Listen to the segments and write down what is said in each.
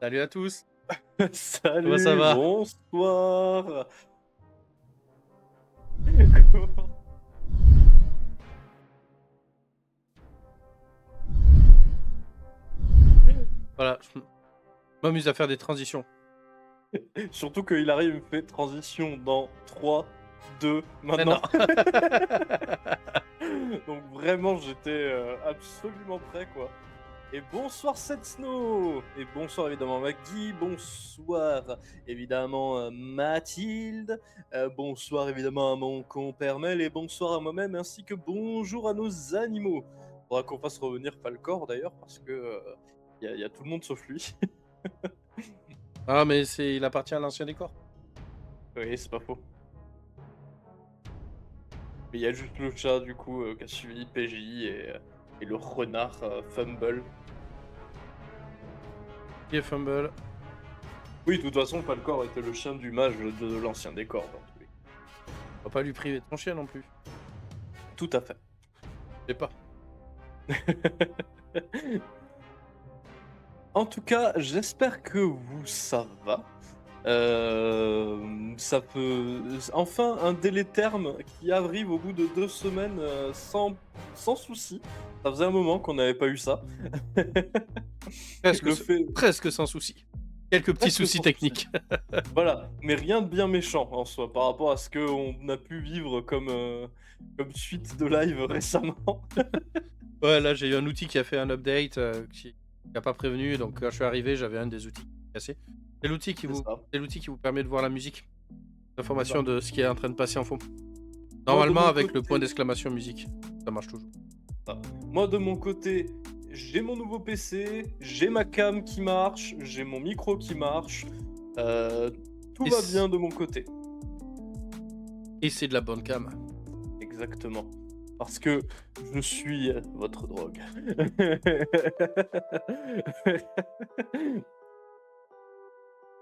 Salut à tous. Comment ça Salut, va? bonsoir. Voilà, je m'amuse à faire des transitions. Surtout qu'il arrive, il me fait transition dans 3, 2, Mais non. maintenant. Donc vraiment, j'étais absolument prêt, quoi. Et bonsoir Setsno. Et bonsoir évidemment Maggie. Bonsoir évidemment Mathilde. Bonsoir évidemment à mon compère Mel. Et bonsoir à moi-même. Ainsi que bonjour à nos animaux. Faudra qu'on fasse revenir Falcor d'ailleurs, parce que y a tout le monde sauf lui. Ah, mais il appartient à l'ancien décor. Oui, c'est pas faux. Mais il y a juste le chat du coup qui a suivi PJ et le renard Fumble. Qui est Fumble? Oui, de toute façon, Falcor était le chien du mage de l'ancien décor dans tous les cas. On va pas lui priver de son chien non plus. Tout à fait. Je sais pas. En tout cas, j'espère que vous ça va. Ça peut... Enfin, un délai terme qui arrive au bout de 2 semaines sans souci. Ça faisait un moment qu'on n'avait pas eu ça. Presque, Le fait... presque sans souci. Quelques petits Presque soucis sans techniques. Voilà, mais rien de bien méchant en soi par rapport à ce qu'on a pu vivre comme suite de live récemment. Ouais, là j'ai eu un outil qui a fait un update qui a pas prévenu. Donc quand je suis arrivé, j'avais un des outils cassé. C'est l'outil C'est ça. qui vous permet de voir la musique. L'information Ça. de ce qui est en train de passer en fond. Moi de Normalement, mon avec le côté, point d'exclamation musique. Ça marche toujours. Moi de mon côté, j'ai mon nouveau PC, j'ai ma cam qui marche, j'ai mon micro qui marche. Tout Et va bien de mon côté. Et c'est de la bonne cam. Exactement. Parce que je suis votre drogue.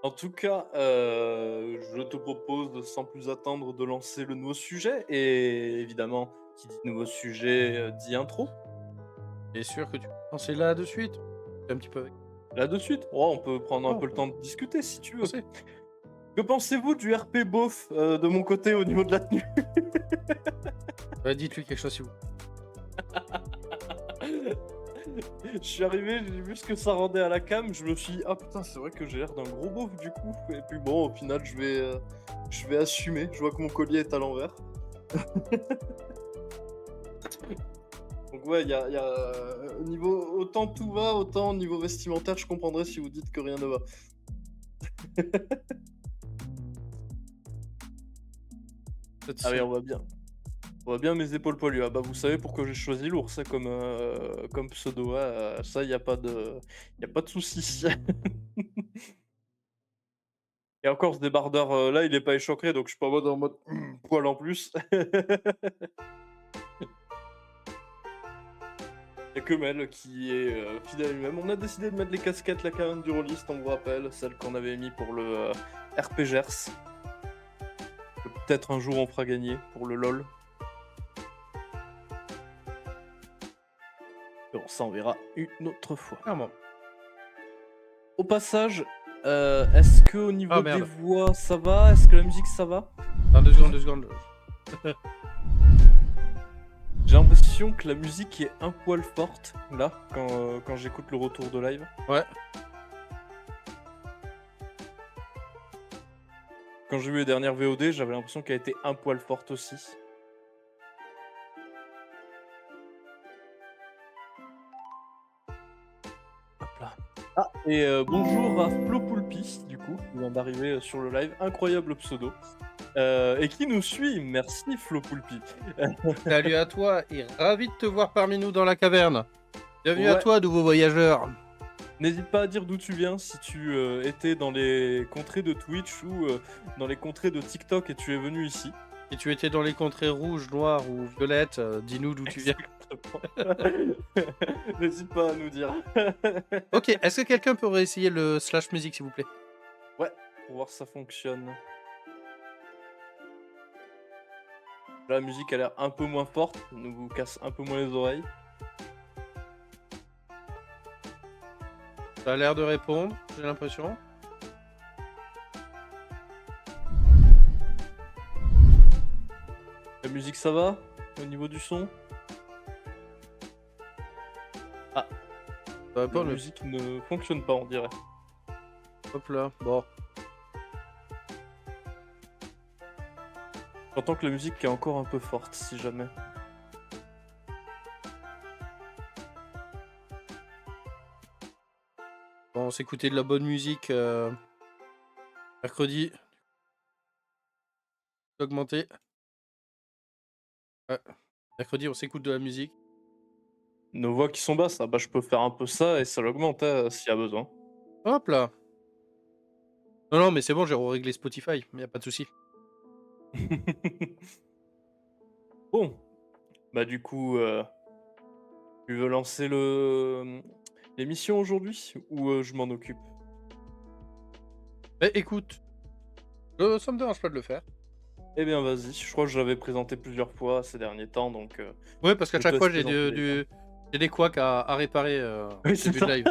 En tout cas, je te propose sans plus attendre de lancer le nouveau sujet. Et évidemment, qui dit nouveau sujet dit intro. Bien sûr que tu peux lancer là de suite. Un petit peu avec. Là de suite, oh, on peut prendre un Oh, peu le temps de discuter si tu veux. pensez. Que pensez-vous du RP bof de mon côté au niveau de la tenue? Dites-lui quelque chose si vous. Je suis arrivé, j'ai vu ce que ça rendait à la cam, je me suis dit, ah putain, c'est vrai que j'ai l'air d'un gros beauf du coup. Et puis bon, au final, je vais assumer. Je vois que mon collier est à l'envers. Donc ouais, niveau autant tout va, autant au niveau vestimentaire, je comprendrais si vous dites que rien ne va. Ah oui, on voit bien. On voit bien mes épaules poilues. Ah bah vous savez pourquoi j'ai choisi l'ours hein, comme pseudo. Hein, ça, y a pas de souci. Et encore ce débardeur là, il est pas échancré, donc je suis pas en mode poil en plus. Il y a que Mel qui est fidèle à lui-même. On a décidé de mettre les casquettes, la carène du rôliste, on vous rappelle, celle qu'on avait mis pour le RPGers. Que peut-être un jour on fera gagner pour le LOL. Bon, ça on verra une autre fois. Clairement. Au passage, est-ce que au niveau Ah des merde. voix ça va? Est-ce que la musique ça va? Dans 2 secondes. J'ai l'impression que la musique est un poil forte là quand j'écoute le retour de live. Ouais. Quand j'ai vu les dernières VOD, j'avais l'impression qu'elle était un poil forte aussi. Hop là. Ah, et bonjour à Flo Poulpi, du coup, qui vient d'arriver sur le live. Incroyable pseudo. Et qui nous suit. Merci Flo Poulpi. Salut à toi et ravi de te voir parmi nous dans la caverne. Bienvenue à Ouais. toi, nouveau voyageur. N'hésite pas à dire d'où tu viens, si tu étais dans les contrées de Twitch ou dans les contrées de TikTok et tu es venu ici. Si tu étais dans les contrées rouges, noires ou violettes, dis-nous d'où tu viens. N'hésite pas à nous dire. Ok, est-ce que quelqu'un peut réessayer le slash musique s'il vous plaît? Ouais, pour voir si ça fonctionne. La musique a l'air un peu moins forte, nous vous casse un peu moins les oreilles. Ça a l'air de répondre, j'ai l'impression. La musique, ça va au niveau du son? Ah, Ça la répond, le... musique ne fonctionne pas, on dirait. Hop là, bon. J'entends que la musique est encore un peu forte, si jamais. Bon, on s'écoutait de la bonne musique mercredi. Augmenté. Ouais. Mercredi, on s'écoute de la musique. Nos voix qui sont basses, ah bah je peux faire un peu ça et ça l'augmente s'il y a besoin. Hop là. Non, non, mais c'est bon, j'ai réglé Spotify, mais y a pas de souci. Bon, bah du coup, tu veux lancer l'émission aujourd'hui ou je m'en occupe? Eh, écoute, ça me dérange pas de le faire. Eh bien vas-y, je crois que je l'avais présenté plusieurs fois ces derniers temps, donc Ouais, parce qu'à je te chaque laisse fois, j'ai présenter les j'ai des couacs à réparer Oui, au c'est début de ça. live.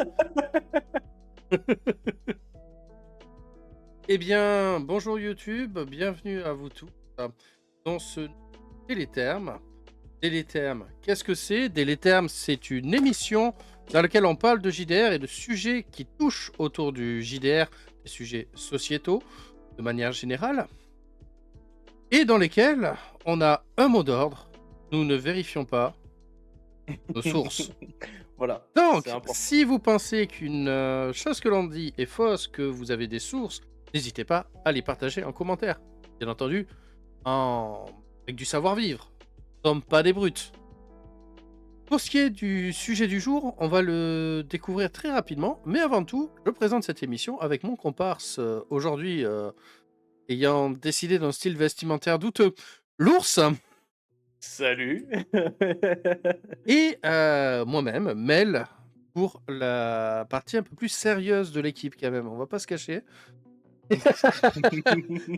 Eh bien, bonjour YouTube, bienvenue à vous tous dans ce Télétherme. Télétherme, qu'est-ce que c'est? Télétherme, c'est une émission dans laquelle on parle de JDR et de sujets qui touchent autour du JDR, des sujets sociétaux de manière générale, et dans lesquels on a un mot d'ordre. Nous ne vérifions pas nos sources. Voilà, Donc, c'est important. si vous pensez qu'une chose que l'on dit est fausse, que vous avez des sources, n'hésitez pas à les partager en commentaire. Bien entendu, avec du savoir-vivre. Nous ne sommes pas des brutes. Pour ce qui est du sujet du jour, on va le découvrir très rapidement. Mais avant tout, je présente cette émission avec mon comparse aujourd'hui, ayant décidé d'un style vestimentaire douteux, l'ours, Salut. et moi-même, Mel, pour la partie un peu plus sérieuse de l'équipe quand même. On va pas se cacher.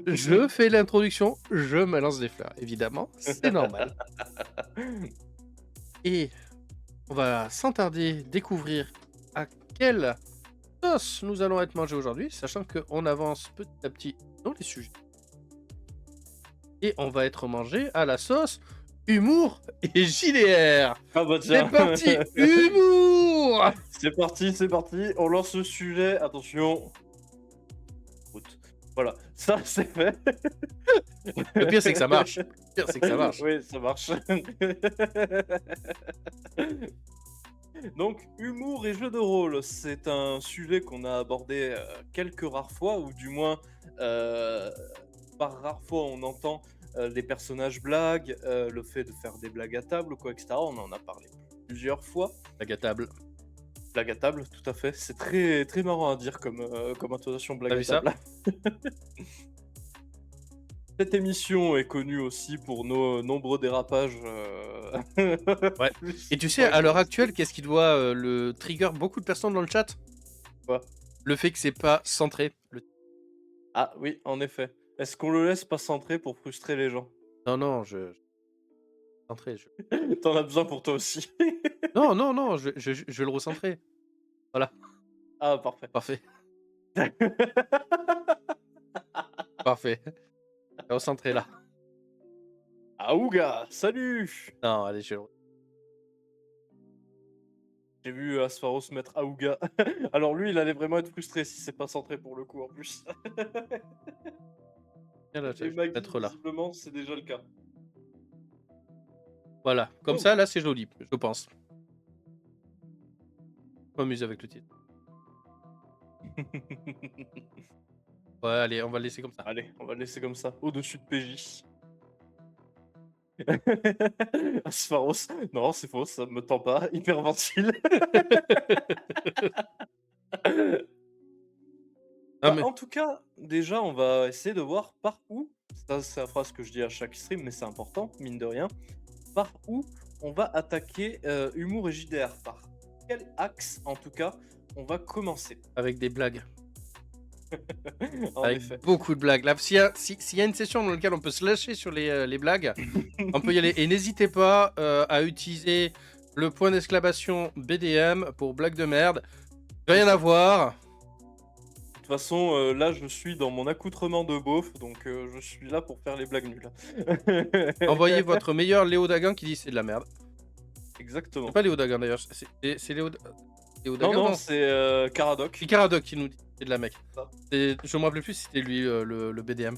Je fais l'introduction, je me lance des fleurs, évidemment, c'est normal. Et on va sans tarder découvrir à quelle sauce nous allons être mangés aujourd'hui, sachant qu'on avance petit à petit dans les sujets. Et on va être mangé à la sauce humour et JDR. Ah bah C'est tiens. parti, humour. C'est parti, on lance le sujet, attention. Route. Voilà, ça c'est fait. Le pire, c'est que ça marche. Le pire, c'est que ça marche. Oui, ça marche. Donc, humour et jeux de rôle, c'est un sujet qu'on a abordé quelques rares fois, ou du moins, par rares fois, on entend les personnages blagues, le fait de faire des blagues à table, quoi, etc. On en a parlé plusieurs fois. Blague à table. Blague à table, tout à fait. C'est très, très marrant à dire comme intonation blague T'as à vu ça? table. Cette émission est connue aussi pour nos nombreux dérapages. Ouais. Et tu sais, à l'heure actuelle, qu'est-ce qui doit le trigger beaucoup de personnes dans le chat? Quoi? Le fait que c'est pas centré. Ah oui, en effet. Est-ce qu'on le laisse pas centrer pour frustrer les gens? Non, non, centré. T'en as besoin pour toi aussi. Non, non, non, je vais le recentrer. Voilà, Ah, parfait. parfait, parfait. Recentré là. Aouga, salut! Non, allez, je vais le... J'ai vu Aspharos mettre Aouga. Alors lui, il allait vraiment être frustré si c'est pas centré pour le coup en plus. Tiens, là, je Et vais Maggie, mettre là. visiblement, c'est déjà le cas. Voilà, comme Oh. ça, là, c'est joli, je pense. Je m'amuse avec le titre. Ouais, allez, on va le laisser comme ça. Allez, on va le laisser comme ça, au-dessus de PJ. Aspharos, non, c'est faux, ça me tend pas, hyperventile. Non, Bah, mais... en tout cas, déjà, on va essayer de voir par où, ça c'est la phrase que je dis à chaque stream, mais c'est important, mine de rien, par où on va attaquer humour et JDR, par quel axe, en tout cas, on va commencer. Avec des blagues. En Avec effet. beaucoup de blagues. Là, s'il y a une session dans laquelle on peut se lâcher sur les blagues, on peut y aller. Et n'hésitez pas à utiliser le point d'exclamation BDM pour blague de merde. Rien à voir. De toute façon, là, je suis dans mon accoutrement de beauf, donc je suis là pour faire les blagues nulles. Envoyez votre meilleur Léo Dagan qui dit c'est de la merde. C'est Exactement. pas Léo Dagan d'ailleurs, c'est Léo Non, Dagan, non, non. c'est Caradoc. C'est Caradoc qui nous dit c'est de la mec. Ça. Je me rappelle plus si c'était lui le BDM.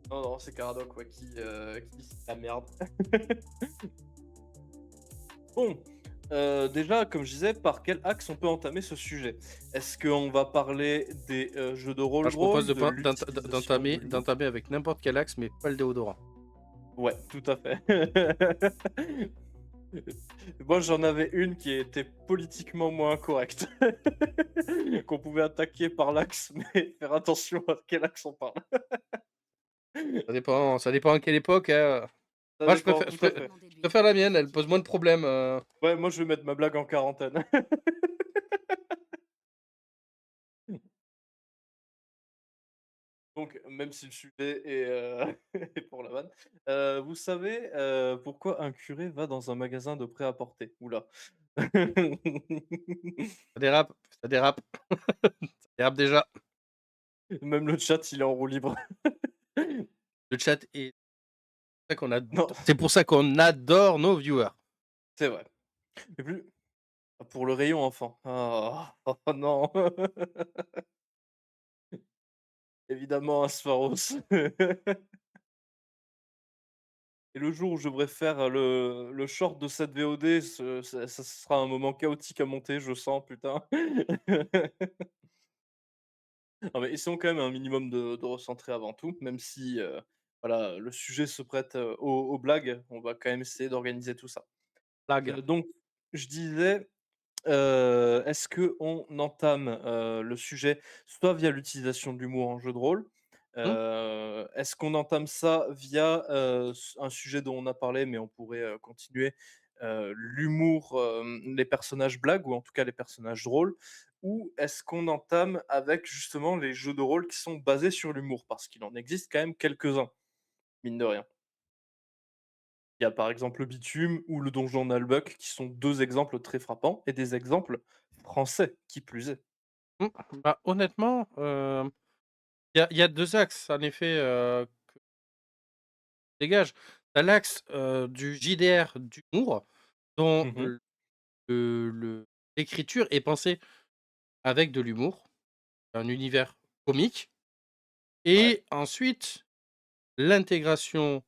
Non, non, c'est Caradoc ouais, qui dit c'est de la merde. Bon, déjà, comme je disais, par quel axe on peut entamer ce sujet? Est-ce qu'on va parler des jeux de rôle Ah, je propose de l'utilisation d'entamer de l'humour avec n'importe quel axe, mais pas le déodorant. Ouais, tout à fait. Moi, j'en avais une qui était politiquement moins correcte. Qu'on pouvait attaquer par l'axe, mais faire attention à quel axe on parle. Ça dépend à quelle époque. Hein. Ça Moi, dépend, tout à fait. je préfère la mienne, elle pose moins de problèmes. Ouais, moi, je vais mettre ma blague en quarantaine. Donc, même si le sujet est pour la vanne, vous savez pourquoi un curé va dans un magasin de prêt-à-porter? Oula. Ça dérape, ça dérape. Ça dérape déjà. Même le chat, il est en roue libre. Le chat est. Non, C'est pour ça qu'on adore nos viewers. c'est vrai. Et plus pour le rayon enfant. Ah, oh non. Évidemment, Aspharos. Et le jour où je devrais faire le short de cette VOD, ça sera un moment chaotique à monter, je sens, putain. Non, mais essayons quand même un minimum de recentrer avant tout, même si voilà, le sujet se prête aux blagues, on va quand même essayer d'organiser tout ça. Blague. Donc, je disais, est-ce qu'on entame le sujet soit via l'utilisation de l'humour en jeu de rôle? Hmm. Est-ce qu'on entame ça via un sujet dont on a parlé, mais on pourrait continuer l'humour, les personnages blagues, ou en tout cas les personnages drôles? Ou est-ce qu'on entame avec justement les jeux de rôle qui sont basés sur l'humour? Parce qu'il en existe quand même quelques-uns, mine de rien. Il y a par exemple le Bitume ou le Donjon Nalbuck qui sont 2 exemples très frappants et des exemples français, qui plus est. Hmm. Bah, honnêtement, il y a deux axes, en effet, que dégage. T'as l'axe du JDR d'humour, dont Mmh. l'écriture est pensée avec de l'humour, un univers comique, Ouais. et ensuite l'intégration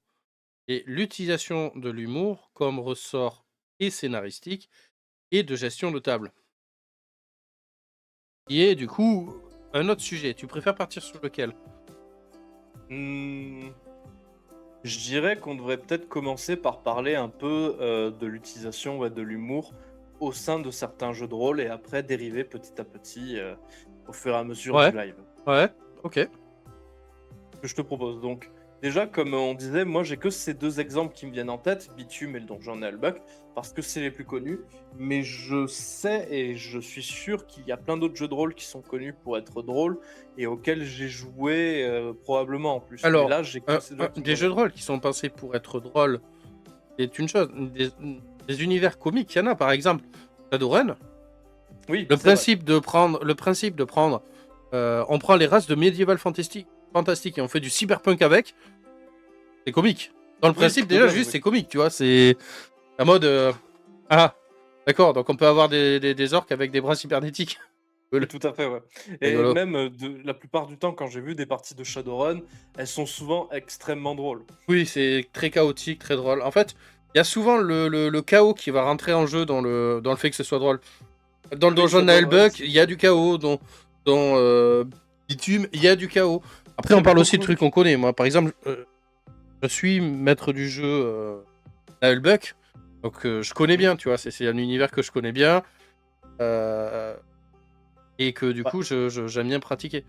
et l'utilisation de l'humour comme ressort et scénaristique et de gestion de table. Qui est du coup un autre sujet. Tu préfères partir sur lequel? Mmh, je dirais qu'on devrait peut-être commencer par parler un peu, de l'utilisation, ouais, de l'humour au sein de certains jeux de rôle et après dériver petit à petit, au fur et à mesure du Ouais, live. ouais, ok. Que je te propose. Donc, déjà, comme on disait, moi j'ai que ces 2 exemples qui me viennent en tête, Bitume et le Donjon Nullbuck, parce que c'est les plus connus. Mais je sais et je suis sûr qu'il y a plein d'autres jeux de rôle qui sont connus pour être drôles et auxquels j'ai joué probablement en plus. Mais Alors, là, j'ai que ces deux qui me des jeux de reviennent. rôle qui sont pensés pour être drôles, c'est une chose. Des univers comiques, il y en a par exemple. Shadowrun, Oui, c'est vrai. le principe de prendre, on prend les races de médiéval fantastique et on fait du cyberpunk avec, c'est comique. Dans le Oui, principe de déjà base, juste oui. c'est comique, tu vois, c'est la mode. Ah, d'accord, donc on peut avoir des orques avec des bras cybernétiques. Cool. Tout à fait, ouais. Et Rigolo. même de la plupart du temps, quand j'ai vu des parties de Shadowrun, elles sont souvent extrêmement drôles. Oui, c'est très chaotique, très drôle. En fait, il y a souvent le chaos qui va rentrer en jeu dans le fait que ce soit drôle. Dans le Oui, donjon de Shadowrun, Naelbuck, c'est il y a du chaos. Dans Bitume, il y a du chaos. Après, on parle aussi de beaucoup. trucs qu'on connaît. Moi, par exemple, je suis maître du jeu Naelbuck. Donc, je connais bien, tu vois. C'est un univers que je connais bien. Et que du Bah, coup, j'aime bien pratiquer.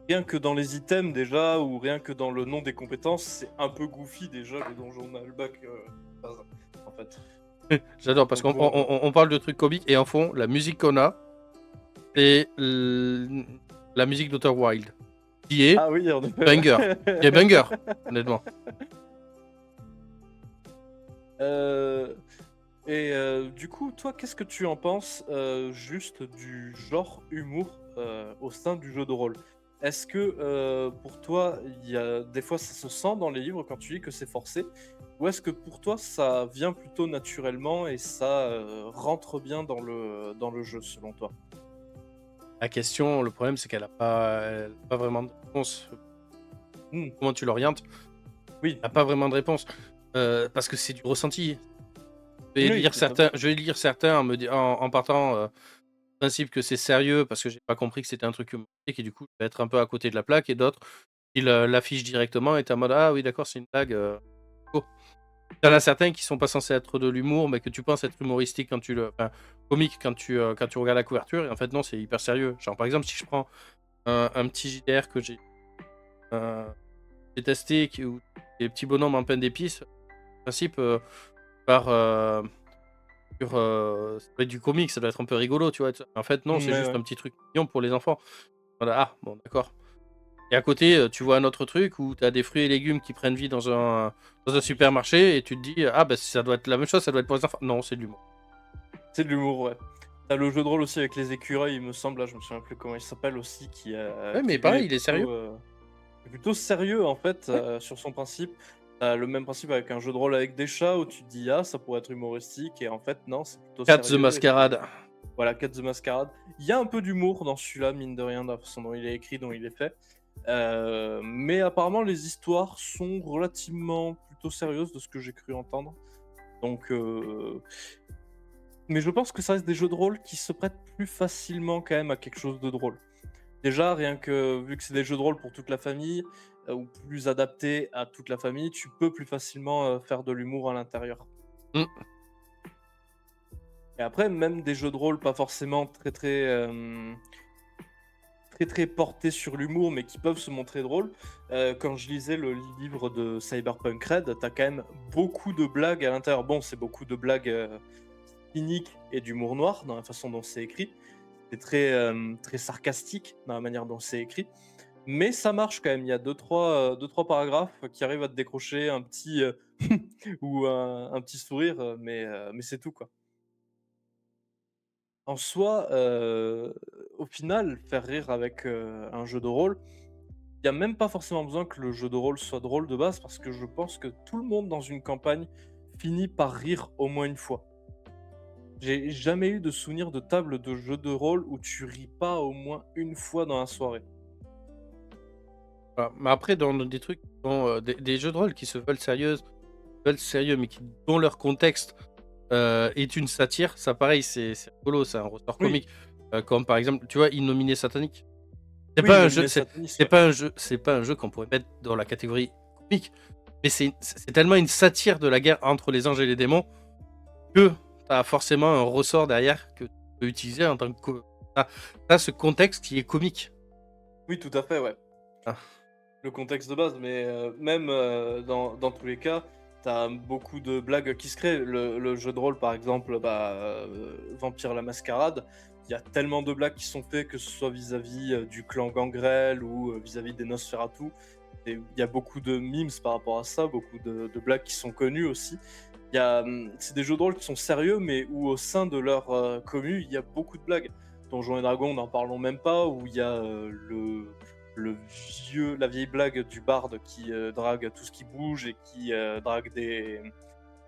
rien que dans les items déjà, ou rien que dans le nom des compétences, c'est un peu goofy déjà le donjon Nullbuck, en fait. J'adore parce Donc qu'on bon, on parle de trucs comiques et en fond, la musique qu'on a, c'est la musique d'Outer Wild. Qui est ah oui, en effet, banger. Qui est ouais. banger, honnêtement. Euh, Et du coup, toi, qu'est-ce que tu en penses, juste du genre humour, au sein du jeu de rôle? Est-ce que, pour toi, il y a des fois ça se sent dans les livres quand tu dis que c'est forcé? Ou est-ce que pour toi ça vient plutôt naturellement et ça, rentre bien dans le jeu selon toi? La question, le problème, c'est qu'elle a pas vraiment de réponse. Mmh, Comment tu l'orientes, oui, elle a pas vraiment de réponse. Parce que c'est du ressenti. oui, tout à fait. Je vais lire certains en partant, du principe que c'est sérieux parce que j'ai pas compris que c'était un truc humoristique et du coup, je vais être un peu à côté de la plaque et d'autres, ils, l'affichent directement et tu es en mode: «Ah oui d'accord, c'est une blague, go». Tu en as Ouais, certains qui sont pas censés être de l'humour, mais que tu penses être humoristique quand tu le enfin, comique quand tu regardes la couverture et en fait non, c'est hyper sérieux. Genre par exemple, si je prends un petit JDR que heu, j'ai testé où les petits bonhommes en pain d'épices, en principe, par, ça doit être du comique, ça doit être un peu rigolo, tu vois? En fait non, c'est ouais, juste ouais. un petit truc mignon pour les enfants. Voilà, ah bon d'accord. Et à côté, tu vois un autre truc où tu as des fruits et légumes qui prennent vie dans un supermarché et tu te dis: «Ah bah, ça doit être la même chose, ça doit être pour les enfants». Non, c'est de l'humour. C'est de l'humour, ouais. Tu le jeu de rôle aussi avec les écureuils, il me semble, là, je me souviens plus comment il s'appelle aussi, Ouais, mais qui lui pareil, il est sérieux. est plutôt sérieux en fait, Ouais. sur son principe. Tu le même principe avec un jeu de rôle avec des chats où tu te dis: «Ah, ça pourrait être humoristique» et en fait non, c'est plutôt Cat the sérieux et c'est Masquerade. voilà, Cat the Masquerade. Il y a un peu d'humour dans celui-là, mine de rien, dans la façon dont il est écrit, dont il est fait. Mais apparemment les histoires sont relativement plutôt sérieuses de ce que j'ai cru entendre. Donc mais je pense que ça reste des jeux de rôle qui se prêtent plus facilement quand même à quelque chose de drôle. Déjà, rien que vu que c'est des jeux de rôle pour toute la famille, ou plus adaptés à toute la famille, tu peux plus facilement, faire de l'humour à l'intérieur. Mmh. Et après, même des jeux de rôle pas forcément très portés sur l'humour, mais qui peuvent se montrer drôles, quand je lisais le livre de Cyberpunk Red, tu quand même beaucoup de blagues à l'intérieur. Bon, c'est beaucoup de blagues, cyniques et d'humour noir dans la façon dont c'est écrit. C'est très sarcastique dans la manière dont c'est écrit. Mais ça marche quand même. Il y a deux trois paragraphes qui arrivent à te décrocher un petit, ou un petit sourire, mais c'est tout, quoi. En soi, au final, faire rire avec, un jeu de rôle, il y a même pas forcément besoin que le jeu de rôle soit drôle de base parce que je pense que tout le monde dans une campagne finit par rire au moins une fois. J'ai jamais eu de souvenir de table de jeu de rôle où tu ris pas au moins une fois dans la soirée. Voilà. Mais après dans des trucs qui sont, des jeux de rôle qui se veulent sérieux, mais dont leur contexte, est une satire, ça pareil, c'est rigolo, c'est un ressort Oui, comique. Comme par exemple, tu vois, Innominé Satanique? C'est oui, pas un jeu Nominé Sataniste, ouais. c'est pas un jeu qu'on pourrait mettre dans la catégorie comique, mais c'est tellement une satire de la guerre entre les anges et les démons que tu as forcément un ressort derrière que tu peux utiliser en tant que tu as ce contexte qui est comique. Oui, tout à fait, ouais. Ah. Le contexte de base, mais même, dans tous les cas, t'as beaucoup de blagues qui se créent. Le jeu de rôle, par exemple, Vampire la Mascarade, il y a tellement de blagues qui sont faites, que ce soit vis-à-vis, du clan Gangrel ou, vis-à-vis des Nosferatu et il y a beaucoup de memes par rapport à ça, beaucoup de blagues qui sont connues aussi. C'est des jeux de rôle qui sont sérieux, mais où au sein de leur, commu, il y a beaucoup de blagues. Donjons et Dragons, n'en parlons même pas, où il y a, la vieille blague du barde qui, drague tout ce qui bouge et qui, drague des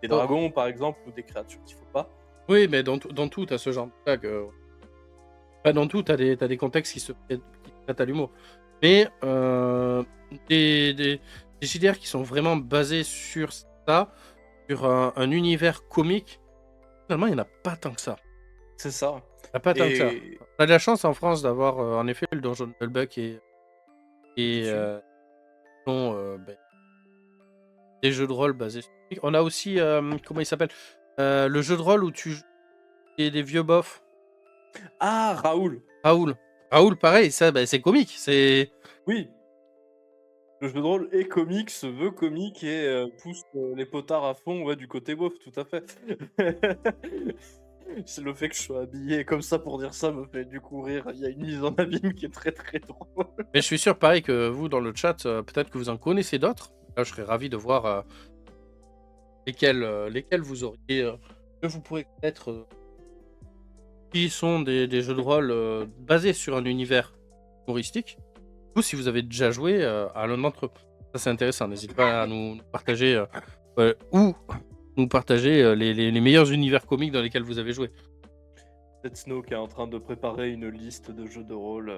Oh, dragons, par exemple, ou des créatures qu'il faut pas. oui, mais dans tout, tu as ce genre de blague, dans tout, tu as des contextes qui se prêtent à l'humour. Mais des JDR qui sont vraiment basés sur ça, sur un univers comique, finalement, il y en a pas tant que ça. C'est ça. Il y en a pas tant que ça. Et On a de la chance en France d'avoir, en effet, le Donjon de Nullbuck et dessus. dont, des jeux de rôle basés sur on a aussi, comment il s'appelle? Le jeu de rôle où tu joues des vieux bofs. Ah! Raoul! Raoul. Raoul, pareil, ça, bah, c'est comique, c'est Oui! Le jeu de rôle est comique, se veut comique et pousse, les potards à fond, ouais, du côté beauf, tout à fait. C'est le fait que je sois habillé comme ça pour dire ça me fait du coup rire. Il y a une mise en abîme qui est très, très drôle. mais je suis sûr, pareil, que vous, dans le chat, peut-être que vous en connaissez d'autres. Là, je serais ravi de voir, lesquels vous auriez, que vous pourrez connaître, qui sont des jeux de rôle, basés sur un univers humoristique, ou si vous avez déjà joué, à l'un d'entre eux. Ça, c'est intéressant, n'hésitez pas à nous partager, ou nous partager, les meilleurs univers comiques dans lesquels vous avez joué. Dead Snow qui est en train de préparer une liste de jeux de rôle.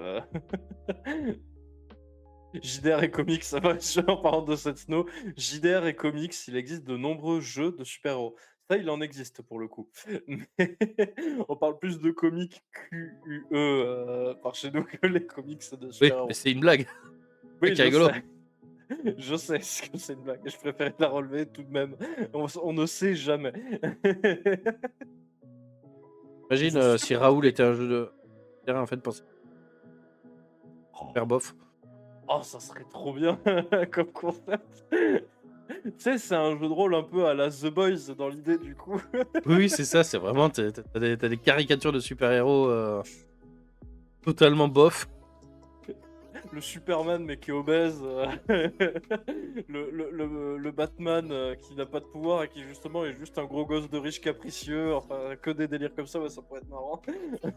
JDR et comics, ça va, en parlant de Dead Snow. JDR et comics, il existe de nombreux jeux de super-héros. Ça, il en existe pour le coup. Mais on parle plus de comics QUE par chez nous que les comics de Oui, mais super-héros. c'est une blague. Oui, Qui est je rigolo. sais. Je sais ce que c'est une blague. Je préférais la relever tout de même. On ne sait jamais. Imagine, Je suis si Raoul était un jeu de en fait, pour Oh, faire bof. oh, ça serait trop bien comme concept. Tu sais, c'est un jeu de rôle un peu à la The Boys dans l'idée du coup. Oui, oui, c'est ça, c'est vraiment tu as des caricatures de super-héros, totalement bof. Le Superman mais qui est obèse. Le Batman qui n'a pas de pouvoir et qui justement est juste un gros gosse de riche capricieux. Enfin, que des délires comme ça, ouais, ça pourrait être marrant.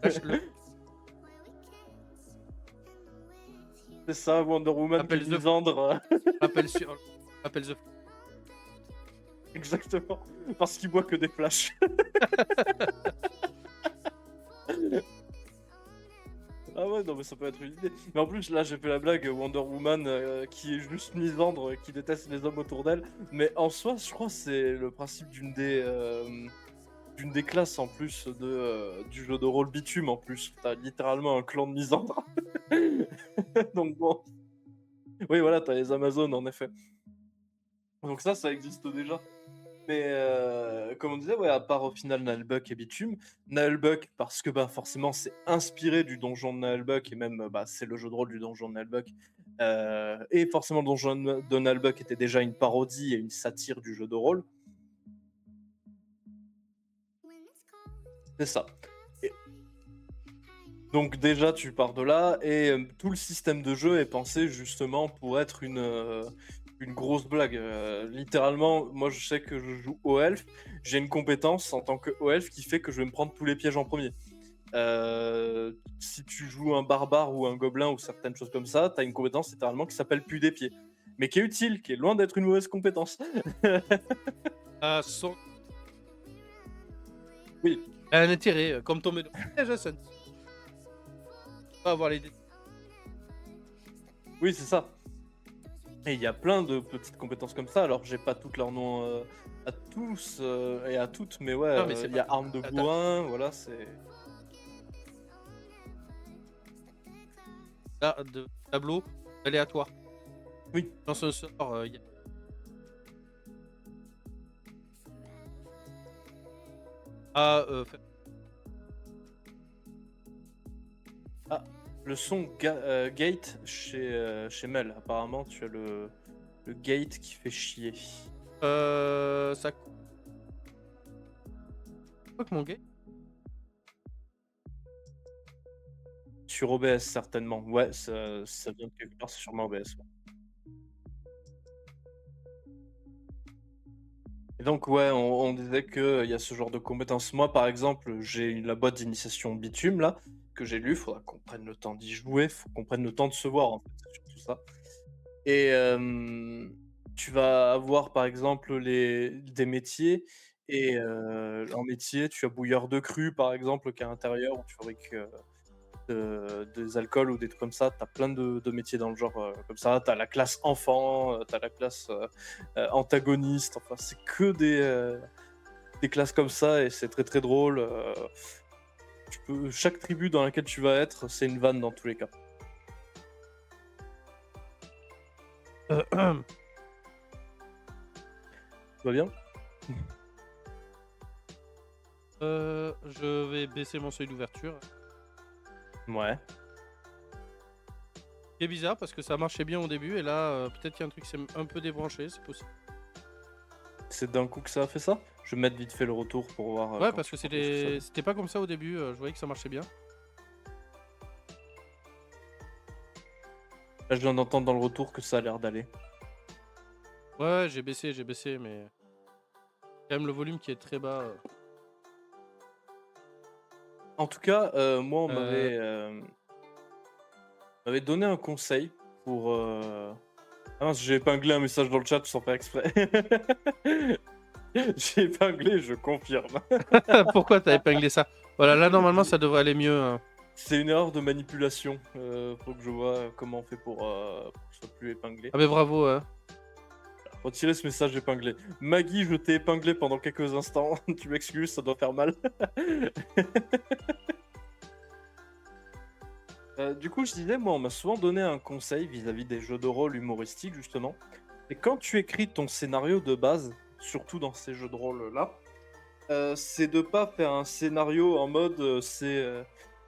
Wesh, le C'est ça, Wonder Woman qui appelle est The misandre. appelle sur appelle The Exactement. Parce qu'il boit que des flashs. Ah ouais, non mais ça peut être une idée. Mais en plus là j'ai fait la blague Wonder Woman qui est juste misandre, qui déteste les hommes autour d'elle. Mais en soi je crois que c'est le principe d'une des classes en plus du jeu de rôle Bitume en plus. T'as littéralement un clan de misandres. Donc bon. Oui voilà, t'as les Amazones en effet. Donc ça existe déjà. Mais comme on disait, ouais, à part au final Nullbuck et Bitume, Nullbuck parce que bah forcément c'est inspiré du donjon de Nullbuck et même bah, c'est le jeu de rôle du donjon de Nullbuck. Et forcément le donjon de Nullbuck était déjà une parodie et une satire du jeu de rôle. C'est ça. Et donc déjà tu pars de là et tout le système de jeu est pensé justement pour être une grosse blague. Littéralement, moi je sais que je joue au elfe, j'ai une compétence en tant que haut elfe qui fait que je vais me prendre tous les pièges en premier. Si tu joues un barbare ou un gobelin ou certaines choses comme ça, t'as une compétence littéralement qui s'appelle Pu des pieds. Mais qui est utile, qui est loin d'être une mauvaise compétence. son Oui, un intérêt, comme tomber de Jason. Pas avoir les oui, c'est ça. Et il y a plein de petites compétences comme ça, alors j'ai pas toutes leurs noms à tous et à toutes, mais ouais, non, mais c'est il y a pas arme de bourrin, voilà, c'est... là, de tableau aléatoire. Oui, Dans un sort, il y a ah, le son Gate chez Mel, apparemment tu as le Gate qui fait chier. ça quoi que mon gars? Sur OBS certainement, ouais, ça vient de quelque part, c'est sûrement OBS. Ouais. Et donc ouais, on disait qu'il y a ce genre de compétences. Moi par exemple, j'ai la boîte d'initiation Bitume là, que j'ai lu, faudra qu'on prenne le temps d'y jouer, faut qu'on prenne le temps de se voir en fait, c'est surtout ça. Et tu vas avoir par exemple des métiers et en métier, tu as bouilleur de cru par exemple qui est à l'intérieur où tu fabriques des alcools ou des trucs comme ça. Tu as plein de métiers dans le genre comme ça. Tu as la classe enfant, tu as la classe antagoniste. Enfin, c'est que des classes comme ça et c'est très très drôle. Chaque tribu dans laquelle tu vas être, c'est une vanne dans tous les cas. Tout va bien? Je vais baisser mon seuil d'ouverture. Ouais. C'est bizarre parce que ça marchait bien au début et là, peut-être qu'il y a un truc qui s'est un peu débranché, c'est possible. C'est d'un coup que ça a fait ça? Je vais mettre vite fait le retour pour voir. Ouais, quand parce tu que proposes que ça. c'était pas comme ça au début, je voyais que ça marchait bien. Là, je viens d'entendre dans le retour que ça a l'air d'aller. Ouais, j'ai baissé, mais quand même le volume qui est très bas. En tout cas, moi, Heu, on m'avait donné un conseil pour, ah mince, j'ai épinglé un message dans le chat sans faire exprès. J'ai épinglé, je confirme. pourquoi tu as épinglé ça? Voilà, là, normalement, ça devrait aller mieux, hein. C'est une erreur de manipulation, faut que je vois comment on fait pour que ce soit plus épinglé. Ah beh, bravo, Retirer ce message épinglé. Maggie, je t'ai épinglé pendant quelques instants, tu m'excuses, ça doit faire mal. Du coup, je disais, moi, on m'a souvent donné un conseil vis-à-vis des jeux de rôle humoristiques, justement. Et quand tu écris ton scénario de base, surtout dans ces jeux de rôle-là, c'est de pas faire un scénario en mode, c'est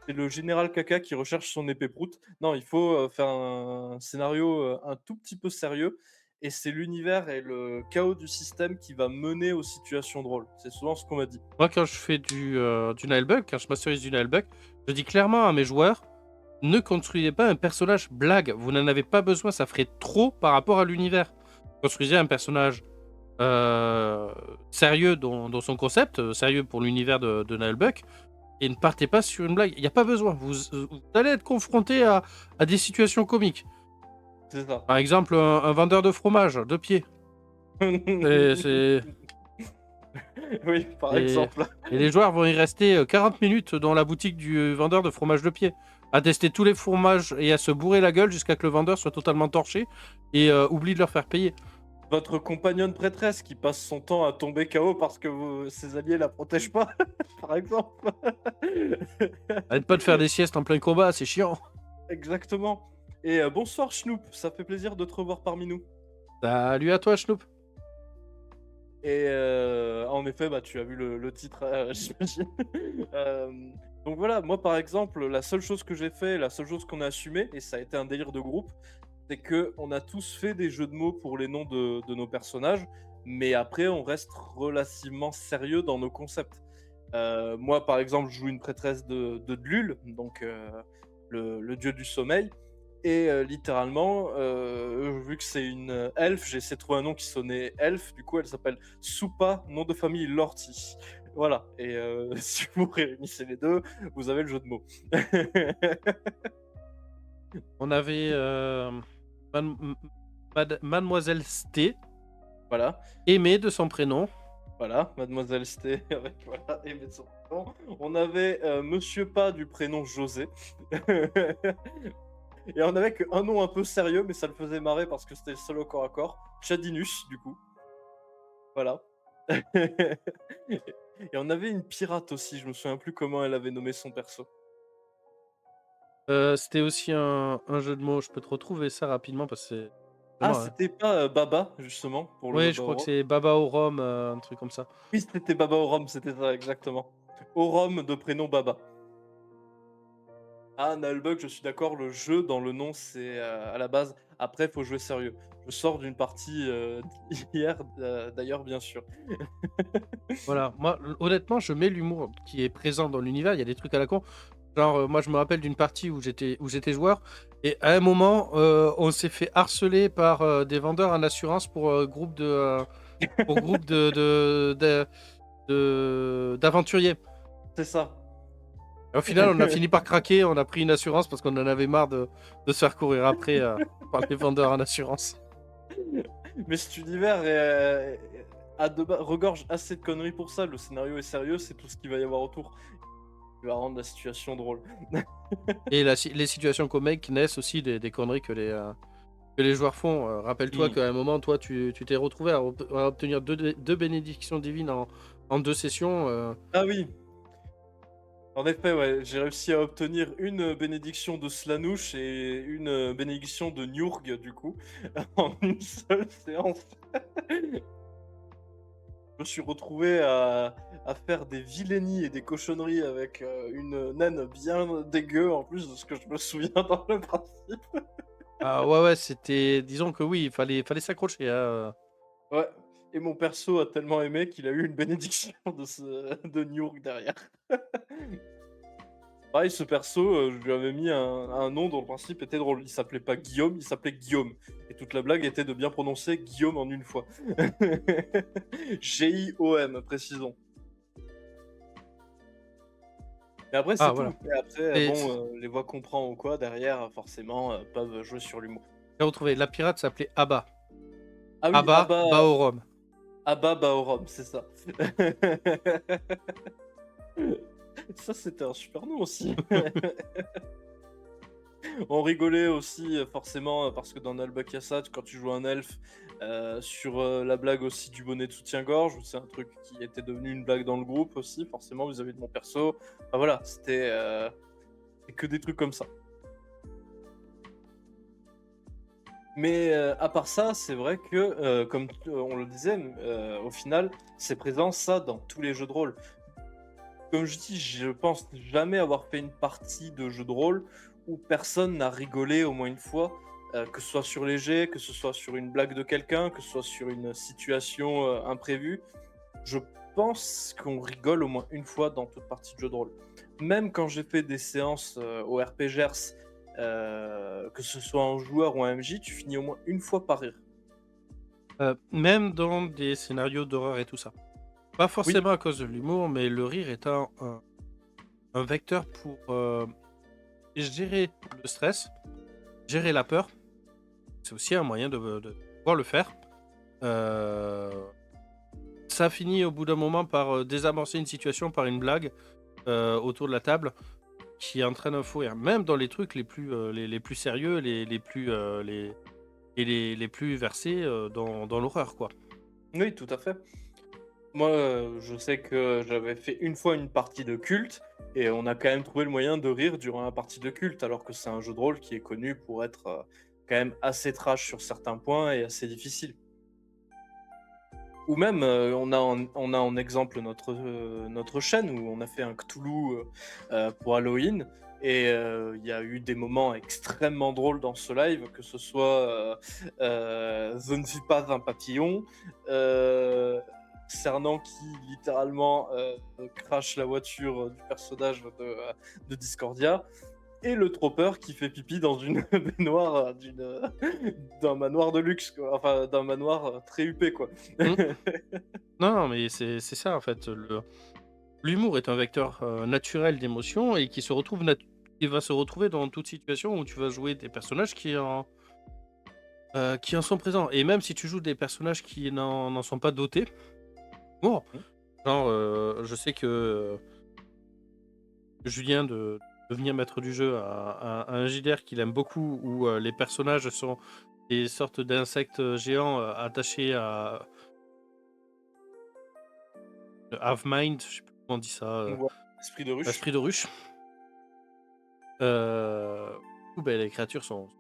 le général caca qui recherche son épée proute. Non, il faut, faire un scénario, un tout petit peu sérieux et c'est l'univers et le chaos du système qui va mener aux situations drôles. C'est souvent ce qu'on m'a dit. moi, quand je fais du Nilebug, quand je masterise du Nilebug, je dis clairement à mes joueurs: «Ne construisez pas un personnage blague, vous n'en avez pas besoin, ça ferait trop par rapport à l'univers. Construisez un personnage, heu, sérieux dans son concept, sérieux pour l'univers de Nilebug et ne partez pas sur une blague. Il y a pas besoin, vous allez être confrontés à des situations comiques». C'est ça. Par exemple, un vendeur de fromage, de pied. C'est Oui, par et exemple. et les joueurs vont y rester, 40 minutes dans la boutique du vendeur de fromage de pied, à tester tous les fromages et à se bourrer la gueule jusqu'à que le vendeur soit totalement torché et oublie de leur faire payer. Votre compagnonne prêtresse qui passe son temps à tomber KO parce que ses alliés la protègent pas, par exemple. Arrête pas de faire des siestes en plein combat, c'est chiant. Exactement. Et bonsoir Schnoop, ça fait plaisir de te revoir parmi nous. Salut à toi, Schnoop. Et en effet, bah, tu as vu le titre, j'imagine. Donc voilà, moi par exemple, la seule chose que j'ai fait, la seule chose qu'on a assumé, et ça a été un délire de groupe, c'est que on a tous fait des jeux de mots pour les noms de nos personnages, mais après on reste relativement sérieux dans nos concepts. Moi par exemple, je joue une prêtresse de Dlul, donc le dieu du sommeil. Et littéralement, vu que c'est une elfe, j'ai essayé de trouver un nom qui sonnait elfe, du coup elle s'appelle Soupa, nom de famille Lorty. Voilà, et si vous réunissez les deux, vous avez le jeu de mots. On avait, Mademoiselle Sté, Voilà, Aimée de son prénom. voilà, Mademoiselle Sté avec voilà, et son nom. On avait Monsieur Pas du prénom José. Et on avait qu'un nom un peu sérieux, mais ça le faisait marrer parce que c'était le seul au corps à corps. Chadinus, du coup. Voilà. Et on avait une pirate aussi, je me souviens plus comment elle avait nommé son perso. C'était aussi un jeu de mots, je peux te retrouver ça rapidement parce que c'est Ah, vraiment, hein. c'était pas, Baba, justement, pour le Ouais, je Baba au crois que rhum? c'est Baba au rhum, un truc comme ça. Oui, c'était Baba au rhum, c'était ça, exactement. Au rhum de prénom Baba. Ah, Nullbug, je suis d'accord, le jeu dans le nom, c'est, à la base. Après, faut jouer sérieux. Je sors d'une partie, d'hier, d'ailleurs, bien sûr. Voilà, moi, honnêtement, je mets l'humour qui est présent dans l'univers. Il y a des trucs à la con. Genre, moi, je me rappelle d'une partie où j'étais joueur et à un moment, on s'est fait harceler par, des vendeurs en assurance pour groupe d'aventuriers. C'est ça. Et au final, on a fini par craquer, on a pris une assurance parce qu'on en avait marre de se faire courir après, par les vendeurs en assurance. Mais cet univers a regorge assez de conneries pour ça. Le scénario est sérieux, c'est tout ce qu'il va y avoir autour qui va rendre la situation drôle. Et les situations comiques naissent aussi des conneries que les joueurs font. Rappelle-toi Mmh. qu'à un moment, toi, tu t'es retrouvé à obtenir deux bénédictions divines en 2 sessions. Ah oui, en effet, ouais, j'ai réussi à obtenir une bénédiction de Slanouche et une bénédiction de Niurg, du coup, en une seule séance. Je me suis retrouvé à faire des vilainies et des cochonneries avec une naine bien dégueu, en plus de ce que je me souviens dans le principe. Ah ouais, ouais, c'était disons que oui, il fallait s'accrocher, hein. Ouais, et mon perso a tellement aimé qu'il a eu une bénédiction de Niurg derrière. Pareil, ce perso, je lui avais mis un nom dont le principe était drôle. Il s'appelait pas Guillaume, il s'appelait Guillaume. Et toute la blague était de bien prononcer Guillaume en une fois. Giom, précisons. Mais après, Ah c'est voilà. tout. Et après, Et bon, les voix qu'on prend ou quoi derrière, forcément, peuvent jouer sur l'humour. j'ai retrouvé, la pirate s'appelait Abba. Ah oui, Abba Baorom. Abba Baorum, c'est ça. Ça, c'était un super nom aussi. On rigolait aussi, forcément, parce que dans Nalbakiassat, quand tu joues un elfe, sur, la blague aussi du bonnet de soutien-gorge, où c'est un truc qui était devenu une blague dans le groupe aussi, forcément vis-à-vis de mon perso. Enfin voilà, c'était que des trucs comme ça. Mais, à part ça, c'est vrai que, comme on le disait, au final, c'est présent ça dans tous les jeux de rôle. Comme je dis, je pense jamais avoir fait une partie de jeu de rôle où personne n'a rigolé au moins une fois, que ce soit sur les jets, que ce soit sur une blague de quelqu'un, que ce soit sur une situation, imprévue. Je pense qu'on rigole au moins une fois dans toute partie de jeu de rôle. Même quand j'ai fait des séances, au RPGers, que ce soit en joueur ou en MJ, tu finis au moins une fois par rire. Même dans des scénarios d'horreur et tout ça. Pas Oui, forcément à cause de l'humour, mais le rire est un vecteur pour, gérer le stress, gérer la peur. C'est aussi un moyen de pouvoir le faire. Heu, Ça finit au bout d'un moment par, désamorcer une situation par une blague, autour de la table qui entraîne un fou rire. Même dans les trucs les plus, les plus sérieux, les plus, les plus versés, dans l'horreur, quoi. oui, tout à fait. Moi, je sais que j'avais fait une fois une partie de Culte et on a quand même trouvé le moyen de rire durant la partie de Culte, alors que c'est un jeu de rôle qui est connu pour être, quand même assez trash sur certains points et assez difficile. Ou même, on a en exemple notre chaîne où on a fait un Cthulhu, pour Halloween et il y a eu des moments extrêmement drôles dans ce live, que ce soit, Je ne suis pas un papillon, Cernan qui littéralement, crache la voiture, du personnage de Discordia et le Tropper qui fait pipi dans une baignoire, d'un manoir de luxe quoi, enfin d'un manoir, très huppé quoi. Mmh. Non, non, mais c'est ça, en fait, l'humour est un vecteur, naturel d'émotion et qui va se retrouver dans toute situation où tu vas jouer des personnages qui en sont présents, et même si tu joues des personnages qui n'en sont pas dotés, bon, genre, je sais que, Julien de devenir maître du jeu a un JDR qu'il aime beaucoup où, les personnages sont des sortes d'insectes, géants, attachés à Hive Mind, je sais plus comment on dit ça, Ouais, esprit de ruche. esprit de ruche. Du coup, beh, les créatures sont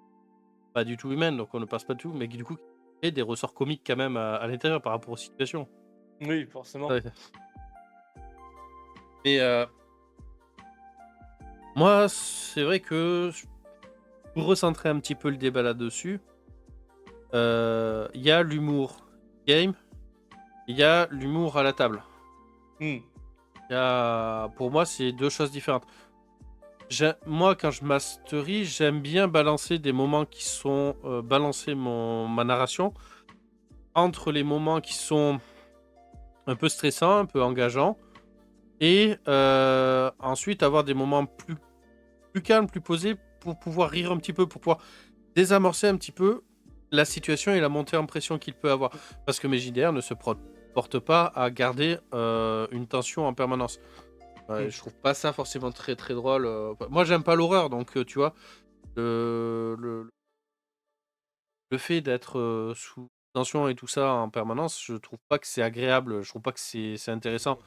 pas du tout humaines, donc on ne passe pas tout, mais qui du coup et des ressorts comiques quand même à l'intérieur par rapport aux situations. Oui, forcément. Ouais. Mais, moi, c'est vrai que pour recentrer un petit peu le débat là-dessus, il y a l'humour game, il y a l'humour à la table. Mmh. Pour moi, c'est 2 choses différentes. Moi, quand je masterise, j'aime bien balancer des moments qui sont, balancer ma narration entre les moments qui sont un peu stressants, un peu engageants, et ensuite avoir des moments plus calmes, plus posés pour pouvoir rire un petit peu, pour pouvoir désamorcer un petit peu la situation et la montée en pression qu'il peut avoir. Parce que mes JDR ne se portent pas à garder, une tension en permanence. Ouais, Mmh. je trouve pas ça forcément très, très drôle, moi j'aime pas l'horreur, donc tu vois? Le le fait d'être, sous tension et tout ça en permanence, je trouve pas que c'est agréable, je trouve pas que c'est intéressant.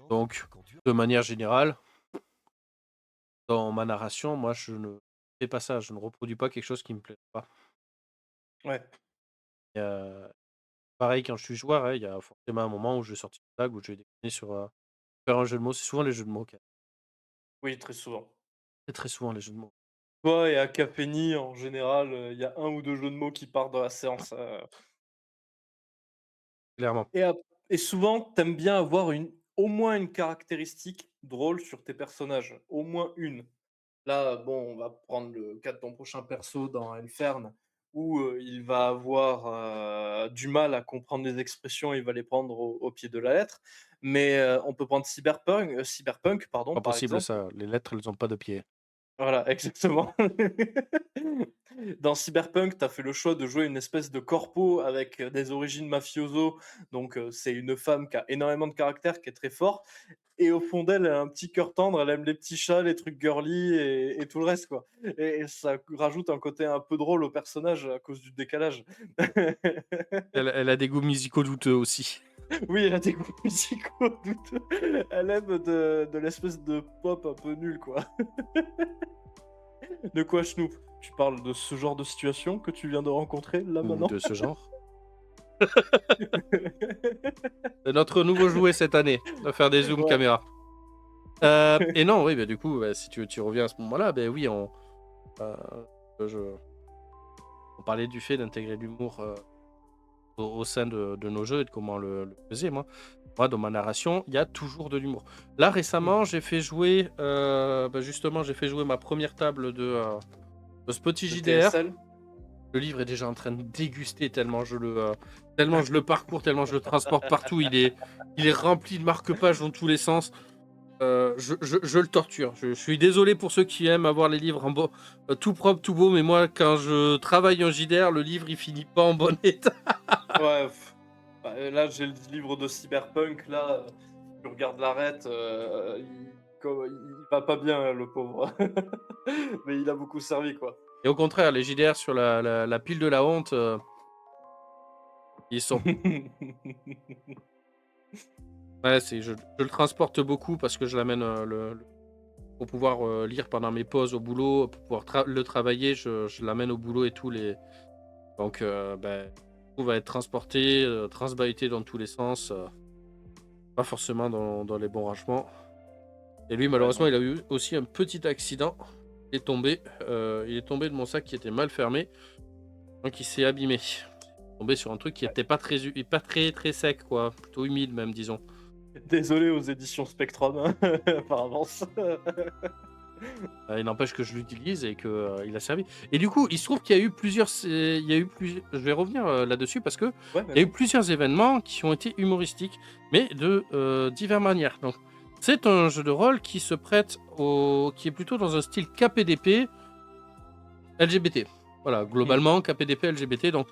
Donc de manière générale, dans ma narration, moi je ne fais pas ça, je ne reproduis pas quelque chose qui me plaît pas. Ouais. Et pareil quand je suis joueur, hein, il y a forcément un moment où je vais sortir une blague, où je vais déconner sur, faire un jeu de mots. C'est souvent les jeux de mots, Oui, très souvent. très, très souvent les jeux de mots, Toi et à Capeni, en général, il y a un ou 2 jeux de mots qui partent dans la séance, clairement. et ap et souvent, t'aimes bien avoir au moins une caractéristique drôle sur tes personnages, au moins une. Là, bon, on va prendre le cas de ton prochain perso dans Infern où, il va avoir, du mal à comprendre les expressions, il va les prendre au pied de la lettre. Mais on peut prendre Cyberpunk pardon, Pas par possible exemple. ça, les lettres elles ont pas de pied. Voilà, exactement. Dans Cyberpunk, tu as fait le choix de jouer une espèce de corpo avec, des origines mafioso, donc c'est une femme qui a énormément de caractère, qui est très forte et au fond d'elle, elle a un petit cœur tendre, elle aime les petits chats, les trucs girly et tout le reste, quoi et ça rajoute un côté un peu drôle au personnage à cause du décalage. Elle a des goûts musicaux douteux aussi. Oui, elle a des goûts musicaux douteux. Elle aime de l'espèce de pop un peu nul, quoi. De quoi, Schnoop? Tu parles de ce genre de situation que tu viens de rencontrer, là, Ou maintenant? de ce genre. C'est notre nouveau jouet cette année, de faire des zooms Ouais. caméra. Et non, oui, bah, du coup, si tu reviens à ce moment-là, ben oui, heu, je on parlait du fait d'intégrer l'humour, au sein de nos jeux et de comment le faisait moi. Moi, dans ma narration, il y a toujours de l'humour. Là, récemment, j'ai fait jouer, justement, j'ai fait jouer ma première table de Spotty De JDR. TSL? Le livre est déjà en train de déguster tellement je le parcours, tellement je le transporte partout. Il est rempli de marque-pages dans tous les sens. Je le torture. Je suis désolé pour ceux qui aiment avoir les livres en tout propre, tout beau, mais moi, quand je travaille en JDR, le livre, il finit pas en bon état. Ouais, bah, là, j'ai le livre de Cyberpunk, là, tu regardes l'arête, il va pas bien, le pauvre. Mais il a beaucoup servi, quoi. Et au contraire, les JDR sur la pile de la honte, ils sont ouais, je le transporte beaucoup parce que je l'amène, pour pouvoir, lire pendant mes pauses au boulot, pour pouvoir le travailler, je l'amène au boulot et tout donc tout va être transporté, transbyté dans tous les sens, pas forcément dans les bons rangements et lui, Ouais, malheureusement, non. il a eu aussi un petit accident. Il est tombé de mon sac qui était mal fermé, donc il s'est abîmé. Il est tombé sur un truc qui Ouais. était pas très, très sec quoi, plutôt humide même, disons. Désolé aux éditions Spectrum, hein, par avance. Il n'empêche que je l'utilise et que, il a servi et du coup, il se trouve qu'il y a eu plusieurs il y a eu plusieurs je vais revenir, là-dessus parce que Ouais, il y a eu vas-y. plusieurs événements qui ont été humoristiques, mais de, diverses manières. Donc, c'est un jeu de rôle qui est plutôt dans un style KPDP LGBT. Voilà, Mmh. globalement KPDP LGBT, donc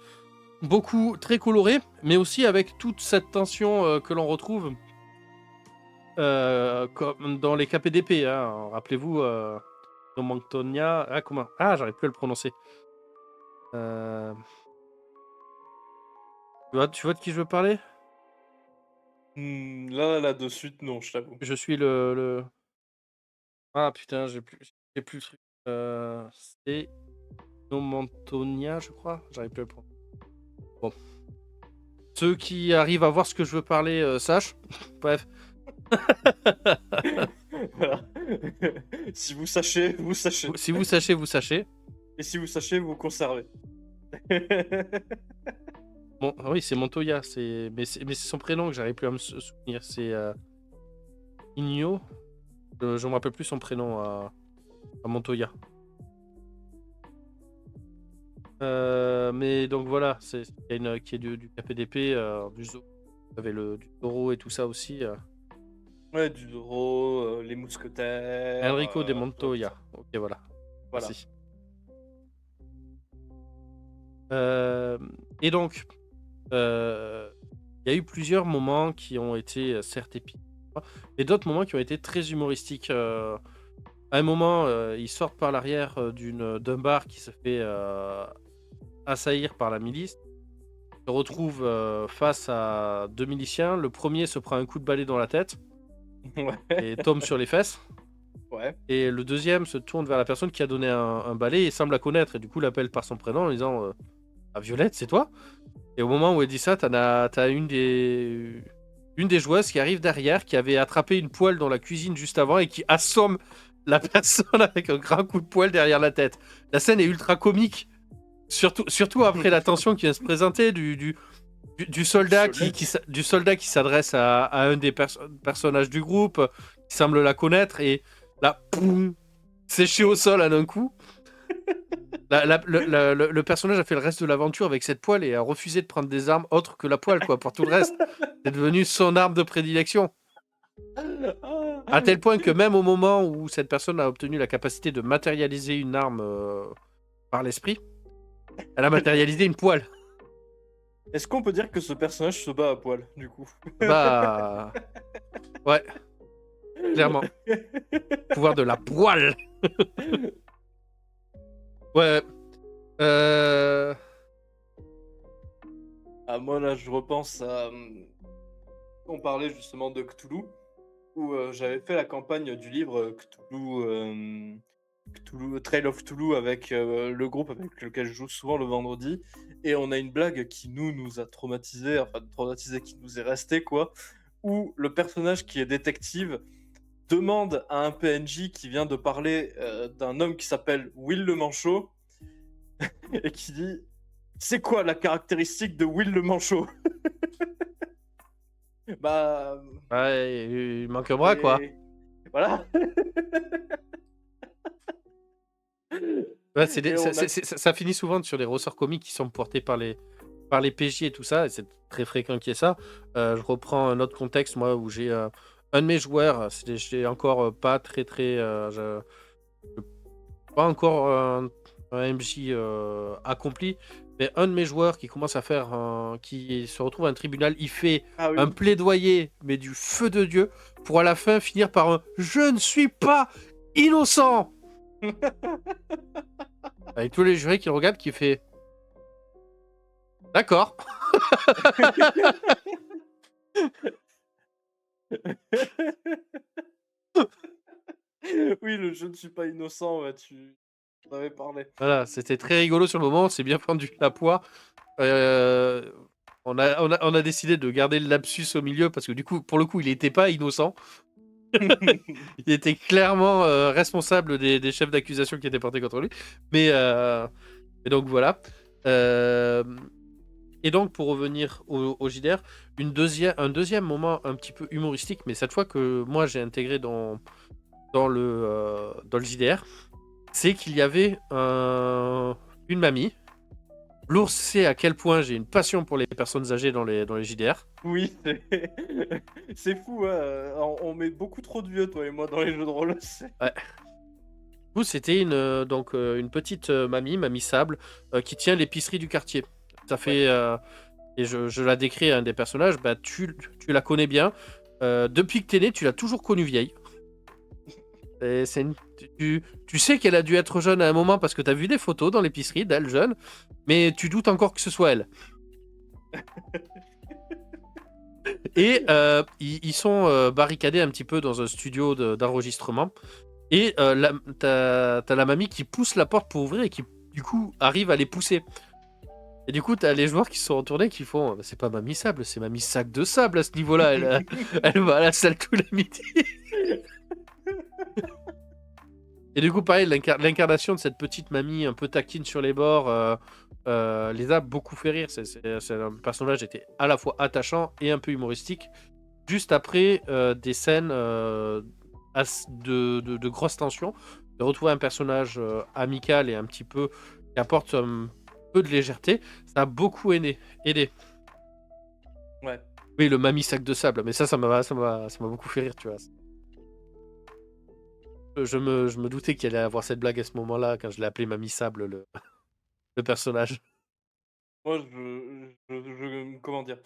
beaucoup très coloré, mais aussi avec toute cette tension, que l'on retrouve, comme dans les KPDP, hein. Rappelez-vous, Monctonia, ah comment? Ah, j'arrive plus à le prononcer. Hem, tu vois de qui je veux parler? Là, de suite, non, je t'avoue. Je suis le ah putain, j'ai plus le truc. C'est Nomentonia, je crois? J'arrive plus à le prononcer. Bon, ceux qui arrivent à voir ce que je veux parler, sachent. Bref. Voilà. Si vous sachez, vous sachez. Si vous sachez, vous sachez. Et si vous sachez, vous conservez. Bon, ah oui, c'est Montoya, mais c'est son prénom que j'arrive plus à me souvenir. C'est, Igno? Je me rappelle plus son prénom à Montoya. Mais donc voilà, il y a une qui est du KPDP, du zoo. Il y avait du Zorro et tout ça aussi, Ouais, du Doro, les mousquetaires, Enrico de tout ça, tout Montoya. ça. OK, voilà, Voilà. merci. Et donc, il y a eu plusieurs moments qui ont été, certes épiques, et d'autres moments qui ont été très humoristiques. À un moment, ils sortent par l'arrière, d'un bar qui se fait, assaillir par la milice. Ils se retrouvent, face à 2 miliciens. Le premier se prend un coup de balai dans la tête Ouais, et tombe sur les fesses ouais. et le deuxième se tourne vers la personne qui a donné un balai et semble la connaître et du coup l'appelle par son prénom en disant, «Ah Violette, c'est toi?» Et au moment où elle dit ça, t'as une des joueuses qui arrive derrière, qui avait attrapé une poêle dans la cuisine juste avant et qui assomme la personne avec un grand coup de poêle derrière la tête. La scène est ultra comique, surtout après la tension qui vient se présenter du soldat Violette. du soldat qui s'adresse à un des personnages du groupe, qui semble la connaître et là, poum, séché au sol en un coup. Le personnage a fait le reste de l'aventure avec cette poêle et a refusé de prendre des armes autres que la poêle, quoi, pour tout le reste. C'est devenu son arme de prédilection. À tel point que même au moment où cette personne a obtenu la capacité de matérialiser une arme par l'esprit, elle a matérialisé une poêle. Est-ce qu'on peut dire que ce personnage se bat à poil, du coup? Bah... Ouais, clairement. Pouvoir de la poêle. Ouais. Euh... Ah, moi, là, je repense à... On parlait justement de Cthulhu, où j'avais fait la campagne du livre Cthulhu, Trail of Cthulhu avec le groupe avec lequel je joue souvent le vendredi. Et on a une blague qui nous a traumatisés, enfin traumatisé, qui nous est resté quoi, où le personnage qui est détective demande à un PNJ qui vient de parler d'un homme qui s'appelle Will le Manchot et qui dit c'est quoi la caractéristique de Will le Manchot? Bah Ouais, il manque un bras, quoi. et voilà. Ouais, Et on a ça finit souvent sur des ressorts comiques qui sont portés par les PJ et tout ça, et c'est très fréquent qu'il y ait ça. Je reprends un autre contexte, moi, où j'ai un de mes joueurs, j'ai encore pas très très... pas encore un MJ accompli, mais un de mes joueurs qui commence à faire... qui se retrouve à un tribunal, il fait ah un oui. plaidoyer, mais du feu de Dieu, pour à la fin finir par un « Je ne suis pas innocent !» Avec tous les jurés qui le regardent, qui fait « D'accord. » Oui, le je ne suis pas innocent, ouais, tu en avais parlé. Voilà, c'était très rigolo sur le moment, c'est bien fendu la poire. On a décidé de garder le lapsus au milieu parce que du coup, pour le coup, il n'était pas innocent. Il était clairement responsable des chefs d'accusation qui étaient portés contre lui. Et donc voilà. Euh, et donc pour revenir au JDR, un deuxième moment un petit peu humoristique, mais cette fois que moi j'ai intégré dans le JDR, c'est qu'il y avait une mamie. L'ours sait à quel point j'ai une passion pour les personnes âgées dans les JDR. Oui, c'est c'est fou, hein, on met beaucoup trop de vieux, toi et moi, dans les jeux de rôle. Ouais. Du coup, c'était une petite mamie Sable, qui tient l'épicerie du quartier. Ça Ouais. fait, et je la décris à un des personnages, bah, tu la connais bien. Depuis que t'es né, tu l'as toujours connue vieille. Et tu sais qu'elle a dû être jeune à un moment parce que t'as vu des photos dans l'épicerie d'elle jeune, mais tu doutes encore que ce soit elle. Et ils sont barricadés un petit peu dans un studio d'enregistrement. Et t'as la mamie qui pousse la porte pour ouvrir et qui, du coup, arrive à les pousser. Et du coup, t'as les joueurs qui se sont retournés qui font c'est pas Mamie Sable, c'est Mamie Sac de Sable à ce niveau-là. Elle va à la salle tout la midi. Et du coup, pareil, l'incarnation de cette petite mamie un peu taquine sur les bords les a beaucoup fait rire. C'est un personnage qui était à la fois attachant et un peu humoristique. Juste après des scènes de grosses tensions, de retrouver un personnage amical et un petit peu qui apporte un peu de légèreté, ça a beaucoup aidé. Ouais. Oui, le mamie sac de sable, mais ça m'a beaucoup fait rire, tu vois. Je me doutais qu'il allait avoir cette blague à ce moment-là quand je l'ai appelé mamie sable le personnage. Moi, comment dire?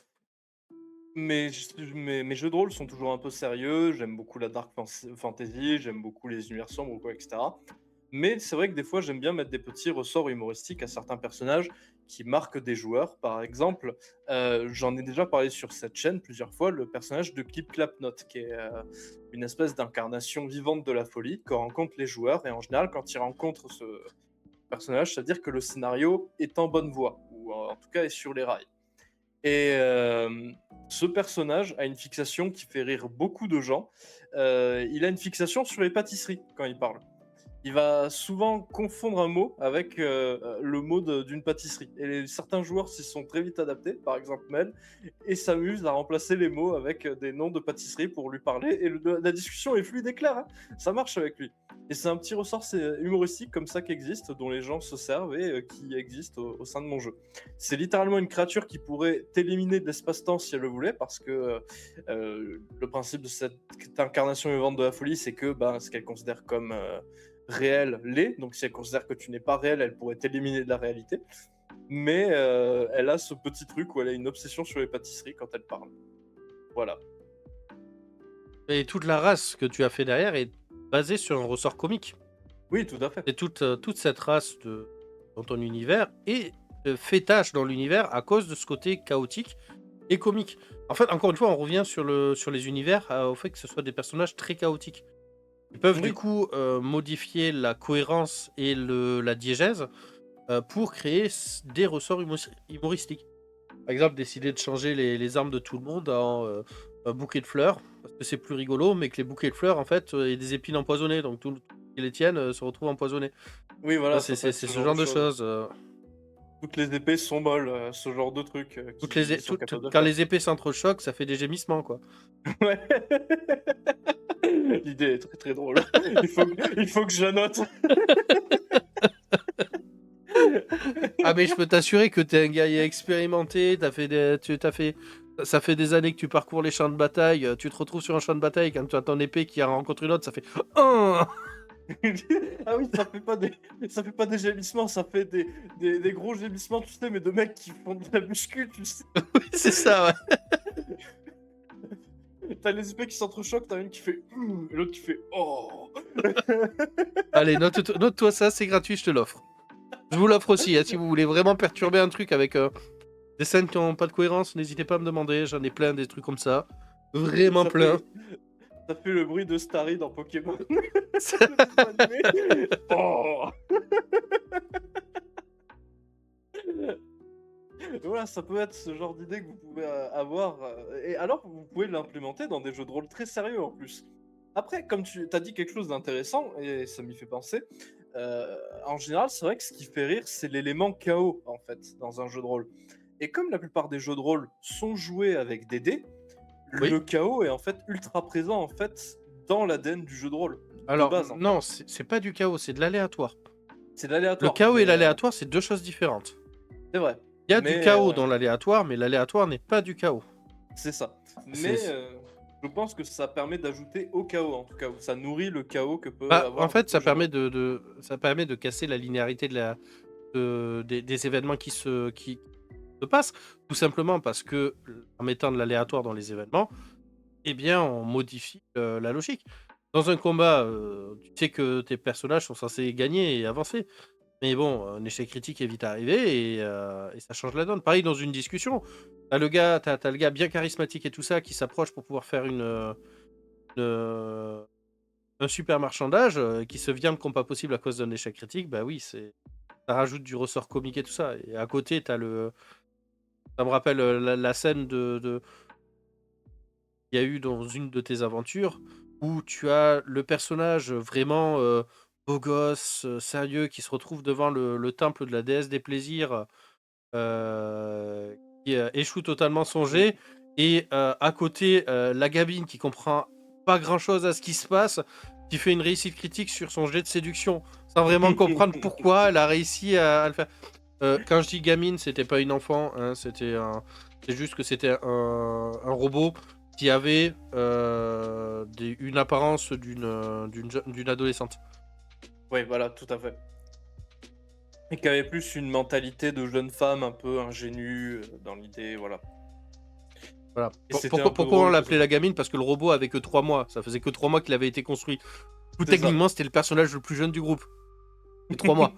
Mes jeux de rôle sont toujours un peu sérieux, j'aime beaucoup la dark fantasy, j'aime beaucoup les univers sombres ou quoi, etc. Mais c'est vrai que des fois, j'aime bien mettre des petits ressorts humoristiques à certains personnages qui marquent des joueurs. Par exemple, j'en ai déjà parlé sur cette chaîne plusieurs fois, le personnage de Clip Clapnote, qui est une espèce d'incarnation vivante de la folie que rencontrent les joueurs. Et en général, quand ils rencontrent ce personnage, ça veut dire que le scénario est en bonne voie, ou en tout cas est sur les rails. Et ce personnage a une fixation qui fait rire beaucoup de gens. Il a une fixation sur les pâtisseries quand il parle. il va souvent confondre un mot avec le mot d'une pâtisserie. Et certains joueurs s'y sont très vite adaptés, par exemple Mel, et s'amusent à remplacer les mots avec des noms de pâtisserie pour lui parler. Et la discussion est fluide et claire, hein. Ça marche avec lui. Et c'est un petit ressort humoristique comme ça qui existe, dont les gens se servent et qui existe au sein de mon jeu. C'est littéralement une créature qui pourrait t'éliminer de l'espace-temps si elle le voulait, parce que le principe de cette incarnation vivante de la folie, c'est que ce qu'elle considère comme réel l'est. Donc si elle considère que tu n'es pas réel, elle pourrait t'éliminer de la réalité. Mais elle a ce petit truc où elle a une obsession sur les pâtisseries quand elle parle. Voilà. Et toute la race que tu as fait derrière est basée sur un ressort comique. Oui, tout à fait. Et toute cette race dans ton univers fait tâche dans l'univers à cause de ce côté chaotique et comique. En fait, encore une fois, on revient sur les univers au fait que ce soit des personnages très chaotiques. Ils peuvent du coup modifier la cohérence et la diégèse pour créer des ressorts humoristiques. Par exemple, décider de changer les armes de tout le monde en un bouquet de fleurs, parce que c'est plus rigolo, mais que les bouquets de fleurs, en fait, il y a des épines empoisonnées, donc tout qui les tiennent se retrouvent empoisonnés. Oui, voilà, C'est ça peut être ce genre de choses. Toutes les épées sont molles, ce genre de trucs Quand les épées s'entrechoquent, ça fait des gémissements, quoi. Ouais. L'idée est très très drôle. Il faut que je la note. Ah, mais je peux t'assurer que t'es un gars expérimenté, ça fait des années que tu parcours les champs de bataille, tu te retrouves sur un champ de bataille, quand tu as ton épée qui rencontre une autre, ça fait oh Ah oui, ça fait pas des gémissements, ça fait des gros gémissements, tu sais, mais de mecs qui font de la muscu, tu sais. Oui, c'est ça, ouais. T'as les épées qui s'entrechoquent, t'as une qui fait et l'autre qui fait oh. Allez, note-toi ça, c'est gratuit, je te l'offre. Je vous l'offre aussi, hein, si vous voulez vraiment perturber un truc avec des scènes qui n'ont pas de cohérence, n'hésitez pas à me demander, j'en ai plein des trucs comme ça. Vraiment plein. Ça fait le bruit de Starry dans Pokémon. Oh. Voilà, ça peut être ce genre d'idée que vous pouvez avoir. Et alors, vous pouvez l'implémenter dans des jeux de rôle très sérieux en plus. Après, comme tu as dit quelque chose d'intéressant, et ça m'y fait penser, en général, c'est vrai que ce qui fait rire, c'est l'élément chaos, en fait, dans un jeu de rôle. Et comme la plupart des jeux de rôle sont joués avec des dés, Oui. le chaos est en fait ultra présent, en fait, dans l'ADN du jeu de rôle. Alors, base, non, c'est pas du chaos, c'est de l'aléatoire. C'est de l'aléatoire. Le chaos et l'aléatoire, c'est deux choses différentes. C'est vrai. Il y a du chaos dans l'aléatoire, mais l'aléatoire n'est pas du chaos. C'est ça. Mais je pense que ça permet d'ajouter au chaos, en tout cas. Ça nourrit le chaos que peut avoir... En fait, ça permet de casser la linéarité des événements qui se passent. Tout simplement parce que, en mettant de l'aléatoire dans les événements, eh bien, on modifie la logique. Dans un combat, tu sais que tes personnages sont censés gagner et avancer. Mais bon, un échec critique est vite arrivé et ça change la donne. Pareil dans une discussion. T'as le gars bien charismatique et tout ça qui s'approche pour pouvoir faire un super marchandage qui se viande comme pas possible à cause d'un échec critique. Bah oui, ça rajoute du ressort comique et tout ça. Et à côté, ça me rappelle la scène il y a eu dans une de tes aventures où tu as le personnage vraiment beau gosse, sérieux, qui se retrouve devant le temple de la déesse des plaisirs, qui échoue totalement son jet, et à côté, la gamine qui comprend pas grand-chose à ce qui se passe, qui fait une réussite critique sur son jet de séduction, sans vraiment comprendre pourquoi elle a réussi à le faire. Quand je dis gamine, c'était pas une enfant, hein, c'est juste que c'était un robot qui avait une apparence d'une adolescente. Oui, voilà, tout à fait. Et qui avait plus une mentalité de jeune femme un peu ingénue dans l'idée, voilà. Voilà. Pourquoi on l'appelait la gamine? Parce que le robot avait que 3 mois. Ça faisait que 3 mois qu'il avait été construit. Tout techniquement, c'était le personnage le plus jeune du groupe. Et 3 mois.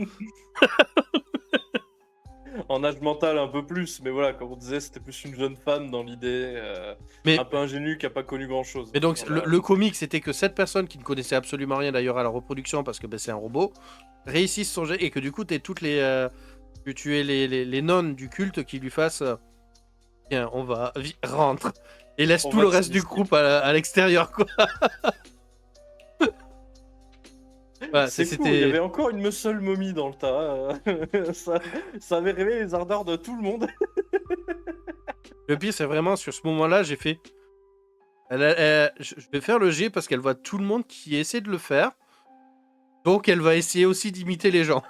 En âge mental un peu plus, mais voilà, comme on disait, c'était plus une jeune femme dans l'idée, un peu ingénue, qui n'a pas connu grand chose. Mais donc le comique, c'était que cette personne qui ne connaissait absolument rien d'ailleurs à la reproduction, parce que c'est un robot, réussisse son jet, et que du coup tu es les nonnes du culte qui lui fassent tiens, on va rentre, et laisse tout le reste du groupe à l'extérieur, quoi. Voilà, C'est fou, il y avait encore une muscle momie dans le tas. Ça, ça avait réveillé les ardeurs de tout le monde. le pire, c'est vraiment sur ce moment-là, j'ai fait. Je vais faire le G parce qu'elle voit tout le monde qui essaie de le faire. Donc elle va essayer aussi d'imiter les gens.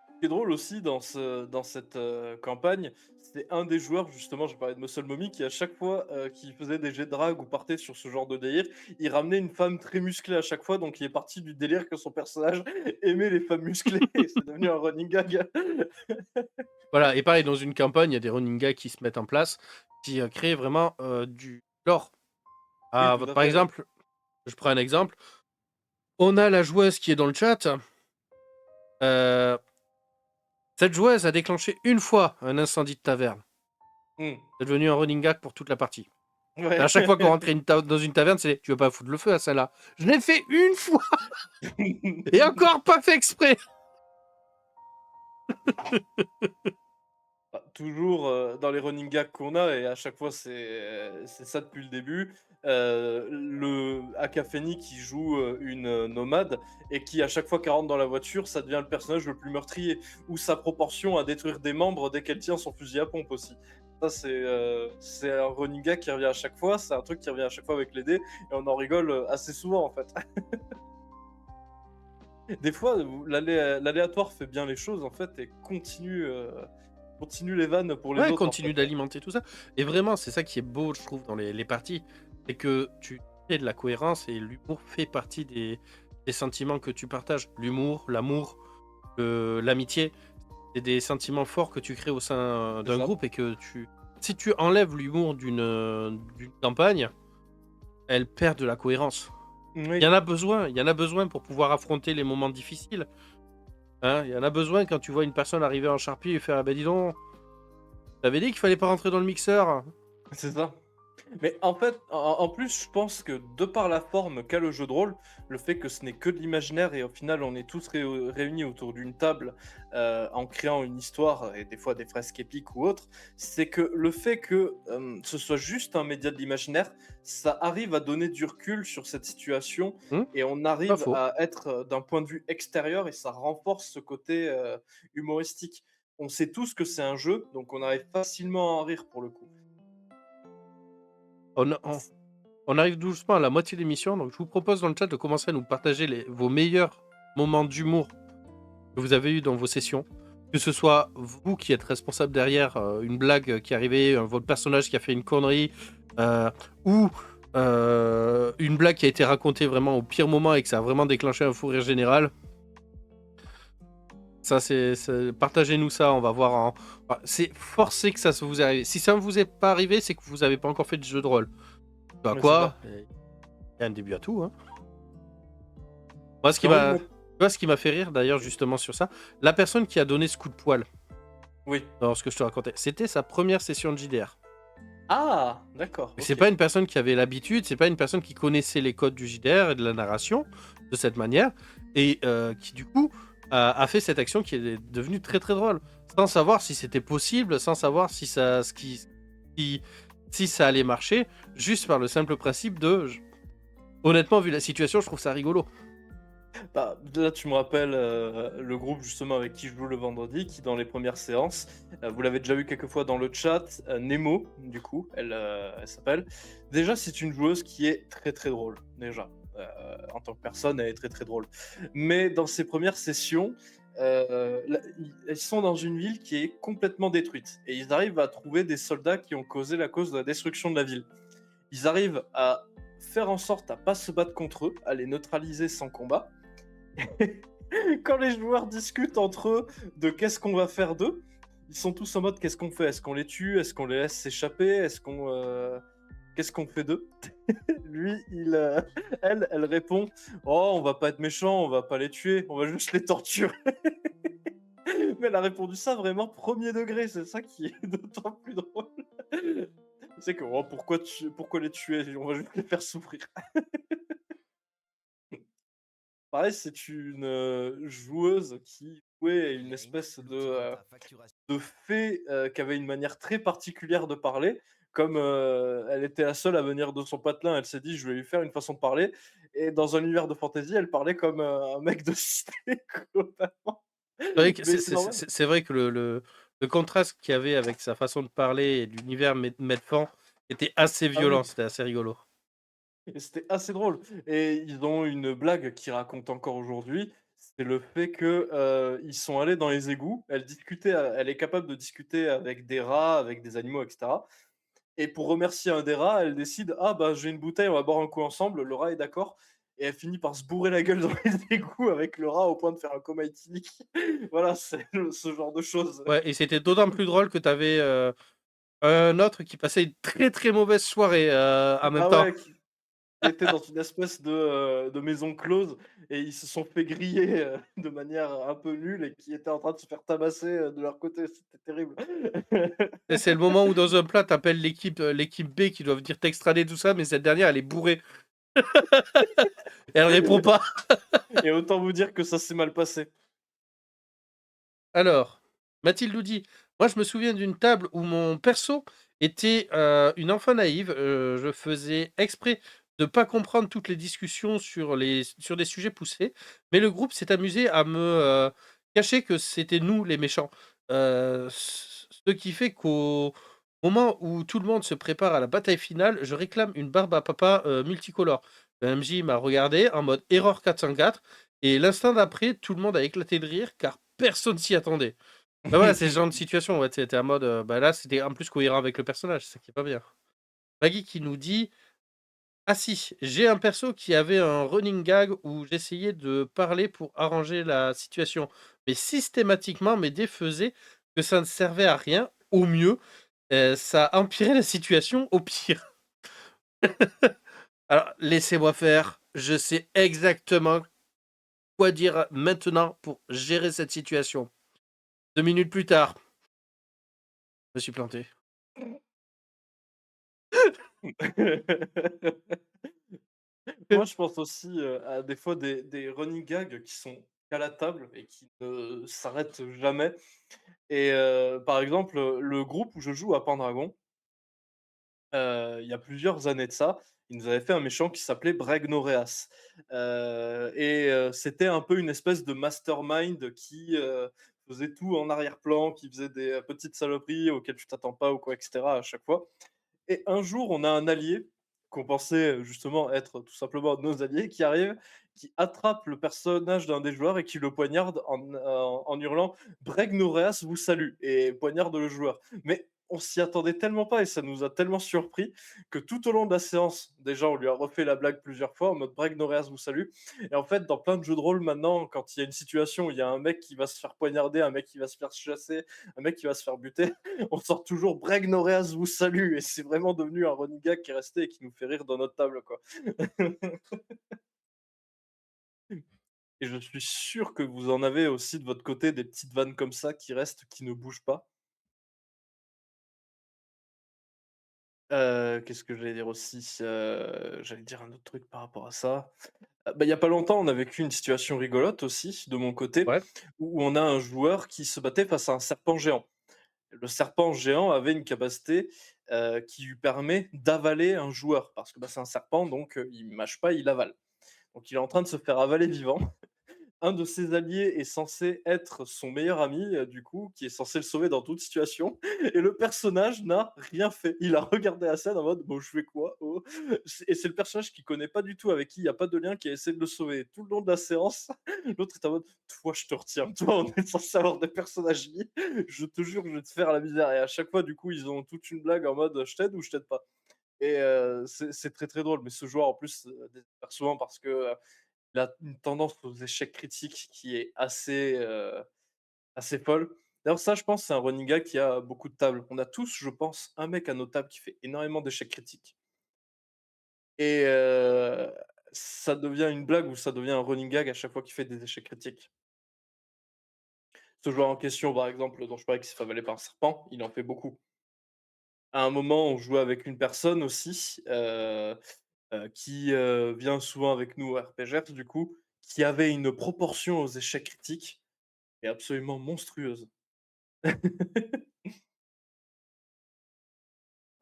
Ce qui est drôle aussi dans cette campagne, c'est un des joueurs, justement, j'ai parlé de Muscle Mommy, qui à chaque fois qu'il faisait des jets de drague ou partait sur ce genre de délire, il ramenait une femme très musclée à chaque fois, donc il est parti du délire que son personnage aimait les femmes musclées, et c'est devenu un running gag. Voilà, et pareil, dans une campagne, il y a des running gags qui se mettent en place, qui créent vraiment du lore. Oui, tout à Par fait, ouais. exemple, je prends un exemple. On a la joueuse qui est dans le chat. Euh, Cette joueuse a déclenché une fois un incendie de taverne. Hmm. C'est devenu un running gag pour toute la partie. À Ouais. chaque fois qu'on rentrait dans une taverne, c'est tu veux pas foutre le feu à celle-là. Je l'ai fait une fois et encore pas fait exprès. Bah, toujours, dans les running gags qu'on a et à chaque fois c'est ça depuis le début, le Akafeni qui joue, une, nomade et qui à chaque fois qu'elle rentre dans la voiture, ça devient le personnage le plus meurtrier ou sa proportion à détruire des membres dès qu'elle tient son fusil à pompe aussi. Ça c'est un running gag qui revient à chaque fois, c'est un truc qui revient à chaque fois avec les dés et on en rigole, assez souvent en fait. Des fois, l'aléatoire fait bien les choses en fait et continue les vannes pour les Ouais, autres en continue fait. d'alimenter tout ça. Et vraiment, c'est ça qui est beau, je trouve, dans les parties. C'est que tu fais de la cohérence et l'humour fait partie des sentiments que tu partages. L'humour, l'amour, l'amitié, c'est des sentiments forts que tu crées au sein C'est d'un ça. groupe et que si tu enlèves l'humour d'une campagne, elle perd de la cohérence. Il y Oui, en a besoin, il y en a besoin pour pouvoir affronter les moments difficiles. Hein, il y en a besoin quand tu vois une personne arriver en charpie et faire ah ben dis donc, t'avais dit qu'il fallait pas rentrer dans le mixeur. c'est ça. Mais en fait, en plus, je pense que de par la forme qu'a le jeu de rôle, le fait que ce n'est que de l'imaginaire et au final on est tous réunis autour d'une table en créant une histoire et des fois des fresques épiques ou autres, c'est que le fait que ce soit juste un média de l'imaginaire, ça arrive à donner du recul sur cette situation et on Pas arrive faux. à être d'un point de vue extérieur et ça renforce ce côté humoristique. On sait tous que c'est un jeu, donc on arrive facilement à en rire pour le coup. On, on- on arrive doucement à la moitié de l'émission, donc je vous propose dans le chat de commencer à nous partager vos meilleurs moments d'humour que vous avez eu dans vos sessions. Que ce soit vous qui êtes responsable derrière une blague qui est arrivée, votre personnage qui a fait une connerie, ou une blague qui a été racontée vraiment au pire moment et que ça a vraiment déclenché un fou rire général. Ça, partagez-nous ça, on va voir. C'est forcé que ça vous arrive. Si ça ne vous est pas arrivé, c'est que vous n'avez pas encore fait de jeu de rôle. Bah Mais c'est quoi? ça. Il y a un début à tout, hein. Moi, J'ai envie de mettre. ce qui m'a fait rire d'ailleurs justement sur ça, la personne qui a donné ce coup de poil Oui. dans ce que je te racontais, c'était sa première session de JDR. Ah! D'accord, C'est OK. pas une personne qui avait l'habitude, c'est pas une personne qui connaissait les codes du JDR et de la narration de cette manière, et qui du coup a fait cette action qui est devenue très très drôle, sans savoir si c'était possible, sans savoir si si ça allait marcher, juste par le simple principe honnêtement, vu la situation, je trouve ça rigolo. Bah, là, tu me rappelles, le groupe justement avec qui je joue le vendredi, qui dans les premières séances, vous l'avez déjà vu quelques fois dans le chat, Nemo, du coup, elle s'appelle. Déjà, c'est une joueuse qui est très, très drôle, déjà. En tant que personne, elle est très, très drôle. Mais dans ses premières sessions, là, ils sont dans une ville qui est complètement détruite et ils arrivent à trouver des soldats qui ont causé la cause de la destruction de la ville. Ils arrivent à faire en sorte à pas se battre contre eux, à les neutraliser sans combat. Quand les joueurs discutent entre eux de qu'est-ce qu'on va faire d'eux, ils sont tous en mode qu'est-ce qu'on fait? Est-ce qu'on les tue? Est-ce qu'on les laisse s'échapper? Qu'est-ce qu'on fait d'eux? Lui, elle répond: «Oh, on va pas être méchant, on va pas les tuer, on va juste les torturer». Mais elle a répondu ça vraiment premier degré, c'est ça qui est d'autant plus drôle. C'est que: «Oh, pourquoi les tuer? On va juste les faire souffrir». Pareil, c'est une, joueuse qui jouait une espèce de fée, qui avait une manière très particulière de parler. comme, elle était la seule à venir de son patelin, elle s'est dit: «Je vais lui faire une façon de parler» et dans un univers de fantasy, elle parlait comme, un mec de cité globalement. C'est vrai que Mais c'est normal. c'est vrai que le contraste qu'il y avait avec sa façon de parler et l'univers Medfan était assez Ah oui. violent, c'était assez rigolo. Et c'était assez drôle et ils ont une blague qu'ils racontent encore aujourd'hui, c'est le fait que, ils sont allés dans les égouts, elle est capable de discuter avec des rats, avec des animaux et cetera et pour remercier un des rats, elle décide: «Ah bah, j'ai une bouteille, on va boire un coup ensemble». Le rat est d'accord et elle finit par se bourrer la gueule dans les égouts avec le rat au point de faire un coma éthylique. Voilà, c'est le ce genre de choses. Ouais et c'était d'autant plus drôle que tu avais, un autre qui passait une très, très mauvaise soirée, en même Ah temps. ouais, qui était dans une espèce de maison close et ils se sont fait griller, de manière un peu nulle et qui étaient en train de se faire tabasser, de leur côté, c'était terrible. Et c'est le moment où dans un plat, tu appelles l'équipe B qui doit venir t'extrader tout ça, mais cette dernière, elle est bourrée et elle répond pas. Et autant vous dire que ça s'est mal passé. Alors, Mathilde nous dit: «Moi, je me souviens d'une table où mon perso était, une enfant naïve, je faisais exprès de pas comprendre toutes les discussions sur des sujets poussés, mais le groupe s'est amusé à me, cacher que c'était nous les méchants». Ce qui fait qu'au moment où tout le monde se prépare à la bataille finale, je réclame une barbe à papa, multicolore. Le MJ m'a regardé en mode erreur 404 et l'instant d'après, tout le monde a éclaté de rire car personne s'y attendait. Bah, voilà, c'est ce genre de situation, ouais, tu sais, en mode, bah, là, c'était en plus cohérent avec le personnage, c'est ça qui est pas bien. Maggie qui nous dit: «Ah si, j'ai un perso qui avait un running gag où j'essayais de parler pour arranger la situation, mais systématiquement mes dés faisaient que ça ne servait à rien, au mieux, ça empirait la situation, au pire». Alors, laissez-moi faire, je sais exactement quoi dire maintenant pour gérer cette situation. 2 minutes plus tard, je me suis planté. Moi, je pense aussi, à des fois des running gags qui sont qu'à la table et qui ne s'arrêtent jamais et par exemple, le groupe où je joue à Pendragon, il y a plusieurs années de ça, ils nous avaient fait un méchant qui s'appelait Bregnoreas, c'était un peu une espèce de mastermind qui, faisait tout en arrière-plan, qui faisait des, petites saloperies auxquelles tu t'attends pas ou quoi et cetera à chaque fois et un jour, on a un allié qu'on pensait, justement être tout simplement nos alliés qui arrive, qui attrape le personnage d'un des joueurs et qui le poignarde en hurlant: «Bregnoreas vous salue» et poignarde le joueur. Mais on s'y attendait tellement pas et ça nous a tellement surpris que tout au long de la séance, déjà, on lui a refait la blague plusieurs fois en mode: «Bregnoreas vous salue» et en fait, dans plein de jeux de rôle maintenant, quand il y a une situation où il y a un mec qui va se faire poignarder, un mec qui va se faire chasser, un mec qui va se faire buter, on sort toujours Bregnoreas vous salue et c'est vraiment devenu un running gag qui est resté et qui nous fait rire dans notre table, quoi. Et je suis sûr que vous en avez aussi de votre côté des petites vannes comme ça qui restent, qui ne bougent pas. Qu'est-ce que j'allais dire aussi? J'allais dire un autre truc par rapport à ça. Bah, il y a pas longtemps, on a vécu une situation rigolote aussi de mon côté, Ouais. où on a un joueur qui se battait face à un serpent géant. Le serpent géant avait une capacité, qui lui permet d'avaler un joueur parce que, bah, c'est un serpent donc il mâche pas, il avale. Donc il est en train de se faire avaler vivant. Un de ses alliés est censé être son meilleur ami, du coup, qui est censé le sauver dans toute situation et le personnage n'a rien fait. Il a regardé la scène en mode: «Bon, je fais quoi? Oh?» C'est le personnage qu'il connaît pas du tout, avec qui il y a pas de lien, qui a essayé de le sauver. Tout le long de la séance, l'autre est en mode: «Toi, je te retiens. Toi, on est censé avoir des personnages liés. Je te jure, je vais te faire la misère» et à chaque fois, du coup, ils ont toute une blague en mode: «Je t'aide ou je t'aide pas?» et c'est très, très drôle mais ce joueur, en plus, désespère souvent parce que, il a une tendance aux échecs critiques qui est assez folle. D'ailleurs ça, je pense, c'est un running gag qui a beaucoup de tables. On a tous, je pense, un mec à nos tables qui fait énormément d'échecs critiques et ça devient une blague ou ça devient un running gag à chaque fois qu'il fait des échecs critiques. Ce joueur en question, par exemple, dont je parlais qui s'est fait avaler par un serpent, il en fait beaucoup. À un moment, on jouait avec une personne aussi, qui, vient souvent avec nous à RPGERS du coup, qui avait une proportion aux échecs critiques est absolument monstrueuse.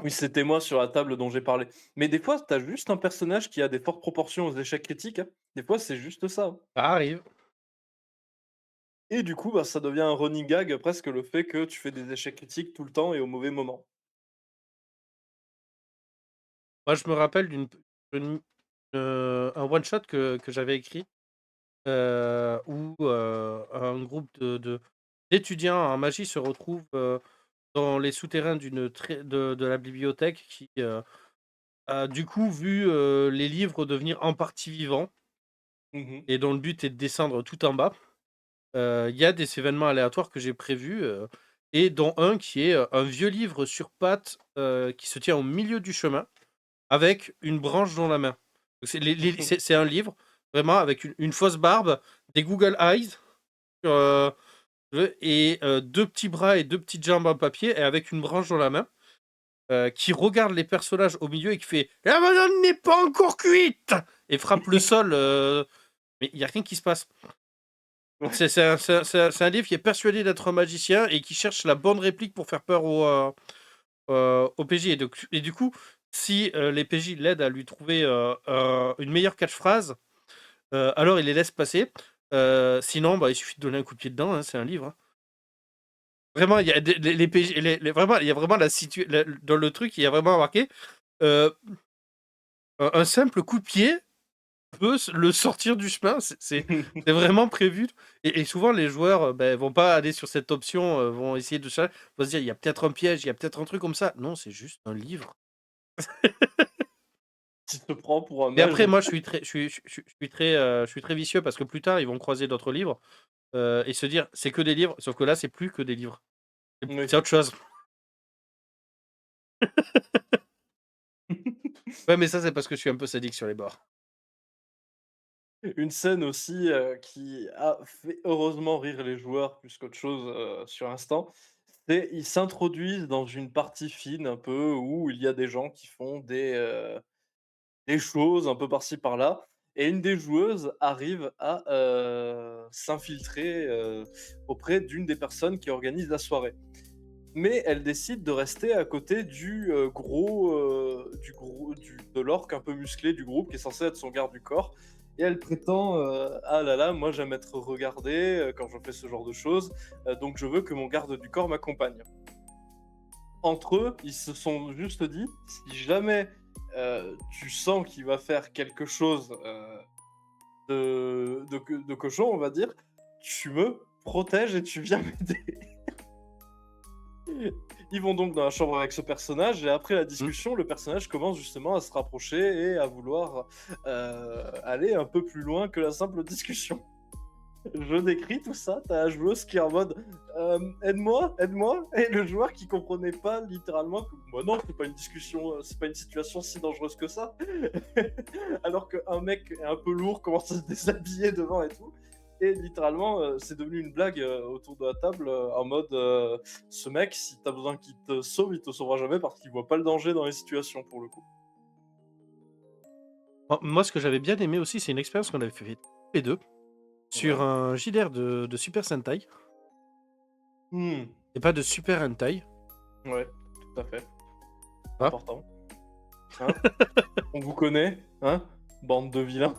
Oui, c'était moi sur la table dont j'ai parlé. Mais des fois, t'as juste un personnage qui a des fortes proportions aux échecs critiques, hein. Des fois, c'est juste ça, hein. Ça arrive. Et du coup, bah, ça devient un running gag presque le fait que tu fais des échecs critiques tout le temps et au mauvais moment. Moi, je me rappelle d'une un one shot que j'avais écrit, où, un groupe d'étudiants en magie se retrouve, dans les souterrains de la bibliothèque qui, a du coup vu, les livres devenir en partie vivants Mmh. et dont le but est de descendre tout en bas. Il y a des événements aléatoires que j'ai prévus, et dont un qui est, un vieux livre sur pattes, qui se tient au milieu du chemin avec une branche dans la main. Donc c'est un livre vraiment avec une fausse barbe, des Google Eyes, heu, et 2 petits bras et 2 petites jambes en papier et avec une branche dans la main, qui regarde les personnages au milieu et qui fait: «La banane n'est pas encore cuite!» et frappe le sol, mais il y a rien qui se passe. Ouais. C'est un livre qui est persuadé d'être un magicien et qui cherche la bonne réplique pour faire peur aux PJ et du coup, si, les PJ l'aident à lui trouver, une meilleure catchphrase, alors il les laisse passer. Sinon, bah, il suffit de donner un coup de pied dedans, hein, c'est un livre, hein. Vraiment, il y a des les PJ vraiment, il y a vraiment dans le truc, il y a vraiment marqué, heu, un simple coup de pied peut le sortir du chemin. C'est vraiment prévu et souvent les joueurs, vont pas aller sur cette option, vont essayer vont se dire: «Il y a peut-être un piège, il y a peut-être un truc comme ça». Non, c'est juste un livre. Tu te prends pour un Mais après mage. moi je suis très vicieux parce que plus tard ils vont croiser d'autres livres, et se dire: «C'est que des livres», sauf que là c'est plus que des livres. Oui. C'est autre chose. Ouais, mais ça c'est parce que je suis un peu sadique sur les bords. Une scène aussi, qui a fait heureusement rire les joueurs plus qu'autre chose, sur l'instant, c'est ils s'introduisent dans une partie fine un peu où il y a des gens qui font des choses un peu par-ci par-là et une des joueuses arrive à, s'infiltrer, auprès d'une des personnes qui organise la soirée. Mais elle décide de rester à côté de l'orque un peu musclé du groupe qui est censé être son garde du corps et elle prétend, «Ah là là, moi j'aime être regardée, quand je fais ce genre de choses, donc je veux que mon garde du corps m'accompagne». Entre eux, ils se sont juste dit: «Si jamais, tu sens qu'il va faire quelque chose, de cochon, on va dire, tu me protèges et tu viens m'aider». Ils vont donc dans la chambre avec ce personnage et après la Mmh. discussion, le personnage commence justement à se rapprocher et à vouloir, aller un peu plus loin que la simple discussion. Je décris tout ça, tu la joueuse qui est en mode: «Aide-moi, aide-moi» et le joueur qui comprenait pas littéralement que: «Bah non, c'est pas une discussion, c'est pas une situation si dangereuse que ça». Alors qu'un mec est un peu lourd commence à se déshabiller devant et tout et littéralement, c'est devenu une blague, autour de la table, en mode, «Ce mec, si t'as besoin qu'il te sauve, il te sauvera jamais parce qu'il voit pas le danger dans les situations», pour le coup. Moi ce que j'avais bien aimé aussi, c'est une expérience qu'on avait fait tous les 2 sur Ouais. un JDR de Super Sentai Mmh. et pas de Super Hentai. Ouais, tout à fait. Ah. Important. Hein? On vous connaît, hein? Bande de vilains.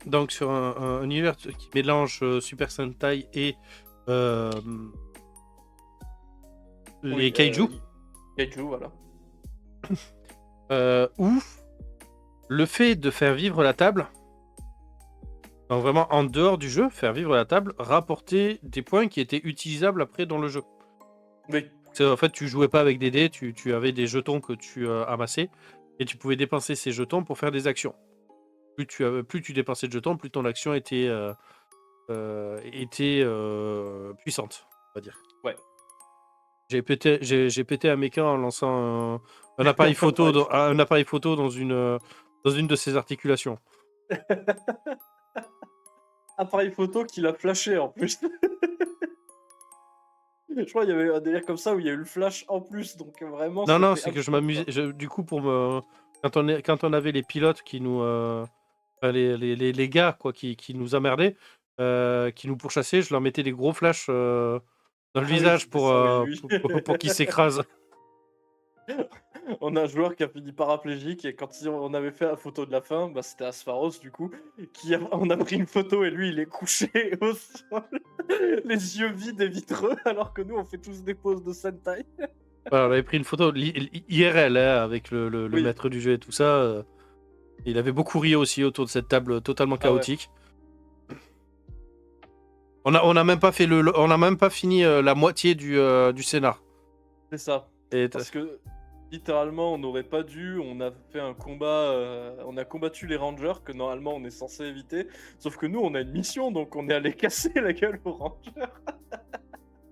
Donc sur un univers qui mélange, Super Sentai et hem, les Oui, kaiju, i Kaiju, voilà. où le fait de faire vivre la table, donc vraiment en dehors du jeu, faire vivre la table, rapportait des points qui étaient utilisables après dans le jeu. Oui. C'est en fait, tu jouais pas avec des dés, tu avais des jetons que tu, amassais et tu pouvais dépenser ces jetons pour faire des actions. Plus tu dépensais de jetons, plus ton action était puissante, on va dire. Ouais. J'ai pété un méca en lançant un appareil photo Pareil, dans photo. un appareil photo dans une de ses articulations. Appareil photo qui l'a flashé en plus. Je crois qu'il y avait un délire comme ça où il y a eu le flash en plus, donc vraiment Non, non, c'était c'est que je absurde, m'amusais quoi. du coup pour me quand on avait les pilotes qui nous, enfin les gars quoi qui nous emmerdaient, qui nous pourchassaient, je leur mettais des gros flashs, dans le Ah oui, visage c'était ça, oui, lui. pour qu'il s'écrase. On a un joueur qui a fini paraplégique et quand on avait fait la photo de la fin, bah, c'était Aspharos du coup, on a pris une photo et lui il est couché au sol, les yeux vides et vitreux, alors que nous on fait tous des poses de Sentai. Voilà, on avait pris une photo IRL hein, avec le Oui, maître du jeu et tout ça. Il avait beaucoup ri aussi autour de cette table totalement ah ouais, chaotique. On a même pas fait on a même pas fini la moitié du scénar. c'est ça. Et Parce que littéralement on n'aurait pas dû, on a fait un combat, on a combattu les rangers que normalement on est censé éviter, sauf que nous on a une mission donc on est allé casser la gueule aux rangers.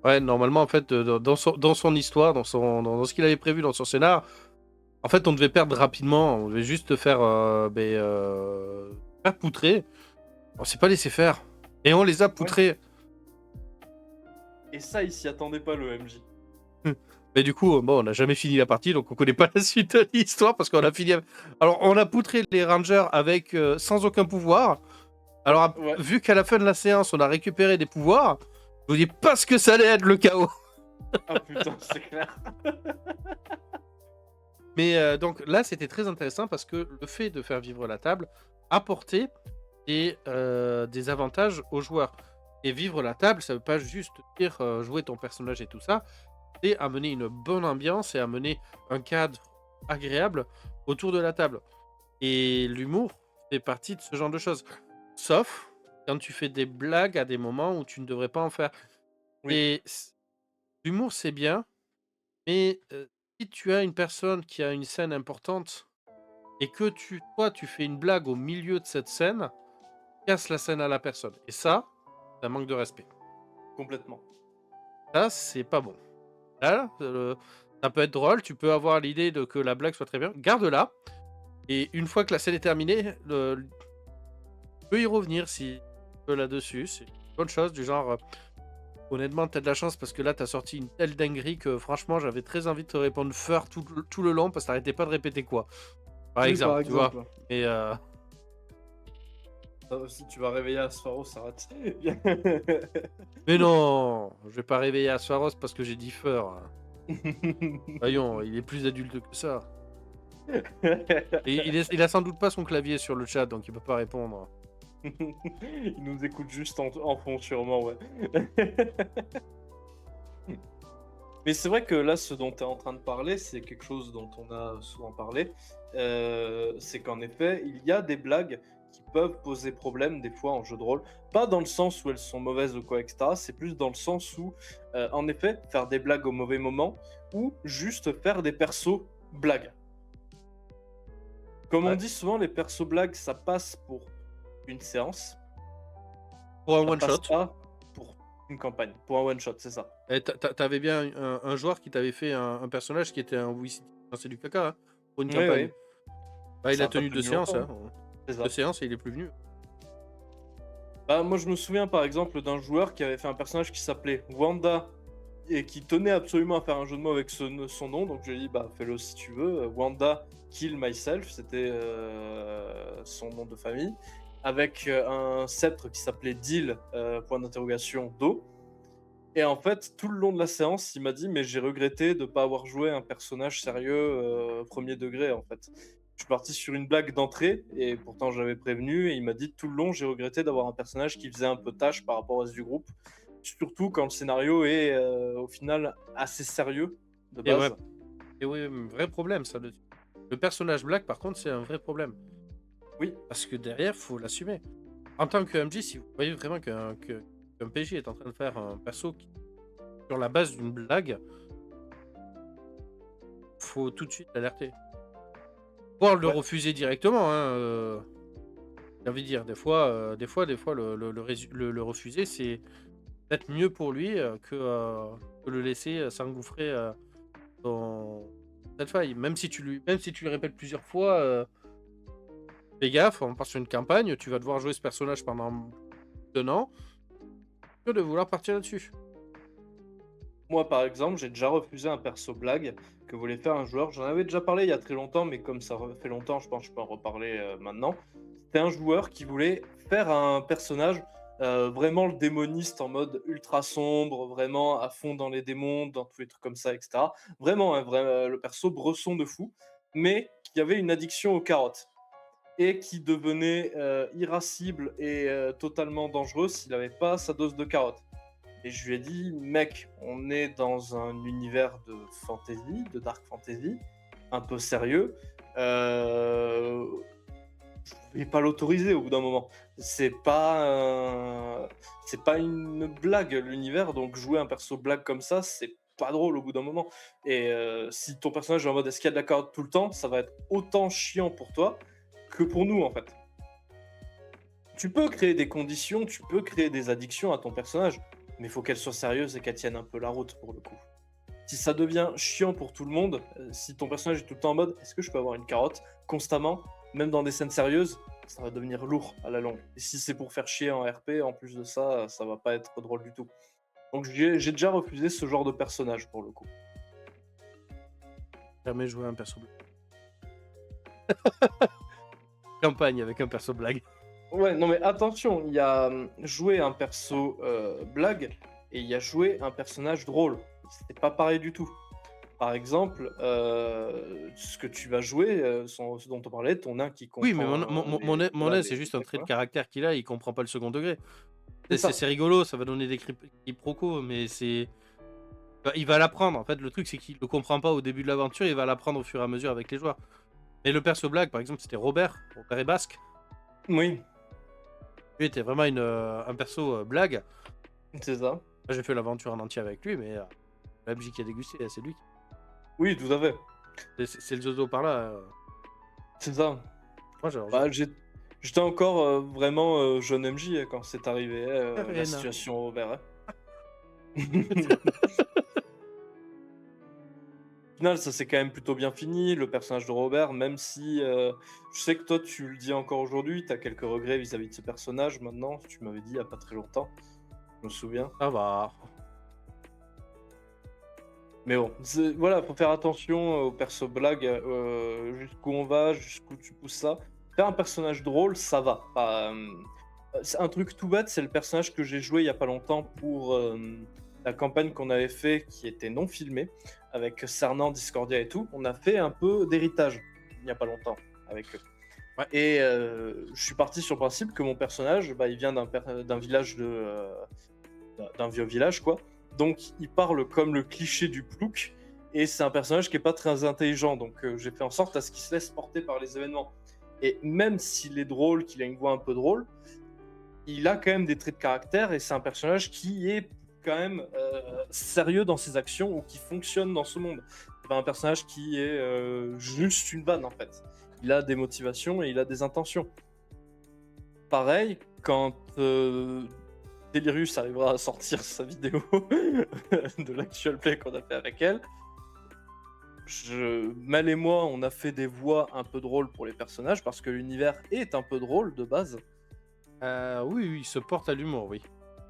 ouais, normalement en fait dans son histoire, dans ce qu'il avait prévu dans son scénar, en fait on devait perdre rapidement, on devait juste faire faire poutrer. On s'est pas laissé faire et on les a Ouais. poutrés. Et ça il s'y attendait pas le MJ. Mais du coup, bon, on n'a jamais fini la partie, donc on connaît pas la suite de l'histoire parce qu'on a fini. Alors, on a poutré les Rangers avec sans aucun pouvoir. Alors, Ouais, vu qu'à la fin de la séance, on a récupéré des pouvoirs, je vous dis pas ce que ça allait être le chaos. ah putain c'est clair. Mais donc là, c'était très intéressant parce que le fait de faire vivre la table apportait des avantages aux joueurs. Et vivre la table, ça veut pas juste dire jouer ton personnage et tout ça. C'est amener une bonne ambiance et amener un cadre agréable autour de la table. Et l'humour fait partie de ce genre de choses. Sauf quand tu fais des blagues à des moments où tu ne devrais pas en faire. Oui, Et l'humour, c'est bien, mais si tu as une personne qui a une scène importante et que toi, tu fais une blague au milieu de cette scène, casse la scène à la personne. Et ça, c'est un manque de respect. complètement. Ça, c'est pas bon. Là, ça peut être drôle, tu peux avoir l'idée de que la blague soit très bien, garde-la. Et une fois que la scène est terminée, tu peux y revenir si tu veux là-dessus. C'est une bonne chose, du genre, honnêtement, t'as de la chance parce que là, t'as sorti une telle dinguerie que franchement, j'avais très envie de te répondre feur tout le long parce que t'arrêtais pas de répéter quoi. Par Oui, par exemple, tu vois. exemple. Et Si tu vas réveiller Aspharos, ça rate. mais non, je vais pas réveiller Asfaros parce que j'ai dit feur. Voyons, il est plus adulte que ça. Et il a sans doute pas son clavier sur le chat, donc il peut pas répondre. Il nous écoute juste en fond, sûrement, ouais. Mais c'est vrai que là, ce dont tu es en train de parler, c'est quelque chose dont on a souvent parlé. C'est qu'en effet, il y a des blagues qui peuvent poser problème des fois en jeu de rôle. Pas dans le sens où elles sont mauvaises ou quoi, etc. C'est plus dans le sens où, en effet, faire des blagues au mauvais moment ou juste faire des persos blagues. Comme on Ouais. dit souvent, les persos blagues, ça passe pour une séance. Pour un Ça one passe shot. pas pour une campagne, pour un one shot, c'est ça. Et t'avais bien un joueur qui t'avait fait un personnage qui était un oui, c'est du caca hein, pour une Oui, campagne. oui. Bah, il Ça a a pas tenu deux tenu séances, longtemps, hein. c'est ça. Deux séances et il est plus venu. Bah, moi, je me souviens par exemple d'un joueur qui avait fait un personnage qui s'appelait Wanda et qui tenait absolument à faire un jeu de mots avec son nom. Donc, je lui ai dit, bah, fais-le si tu veux. Wanda Kill Myself, c'était son nom de famille. Avec un sceptre qui s'appelait Deal, point d'interrogation, Do. Et en fait, tout le long de la séance, il m'a dit, mais j'ai regretté de ne pas avoir joué un personnage sérieux premier degré, en fait. Je suis parti sur une blague d'entrée, et pourtant j'avais prévenu, et il m'a dit, tout le long, j'ai regretté d'avoir un personnage qui faisait un peu tâche par rapport au reste du groupe, surtout quand le scénario est, au final, assez sérieux, de Et ouais, base. vrai problème ça. Le personnage black, par contre, c'est un vrai problème. Oui, Parce que derrière, faut l'assumer. En tant que MJ, si vous voyez vraiment qu'un PJ est en train de faire un perso sur la base d'une blague, faut tout de suite l'alerter. Voire le ouais, refuser directement. Hein, j'ai envie de dire, des fois, le refuser, c'est peut-être mieux pour lui que le laisser s'engouffrer dans cette faille. Même si tu lui répètes plusieurs fois, fais gaffe, on part sur une campagne, tu vas devoir jouer ce personnage pendant 2 ans, que de vouloir partir là-dessus. moi, par exemple, j'ai déjà refusé un perso blague que voulait faire un joueur. J'en avais déjà parlé il y a très longtemps, mais comme ça fait longtemps, je pense que je peux en reparler maintenant. C'était un joueur qui voulait faire un personnage vraiment le démoniste en mode ultra sombre, vraiment à fond dans les démons, dans tous les trucs comme ça, et cetera. Vraiment, un vrai le perso bresson de fou, mais qui avait une addiction aux carottes et qui devenait, irascible et totalement dangereux s'il avait pas sa dose de carottes. Et je lui ai dit: «Mec, on est dans un univers de fantasy, de dark fantasy, un peu sérieux, heu, je vais pas l'autoriser au bout d'un moment. C'est pas une blague l'univers, donc jouer un perso blague comme ça, c'est pas drôle au bout d'un moment. Et si ton personnage est en mode est-ce qu'il y a de la carotte tout le temps, ça va être autant chiant pour toi que pour nous en fait. Tu peux créer des conditions, tu peux créer des addictions à ton personnage, mais il faut qu'elles soient sérieuses et qu'elles tiennent un peu la route pour le coup. Si ça devient chiant pour tout le monde, si ton personnage est tout le temps en mode est-ce que je peux avoir une carotte constamment, même dans des scènes sérieuses, ça va devenir lourd à la longue. Et si c'est pour faire chier en RP, en plus de ça, ça va pas être drôle du tout. Donc j'ai déjà refusé ce genre de personnage pour le coup. Jamais joué un perso blague. Campagne avec un perso blague. Ouais, non mais attention, il y a jouer un perso blague et il y a jouer un personnage drôle. C'est pas pareil du tout. Par exemple, ce que tu vas jouer, ce dont on parlait, ton nain qui Oui, mais comprend mon voilà, nain, c'est juste un trait de caractère qu'il a, il comprend pas le second degré. c'est ça. C'est rigolo, ça va donner des quiproquos, mais c'est. Bah, il va l'apprendre. En fait, le truc, c'est qu'il le comprend pas au début de l'aventure, il va l'apprendre au fur et à mesure avec les joueurs. Mais le perso blague, par exemple, c'était Robert est basque. Oui, Lui était vraiment un perso blague. c'est ça. Là, j'ai fait l'aventure en entier avec lui, mais la MJ qui a dégusté, c'est lui. Oui, tout à fait. C'est le zozo par là. C'est ça. Moi, genre, Bah, j'étais encore vraiment jeune MJ quand c'est arrivé, la Arena. situation Robert. Au final, ça s'est quand même plutôt bien fini, le personnage de Robert, même si je sais que toi, tu le dis encore aujourd'hui, tu as quelques regrets vis-à-vis de ce personnage maintenant, tu m'avais dit il y a pas très longtemps, je me souviens. Ça va. Mais bon, voilà, faut faire attention aux persos blagues, jusqu'où on va, jusqu'où tu pousses ça. Faire un personnage drôle, ça va. C'est un truc tout bête, c'est le personnage que j'ai joué il y a pas longtemps pour la campagne qu'on avait fait, qui était non filmée, avec Cernant, Discordia et tout. On a fait un peu d'héritage il y a pas longtemps avec eux. Ouais. Et je suis parti sur le principe que mon personnage, bah, il vient d'un village d'un vieux village, quoi. Donc il parle comme le cliché du plouc, et c'est un personnage qui est pas très intelligent, donc j'ai fait en sorte à ce qu'il se laisse porter par les événements. Et même s'il est drôle, qu'il a une voix un peu drôle, il a quand même des traits de caractère, et c'est un personnage qui est quand même sérieux dans ses actions, ou qui fonctionne dans ce monde. C'est pas un personnage qui est juste une vanne en fait. Il a des motivations et il a des intentions. Pareil, quand Delirius arrivera à sortir sa vidéo de l'actual play qu'on a fait avec elle, Mel et moi, on a fait des voix un peu drôles pour les personnages parce que l'univers est un peu drôle de base. Oui, il se porte à l'humour, oui.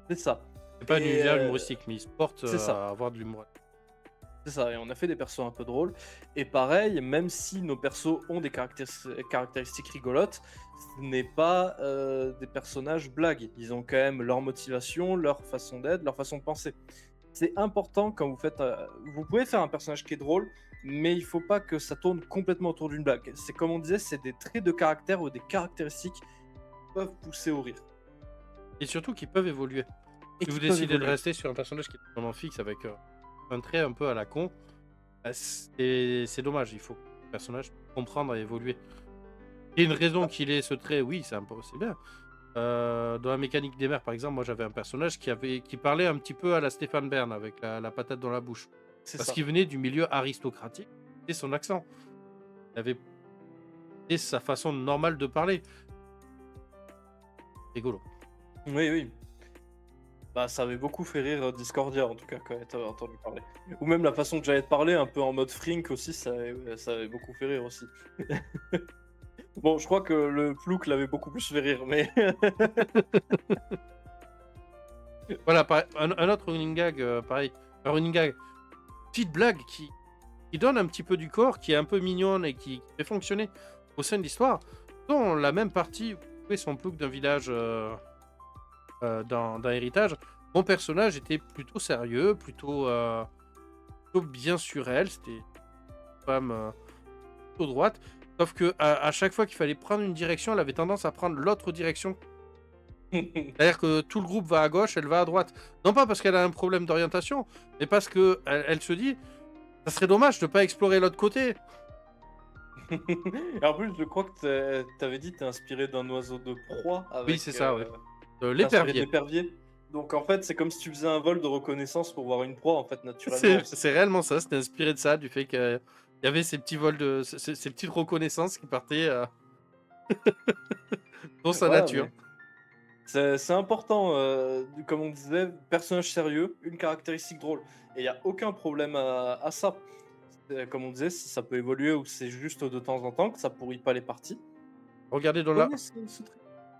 C'est ça. C'est pas un Et, univers humoristique, mais il se porte c'est ça. à avoir de l'humour. C'est ça, et on a fait des persos un peu drôles. Et pareil, même si nos persos ont des caractéristiques rigolotes, ce n'est pas des personnages blagues. Ils ont quand même leur motivation, leur façon d'être, leur façon de penser. C'est important quand vous faites. Vous pouvez faire un personnage qui est drôle, mais il faut pas que ça tourne complètement autour d'une blague. C'est comme on disait, c'est des traits de caractère ou des caractéristiques qui peuvent pousser au rire. Et surtout qu'ils peuvent évoluer. Et Si vous qui peuvent décidez de évoluer. rester sur un personnage qui est vraiment fixe avec un trait un peu à la con, bah, c'est dommage. Il faut que le personnage puisse comprendre et évoluer. Il y a une raison qu'il ait ce trait, oui, c'est bien. Dans la mécanique des mers, par exemple, moi j'avais un personnage qui parlait un petit peu à la Stéphane Bern avec la patate dans la bouche. C'est Parce ça. qu'il venait du milieu aristocratique et son accent. Il avait et sa façon normale de parler. Rigolo. Oui, oui. Bah, ça avait beaucoup fait rire Discordia, en tout cas, quand t'avais entendu parler. Ou même la façon que j'allais te parler, un peu en mode frink aussi, ça avait beaucoup fait rire aussi. Bon, je crois que le plouc l'avait beaucoup plus fait rire, mais... Voilà, un autre running gag, pareil. Un running gag, petite blague qui donne un petit peu du corps, qui est un peu mignonne et qui fait fonctionner au sein de l'histoire. Dans la même partie, vous trouvez son plouc d'un village dans Héritage, mon personnage était plutôt sérieux, plutôt bien sur elle. C'était une femme, plutôt droite. Sauf qu'à chaque fois qu'il fallait prendre une direction, elle avait tendance à prendre l'autre direction. C'est-à-dire que tout le groupe va à gauche, elle va à droite. Non pas parce qu'elle a un problème d'orientation, mais parce qu'elle se dit: «Ça serait dommage de pas explorer l'autre côté». Et en plus, je crois que t'avais dit que t'es inspiré d'un oiseau de proie Oui, avec. c'est ça, ouais. T'es inspiré de L'épervier. l'épervier. Donc en fait, c'est comme si tu faisais un vol de reconnaissance pour voir une proie, en fait, naturellement C'est aussi. c'est réellement ça, c'était inspiré de ça, du fait qu'il y avait ces petits vols de ces petites reconnaissances qui partaient, dans sa Voilà, nature. mais c'est important, comme on disait, personnage sérieux, une caractéristique drôle. Et il y a aucun problème à ça. Comme on disait, si ça peut évoluer ou c'est juste de temps en temps, que ça pourrit pas les parties. Regardez dans la Prenez ce truc.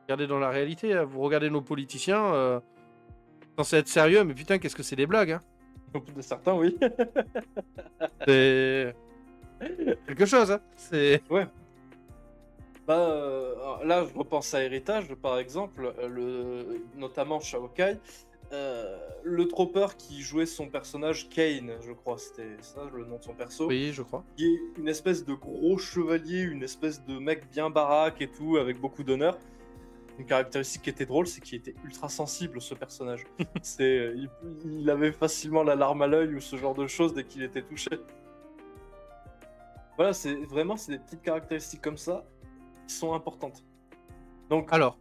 regardez dans la réalité, vous regardez nos politiciens, censés être sérieux, mais putain, qu'est-ce que c'est des blagues, hein. Au bout de certains, oui. C'est quelque chose, hein. C'est Ouais. Bah, là, je repense à Héritage, par exemple, notamment Shao Kahn, le trooper qui jouait son personnage Kane, je crois, c'était ça le nom de son perso, oui, je crois. qui est une espèce de gros chevalier, une espèce de mec bien baraque et tout, avec beaucoup d'honneur. Une caractéristique qui était drôle, c'est qu'il était ultra sensible, ce personnage. Il avait facilement la larme à l'œil ou ce genre de choses dès qu'il était touché. Voilà, c'est des petites caractéristiques comme ça qui sont importantes. Donc, Alors,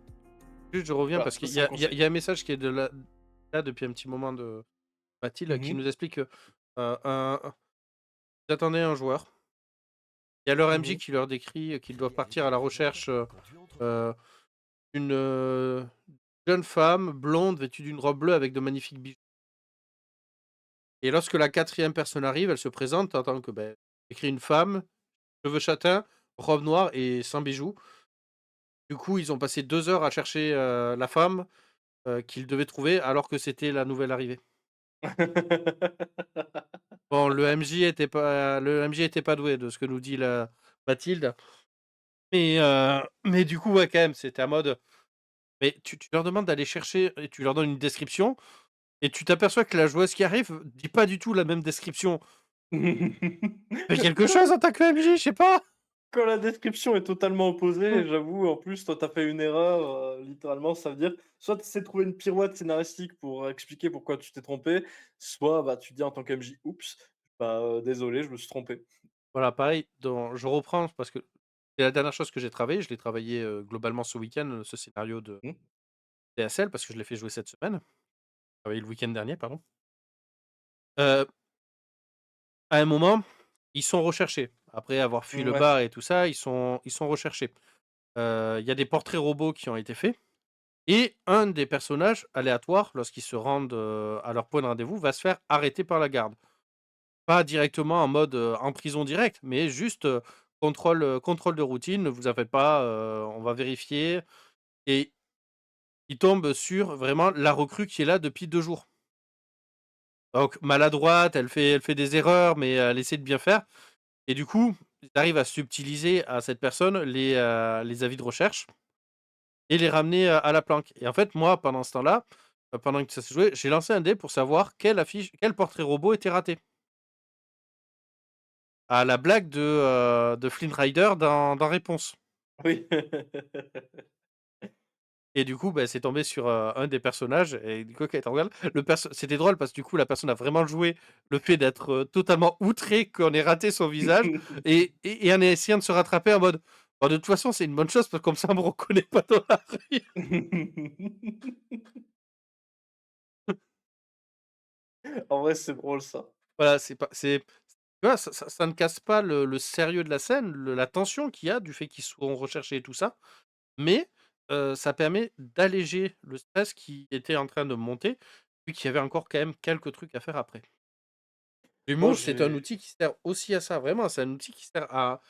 juste je reviens voilà, parce ça qu'il c'est y un a il y a conseil. il y a un message qui est là depuis un petit moment de Mathilde qui Mhm, nous explique que, ils attendaient un joueur. Il y a leur MJ mhm. qui leur décrit, qu'ils doivent partir à la recherche, heu, d'une, jeune femme blonde vêtue d'une robe bleue avec de magnifiques bijoux. Et lorsque la quatrième personne arrive, elle se présente en tant que, écrit une femme, cheveux châtains, robe noire et sans bijoux. Du coup, ils ont passé 2 heures à chercher, la femme, qu'ils devaient trouver alors que c'était la nouvelle arrivée. Bon, le MJ était pas doué de ce que nous dit la Mathilde, mais du coup, ouais, quand même, c'était en mode, mais tu leur demandes d'aller chercher et tu leur donnes une description et tu t'aperçois que la joueuse qui arrive dit pas du tout la même description. Fais quelque chose en tant que MJ, je sais pas! Quand la description est totalement opposée, j'avoue, en plus, toi, t'as fait une erreur, littéralement, ça veut dire, soit tu essaies de trouver une pirouette scénaristique pour expliquer pourquoi tu t'es trompé, soit, bah, tu dis en tant qu'MJ: «Oups, bah, désolé, je me suis trompé». Voilà, pareil, je reprends parce que c'est la dernière chose que j'ai travaillé. Je l'ai travaillé, globalement ce week-end, ce scénario de Mmh. TSL parce que je l'ai fait jouer cette semaine. Travaillé le week-end dernier, pardon. Heu, à un moment, ils sont recherchés. Après avoir fui le Ouais. bar et tout ça, ils sont recherchés. Il y a des portraits robots qui ont été faits et un des personnages aléatoires, lorsqu'ils se rendent, à leur point de rendez-vous, va se faire arrêter par la garde. Pas directement en mode, en prison directe, mais juste, contrôle de routine, ne vous en faites pas, on va vérifier et il tombe sur vraiment la recrue qui est là depuis 2 jours. Donc maladroite, elle fait des erreurs, mais elle essaie de bien faire et du coup, ils arrivent à subtiliser à cette personne les avis de recherche et les ramener, à la planque et en fait, moi, pendant ce temps-là, pendant que ça se jouait, j'ai lancé un dé pour savoir quel portrait robot était raté. À la blague de Flynn Rider dans Réponse. Oui. Et du coup, c'est tombé sur, un des personnages et du coup, quand tu regardes, c'était drôle parce que du coup, la personne a vraiment joué le fait d'être, totalement outré qu'on ait raté son visage et en essayant de se rattraper en mode: «Bah, de toute façon, c'est une bonne chose parce que comme ça, on me reconnaît pas dans la rue». En vrai, c'est drôle ça. Voilà, tu vois, ça ne casse pas le sérieux de la scène, la tension qu'il y a du fait qu'ils soient recherchés et tout ça, mais ça permet d'alléger le stress qui était en train de monter, vu qu'il y avait encore quand même quelques trucs à faire après. Moi, L'humour, c'est un j'ai outil qui sert aussi à ça, vraiment, c'est un outil qui sert à,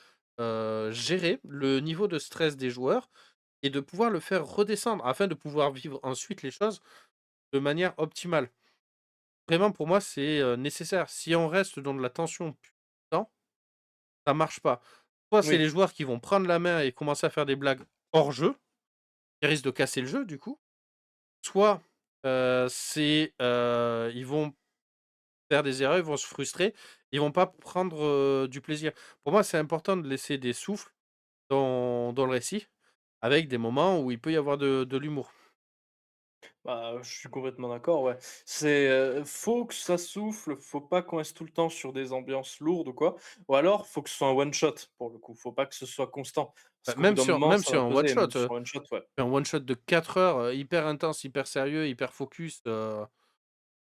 gérer le niveau de stress des joueurs et de pouvoir le faire redescendre afin de pouvoir vivre ensuite les choses de manière optimale. Vraiment pour moi, c'est, nécessaire. Si on reste dans de la tension tout le temps, ça marche pas. Soit c'est oui. les joueurs qui vont prendre la main et commencer à faire des blagues hors jeu, qui risquent de casser le jeu du coup. soit ils vont faire des erreurs, ils vont se frustrer, ils vont pas prendre du plaisir. Pour moi, c'est important de laisser des souffles dans le récit, avec des moments où il peut y avoir de l'humour. Bah, je suis complètement d'accord, ouais. Faut que ça souffle, faut pas qu'on reste tout le temps sur des ambiances lourdes ou quoi. Ou alors, faut que ce soit un one shot pour le coup, faut pas que ce soit constant. Parce Bah, qu'au bout d'un moment, même ça sur va un one peser, shot, même sur un one shot, ouais. un one shot de 4 heures, hyper intense, hyper sérieux, hyper focus, moi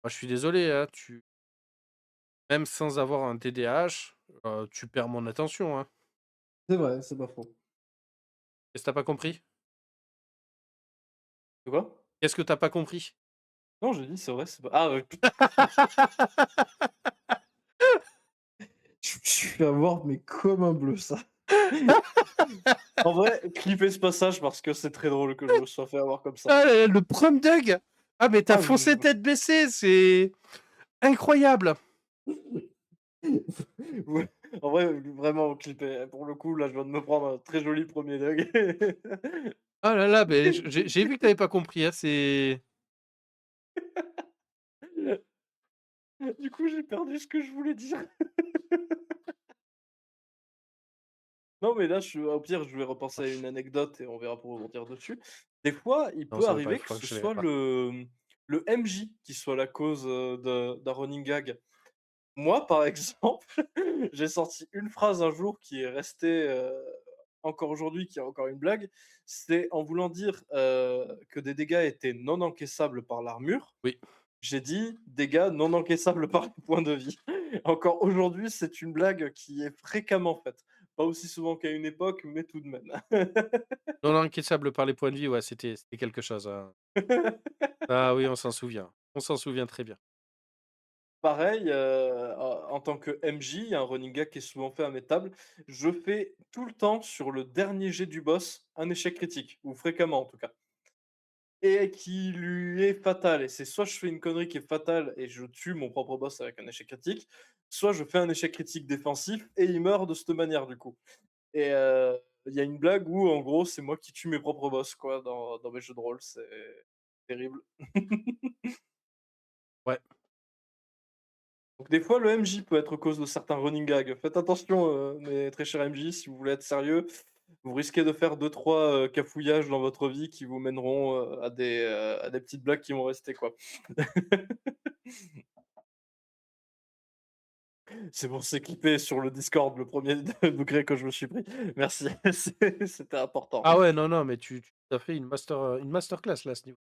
je suis désolé, hein, tu même sans avoir un TDAH, tu perds mon attention, hein. C'est vrai, c'est pas faux. Qu'est-ce que tu pas compris? De quoi? Qu'est-ce que t'as pas compris? Non, j'ai dit c'est vrai, c'est pas ah ouais, je me suis fait avoir, mais comme un bleu, ça. En vrai, clippez ce passage parce que c'est très drôle que je me sois fait avoir comme ça. Ah, le prom dug! Ah mais t'as Ah foncé tête baissée, c'est incroyable! ouais, en vrai, vraiment clippez, pour le coup, là, je viens de me prendre un très joli premier dog. Oh là là, beh, j'ai vu que t'avais pas compris, hein, c'est Du coup, j'ai perdu ce que je voulais dire. Non, mais là, au pire, je vais repenser à une anecdote et on verra pour rebondir dessus. Des fois, il non, peut ça va pas, il arriver que faudra ce que je les soit répare. le MJ qui soit la cause, d'un running gag. Moi, par exemple, j'ai sorti une phrase un jour qui est restée, encore aujourd'hui, qui est encore une blague. C'est en voulant dire, que des dégâts étaient non encaissables par l'armure, Oui. j'ai dit: «Dégâts non encaissables par les points de vie». Encore aujourd'hui, c'est une blague qui est fréquemment faite. Pas aussi souvent qu'à une époque, mais tout de même. Non, non, encaissable par les points de vie, ouais, c'était quelque chose, hein. Ah oui, on s'en souvient. On s'en souvient très bien. Pareil, en tant que MJ, un running gag qui est souvent fait à mes tables, je fais tout le temps sur le dernier jet du boss un échec critique, ou fréquemment en tout cas, et qui lui est fatal. Et c'est soit je fais une connerie qui est fatale et je tue mon propre boss avec un échec critique, soit je fais un échec critique défensif et il meurt de cette manière du coup. Et il y a une blague où en gros c'est moi qui tue mes propres boss quoi dans mes jeux de rôle, c'est terrible. Ouais. Donc des fois, le MJ peut être cause de certains running gags. Faites attention, mes très chers MJ, si vous voulez être sérieux, vous risquez de faire deux trois cafouillages dans votre vie qui vous mèneront, à des petites blagues qui vont rester, quoi. C'est bon, c'est clippé sur le Discord, le premier degré que je me suis pris. Merci, c'était important. Ah ouais, non, non, mais tu as fait une masterclass là, à ce niveau.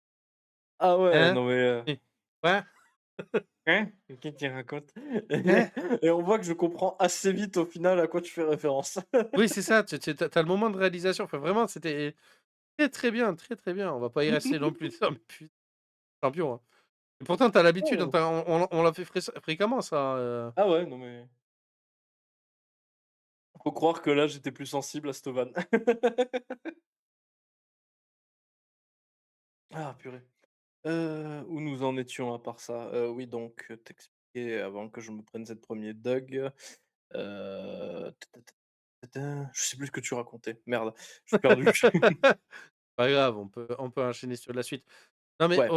Ah ouais, Hein? non mais, Oui. Ouais? hein? Qu'est-ce que tu racontes? Hein? Et on voit que je comprends assez vite au final à quoi tu fais référence. Oui, c'est ça, tu as le moment de réalisation. Enfin, vraiment, c'était très, très bien, très, très bien. On va pas y rester non plus. Non, mais champion, hein. Et pourtant, tu as l'habitude, hein, Oh. on l'a fait fréquemment ça, Ah ouais, non mais faut croire que là, j'étais plus sensible à cette vanne. Ah purée. Où nous en étions à part ça? Oui donc, t'expliquer avant que je me prenne cette premier dog, ta ta ta ta ta, je sais plus ce que tu racontais. Merde, je suis perdu. Pas grave, on peut enchaîner sur la suite. Non, mais Ouais.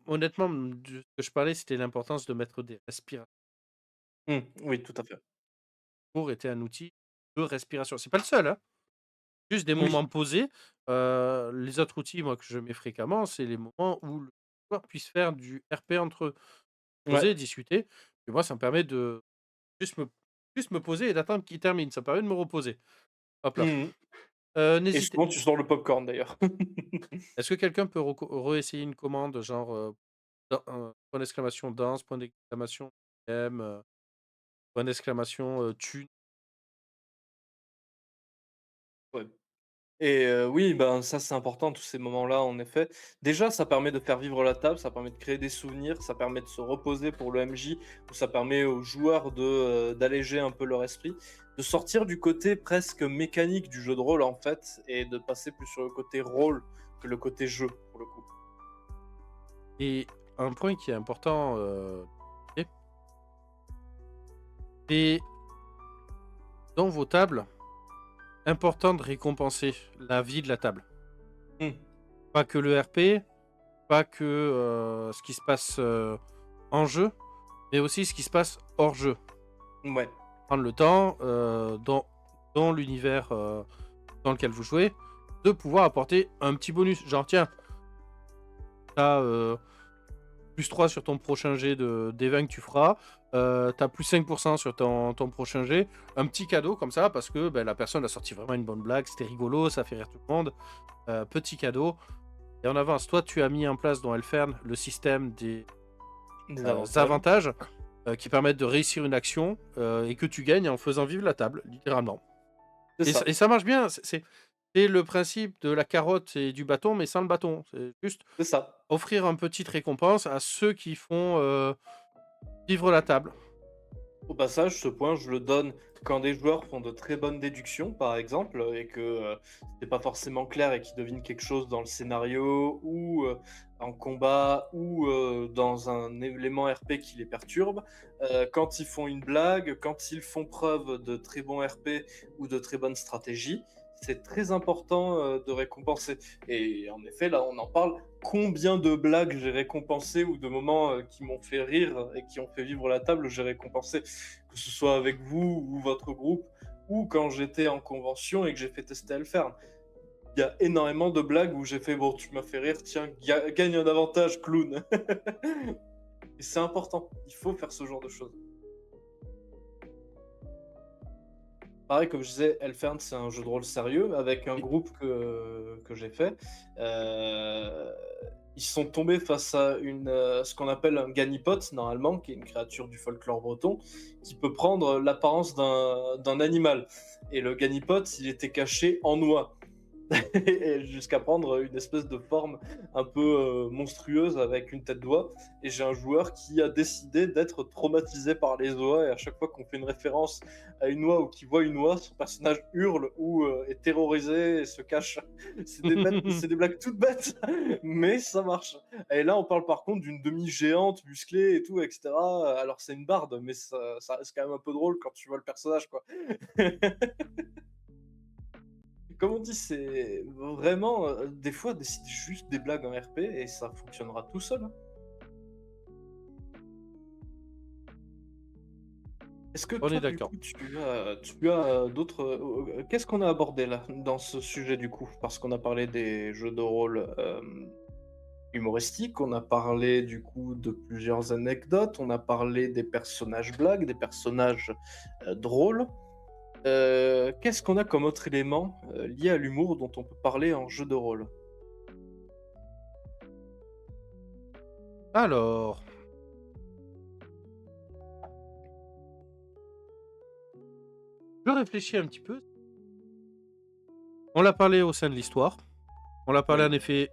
honnêtement, de ce que je parlais, c'était l'importance de mettre des respirations. Mmh, oui, tout à fait. Pour était un outil de respiration. C'est pas le seul, hein, juste des Oui, moments posés. Les autres outils, moi, que je mets fréquemment, c'est les moments où le joueur puisse faire du RP entre eux, ouais. poser, discuter. Et moi, ça me permet de juste me juste me poser et d'attendre qu'il termine. Ça me permet de me reposer. Hop là. Mmh, et N'hésitez souvent tu sors le popcorn d'ailleurs. Est-ce que quelqu'un peut réessayer une commande genre, point d'exclamation danse, point d'exclamation M, point d'exclamation, thune? Ouais. Et oui, ben, ça, c'est important, tous ces moments-là, en effet. Déjà, ça permet de faire vivre la table, ça permet de créer des souvenirs, ça permet de se reposer pour le MJ, ou ça permet aux joueurs d'alléger un peu leur esprit, de sortir du côté presque mécanique du jeu de rôle, en fait, et de passer plus sur le côté rôle que le côté jeu, pour le coup. Et un point qui est important, et c'est dans vos tables, important de récompenser la vie de la table. Mmh. Pas que le RP, pas que ce qui se passe en jeu, mais aussi ce qui se passe hors jeu. Ouais, Prendre le temps, dans l'univers dans lequel vous jouez, de pouvoir apporter un petit bonus. Genre, tiens, t'as +3 sur ton prochain jet des 20 que tu feras, t'as +5% sur ton prochain jet. Un petit cadeau comme ça, parce que la personne a sorti vraiment une bonne blague, c'était rigolo, ça fait rire tout le monde. Petit cadeau. Et en avance, toi, tu as mis en place dans Elfern le système des des avantages. avantages qui permettent de réussir une action et que tu gagnes en faisant vivre la table, littéralement. C'est ça, Et ça marche bien. C'est le principe de la carotte et du bâton, mais sans le bâton. C'est juste c'est ça. offrir une petite récompense à ceux qui font vivre la table. Au passage, ce point, je le donne quand des joueurs font de très bonnes déductions, par exemple, et que c'est pas forcément clair et qu'ils devinent quelque chose dans le scénario ou en combat ou dans un élément RP qui les perturbe. Quand ils font une blague, quand ils font preuve de très bons RP ou de très bonnes stratégies, c'est très important de récompenser. Et en effet, là, on en parle. Combien de blagues j'ai récompensé ou de moments qui m'ont fait rire et qui ont fait vivre la table, j'ai récompensé, que ce soit avec vous ou votre groupe, ou quand j'étais en convention et que j'ai fait tester Elfern. Il y a énormément de blagues où j'ai fait bon, tu m'as fait rire, tiens, gagne un avantage, clown. Et c'est important, il faut faire ce genre de choses. Pareil, comme je disais, Elfern, c'est un jeu de rôle sérieux avec un Oui. groupe que j'ai fait. Euh, Ils sont tombés face à ce qu'on appelle un ganipote, normalement, qui est une créature du folklore breton, qui peut prendre l'apparence d'un animal. Et le ganipote, il était caché en noix. Et jusqu'à prendre une espèce de forme un peu monstrueuse avec une tête d'oie. Et j'ai un joueur qui a décidé d'être traumatisé par les oies. Et à chaque fois qu'on fait une référence à une oie ou qu'il voit une oie, son personnage hurle ou est terrorisé et se cache. C'est des blagues toutes bêtes, mais ça marche. Et là, on parle par contre d'une demi-géante musclée et tout, etc. Alors c'est une barde, mais ça reste quand même un peu drôle quand tu vois le personnage, quoi. Comme on dit, c'est vraiment, des fois, décide juste des blagues en RP et ça fonctionnera tout seul, hein. Est-ce que On est toi, du d'accord. coup, tu as d'autres, qu'est-ce qu'on a abordé là, dans ce sujet, du coup? Parce qu'on a parlé des jeux de rôle, humoristiques, on a parlé, du coup, de plusieurs anecdotes, on a parlé des personnages blagues, des personnages, drôles. Qu'est-ce qu'on a comme autre élément, lié à l'humour dont on peut parler en jeu de rôle? Alors, je réfléchis un petit peu. On l'a parlé au sein de l'histoire. On l'a parlé Oui. en effet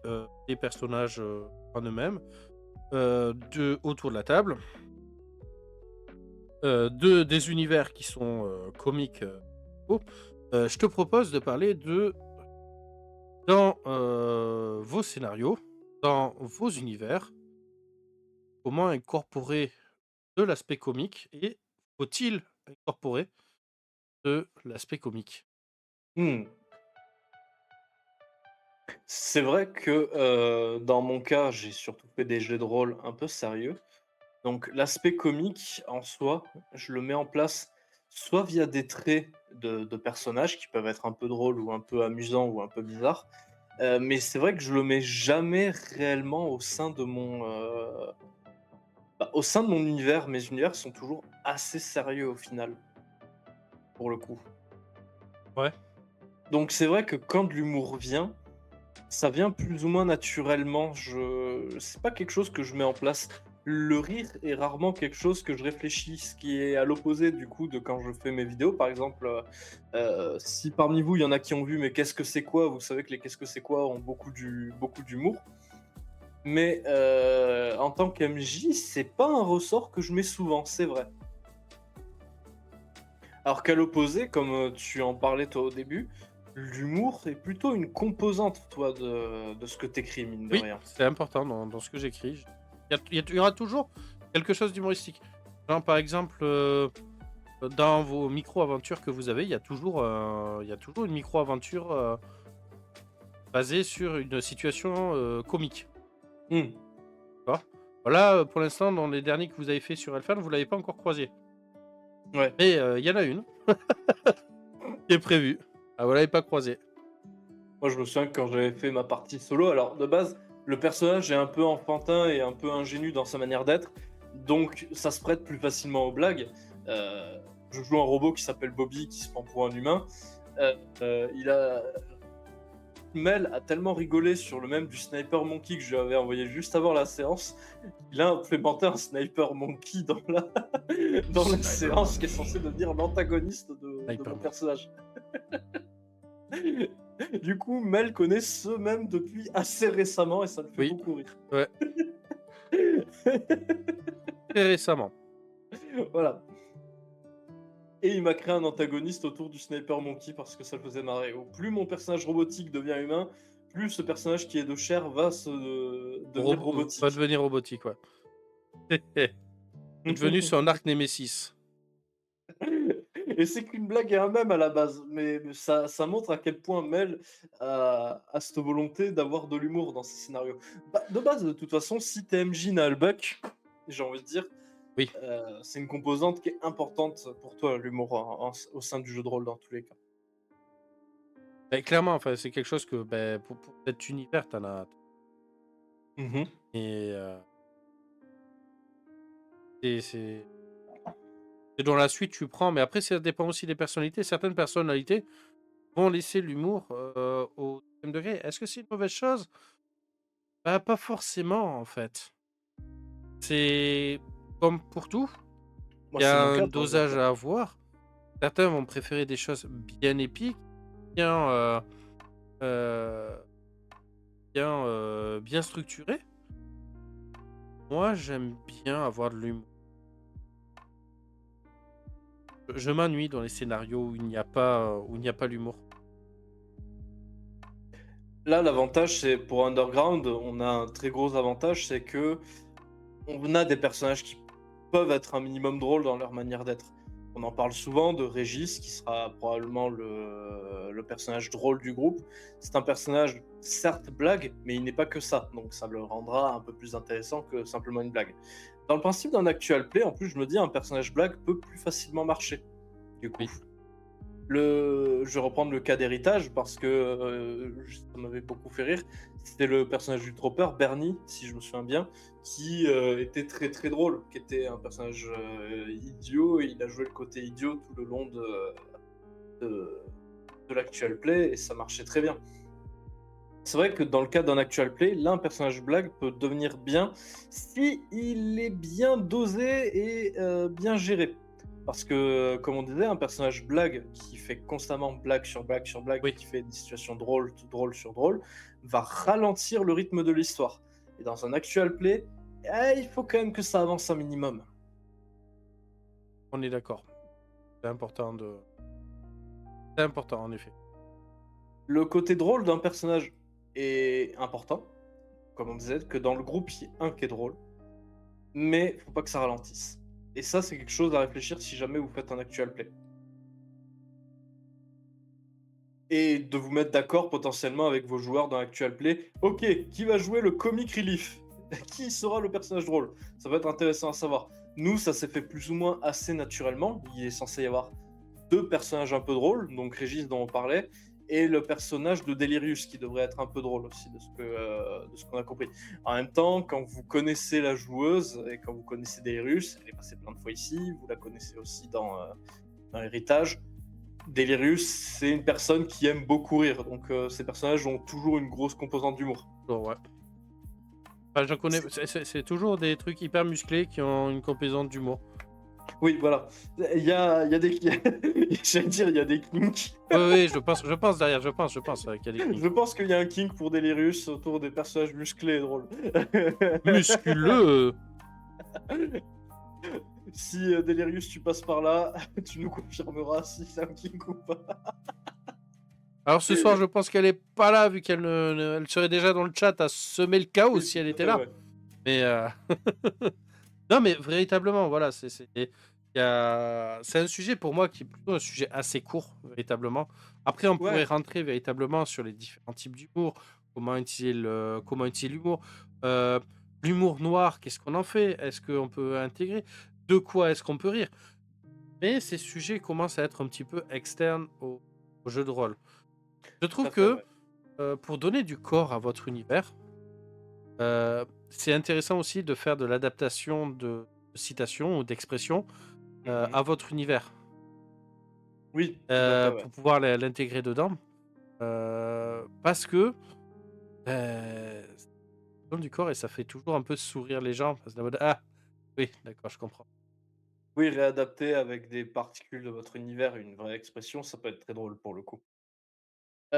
des personnages en eux-mêmes, autour de la table, des univers qui sont comiques. Oh. Je te propose de parler dans vos scénarios, dans vos univers, comment incorporer de l'aspect comique et faut-il incorporer de l'aspect comique? Mmh. C'est vrai que, dans mon cas, j'ai surtout fait des jeux de rôle un peu sérieux. Donc l'aspect comique, en soi, je le mets en place soit via des traits de personnages qui peuvent être un peu drôles ou un peu amusants ou un peu bizarres. Mais c'est vrai que je le mets jamais réellement au sein de mon univers. Mes univers sont toujours assez sérieux au final, pour le coup. Ouais. Donc c'est vrai que quand de l'humour vient, ça vient plus ou moins naturellement. C'est pas quelque chose que je mets en place. Le rire est rarement quelque chose que je réfléchis, ce qui est à l'opposé du coup de quand je fais mes vidéos. Par exemple, si parmi vous il y en a qui ont vu mais qu'est-ce que c'est quoi, vous savez que les qu'est-ce que c'est quoi ont beaucoup d'humour. Mais en tant qu'MJ, c'est pas un ressort que je mets souvent, c'est vrai. Alors qu'à l'opposé, comme tu en parlais toi au début, l'humour est plutôt une composante, toi, de ce que t'écris, mine de Oui, rien. c'est important dans ce que j'écris. Il y aura toujours quelque chose d'humoristique. Genre, par exemple, dans vos micro-aventures que vous avez, il y a toujours une micro-aventure basée sur une situation comique. Hmm. D'accord. Voilà, pour l'instant, dans les derniers que vous avez fait sur Elfan, vous l'avez pas encore croisé. Ouais. Mais il y en a une qui est prévue. Ah, vous l'avez pas croisée. Moi, je me souviens que quand j'avais fait ma partie solo, alors de base, le personnage est un peu enfantin et un peu ingénu dans sa manière d'être, donc ça se prête plus facilement aux blagues. Je joue un robot qui s'appelle Bobby, qui se prend pour un humain. Il a Mel a tellement rigolé sur le même du Sniper Monkey que je lui avais envoyé juste avant la séance. Il a implémenté un Sniper Monkey dans la séance qui est censé devenir l'antagoniste de Sniper mon Monkey. personnage. Du coup, Mel connaît ce même depuis assez récemment et ça me fait Oui. beaucoup rire. Ouais. Très récemment. Voilà. Et il m'a créé un antagoniste autour du Sniper Monkey parce que ça le faisait marrer. Au plus mon personnage robotique devient humain, plus ce personnage qui est de chair va devenir Va robotique. devenir robotique, ouais. C'est devenu son arc Némésis. Et c'est qu'une blague et un mème à la base, mais ça montre à quel point Mel a cette volonté d'avoir de l'humour dans ses scénarios. Bah, de base, de toute façon, si t'es MJ Nalbuck, j'ai envie de dire, Oui. c'est une composante qui est importante pour toi, l'humour au sein du jeu de rôle dans tous les cas. Bah, clairement, enfin, c'est quelque chose que pour cet univers, t'en as. Mhm. Et c'est dans la suite tu prends, mais après ça dépend aussi des personnalités. Certaines personnalités vont laisser l'humour au deuxième degré. Est-ce que c'est une mauvaise chose? Bah, pas forcément en fait. C'est comme pour tout, Moi, il y c'est a mon un cas, par exemple. dosage à avoir. Certains vont préférer des choses bien épiques, bien, euh, bien structurées. Moi, j'aime bien avoir de l'humour. Je m'ennuie dans les scénarios où il n'y a pas l'humour. Là, l'avantage, c'est pour Underground, on a un très gros avantage, c'est que on a des personnages qui peuvent être un minimum drôles dans leur manière d'être. On en parle souvent de Régis, qui sera probablement le personnage drôle du groupe. C'est un personnage, certes, blague, mais il n'est pas que ça. Donc ça le rendra un peu plus intéressant que simplement une blague. Dans le principe d'un actual play, en plus, je me dis, un personnage blague peut plus facilement marcher. Du coup. Oui. Je vais reprendre le cas d'héritage parce que ça m'avait beaucoup fait rire. C'était le personnage du Tropper, Bernie, si je me souviens bien, qui était très très drôle, qui était un personnage idiot, et il a joué le côté idiot tout le long de, de l'actual play et ça marchait très bien. C'est vrai que dans le cas d'un actual play, là, un personnage blague peut devenir bien si il est bien dosé et bien géré. Parce que, comme on disait, un personnage blague qui fait constamment blague sur blague sur blague, Oui. qui fait des situations drôles, drôle sur drôle, va ralentir le rythme de l'histoire. Et dans un actual play, il faut quand même que ça avance un minimum. On est d'accord. C'est important de. C'est important en effet. Le côté drôle d'un personnage est important, comme on disait, que dans le groupe, il y ait un qui est drôle, mais faut pas que ça ralentisse. Et ça, c'est quelque chose à réfléchir si jamais vous faites un actual play. Et de vous mettre d'accord potentiellement avec vos joueurs dans l'actual play. Ok, qui va jouer le comic relief? Qui sera le personnage drôle? Ça va être intéressant à savoir. Nous, ça s'est fait plus ou moins assez naturellement. Il est censé y avoir deux personnages un peu drôles, donc Régis dont on parlait, et le personnage de Delirius qui devrait être un peu drôle aussi de ce qu'on a compris. En même temps, quand vous connaissez la joueuse et quand vous connaissez Delirius, elle est passée plein de fois ici, vous la connaissez aussi dans Héritage. Delirius, c'est une personne qui aime beaucoup rire, donc ces personnages ont toujours une grosse composante d'humour. Bon, ouais. Enfin, j'en connais. C'est toujours des trucs hyper musclés qui ont une composante d'humour. Oui, voilà. Il y a des... J'allais dire, il y a des kinks. Oui, je pense derrière, je pense qu'il y a des kinks. Je pense qu'il y a un kink pour Delirius autour des personnages musclés et drôles. Musculeux. Si Delirius, tu passes par là, tu nous confirmeras si c'est un kink ou pas. Alors ce soir, je pense qu'elle est pas là vu elle serait déjà dans le chat à semer le chaos si elle était là. Ouais. Mais non, mais véritablement, voilà, c'est un sujet pour moi qui est plutôt un sujet assez court, véritablement. Après, on pourrait rentrer véritablement sur les différents types d'humour, comment utiliser l'humour. Heu, l'humour noir, qu'est-ce qu'on en fait? Est-ce qu'on peut intégrer? De quoi est-ce qu'on peut rire? Mais ces sujets commencent à être un petit peu externes au jeu de rôle. Je Tout trouve à fait, que, ouais. pour donner du corps à votre univers, c'est intéressant aussi de faire de l'adaptation de citations ou d'expressions, Mmh. à votre univers, Oui, tout à fait, ouais. pour pouvoir l'intégrer dedans, parce que, ça donne du corps et ça fait toujours un peu sourire les gens parce que la mode: «Ah oui, d'accord, je comprends». Oui, réadapter avec des particules de votre univers, une vraie expression, ça peut être très drôle pour le coup.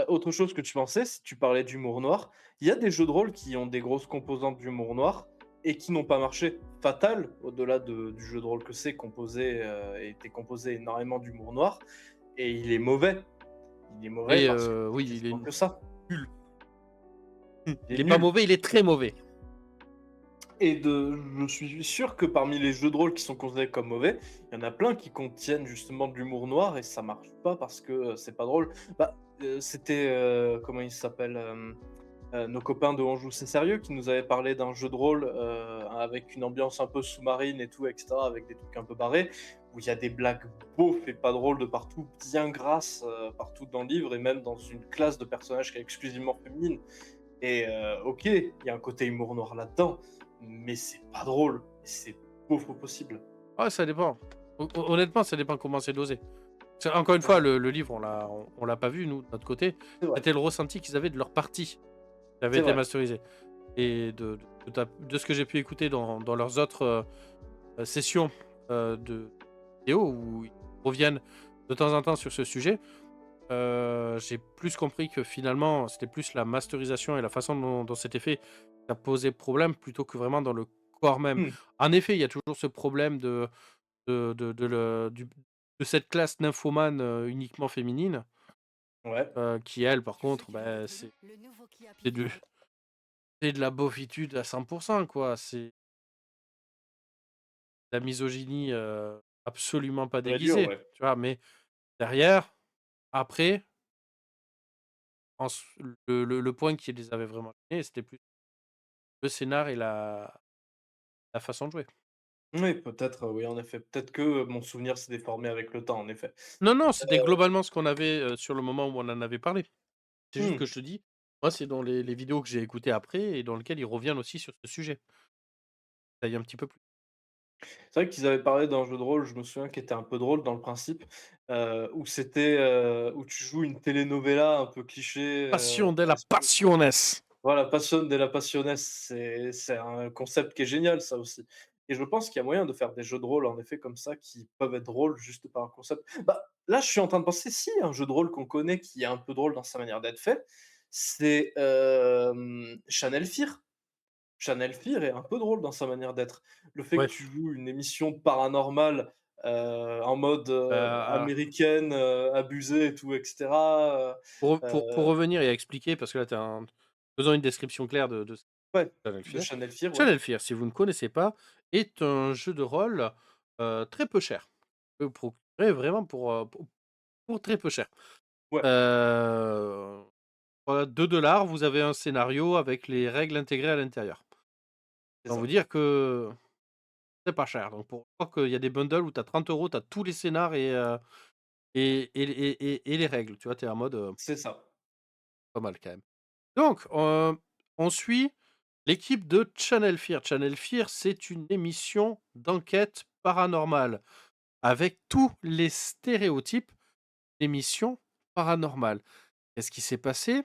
Autre chose que tu pensais, si tu parlais d'humour noir, il y a des jeux de rôle qui ont des grosses composantes d'humour noir et qui n'ont pas marché. Fatal, au-delà du jeu de rôle que c'est, était composé énormément d'humour noir et il est mauvais. Il est mauvais Et parce qu'il oui, fait il est quasiment que ça. nul. Il Il est est pas nul. mauvais, il est très mauvais. Je suis sûr que parmi les jeux de rôle qui sont considérés comme mauvais, il y en a plein qui contiennent justement de l'humour noir et ça marche pas parce que, c'est pas drôle. Bah, c'était, comment il s'appelle? Nos copains de On joue c'est sérieux qui nous avaient parlé d'un jeu de rôle, avec une ambiance un peu sous-marine et tout et cetera, avec des trucs un peu barrés, où il y a des blagues beaufs et pas drôles de partout, bien grasses, partout dans le livre et même dans une classe de personnages qui est exclusivement féminine. Et OK, il y a un côté humour noir là-dedans, mais c'est pas drôle, c'est beauf au possible. Ouais, ça dépend. Honnêtement, ça dépend comment c'est dosé. C'est encore une Ouais, fois, le livre, on l'a pas vu nous, de notre côté. c'est vrai, C'était le ressenti qu'ils avaient de leur partie, qui avait c'est été vrai. masterisé et de ce que j'ai pu écouter dans leurs autres, sessions, de vidéos où ils reviennent de temps en temps sur ce sujet, j'ai plus compris que finalement, c'était plus la masterisation et la façon dont c'était fait, ça posait problème plutôt que vraiment dans le corps même. Mmh, En effet, il y a toujours ce problème de le du de cette classe nymphomane, uniquement féminine, ouais. qui elle par contre, bah, c'est du c'est de la beaufitude à 100 quoi. C'est de la misogynie, absolument pas Vrai dur, déguisée, ouais. tu vois? Mais derrière, après, en s le point qui les avait vraiment gênés, c'était plus le scénar et la façon de jouer. Oui, peut-être, oui, en effet. Peut-être que, mon souvenir s'est déformé avec le temps, en effet. Non, non, c'était globalement ce qu'on avait, sur le moment où on en avait parlé. C'est juste Mmh. que je te dis, moi, c'est dans les vidéos que j'ai écoutées après et dans lesquelles ils reviennent aussi sur ce sujet. Ça y est un petit peu plus. C'est vrai qu'ils avaient parlé d'un jeu de rôle, je me souviens, qui était un peu drôle dans le principe, où tu joues une telenovela un peu cliché, Passion de la espagnole. passiones. Voilà, Passion de la Passiones, c'est un concept qui est génial ça aussi et je pense qu'il y a moyen de faire des jeux de rôle en effet comme ça qui peuvent être drôles juste par un concept. Bah, là, je suis en train de penser, si, un jeu de rôle qu'on connaît qui est un peu drôle dans sa manière d'être fait, c'est, Channel Fear. Channel Fear est un peu drôle dans sa manière d'être. Le fait que Ouais, tu joues une émission paranormale, en mode, bah, américaine, abusée et tout et cetera, pour revenir et expliquer, parce que là, tu as besoin d'une description claire de ouais, Channel de Fear. Channel Fear, ouais, Channel Fear, si vous ne connaissez pas, est un jeu de rôle, très peu cher. Peut procurer vraiment pour très peu cher. ouais, Heu, 2 vous avez un scénario avec les règles intégrées à l'intérieur. c'est Autant vous ça. dire que c'est pas cher. Donc pour voir qu'il y a des bundles où tu as 30 €, tu as tous les scénars et les règles. Tu vois? Tu es en mode, C'est ça. pas mal quand même. Donc, on suit l'équipe de Channel Fear. Channel Fear, c'est une émission d'enquête paranormale avec tous les stéréotypes d'émissions paranormales. Qu'est-ce qui s'est passé?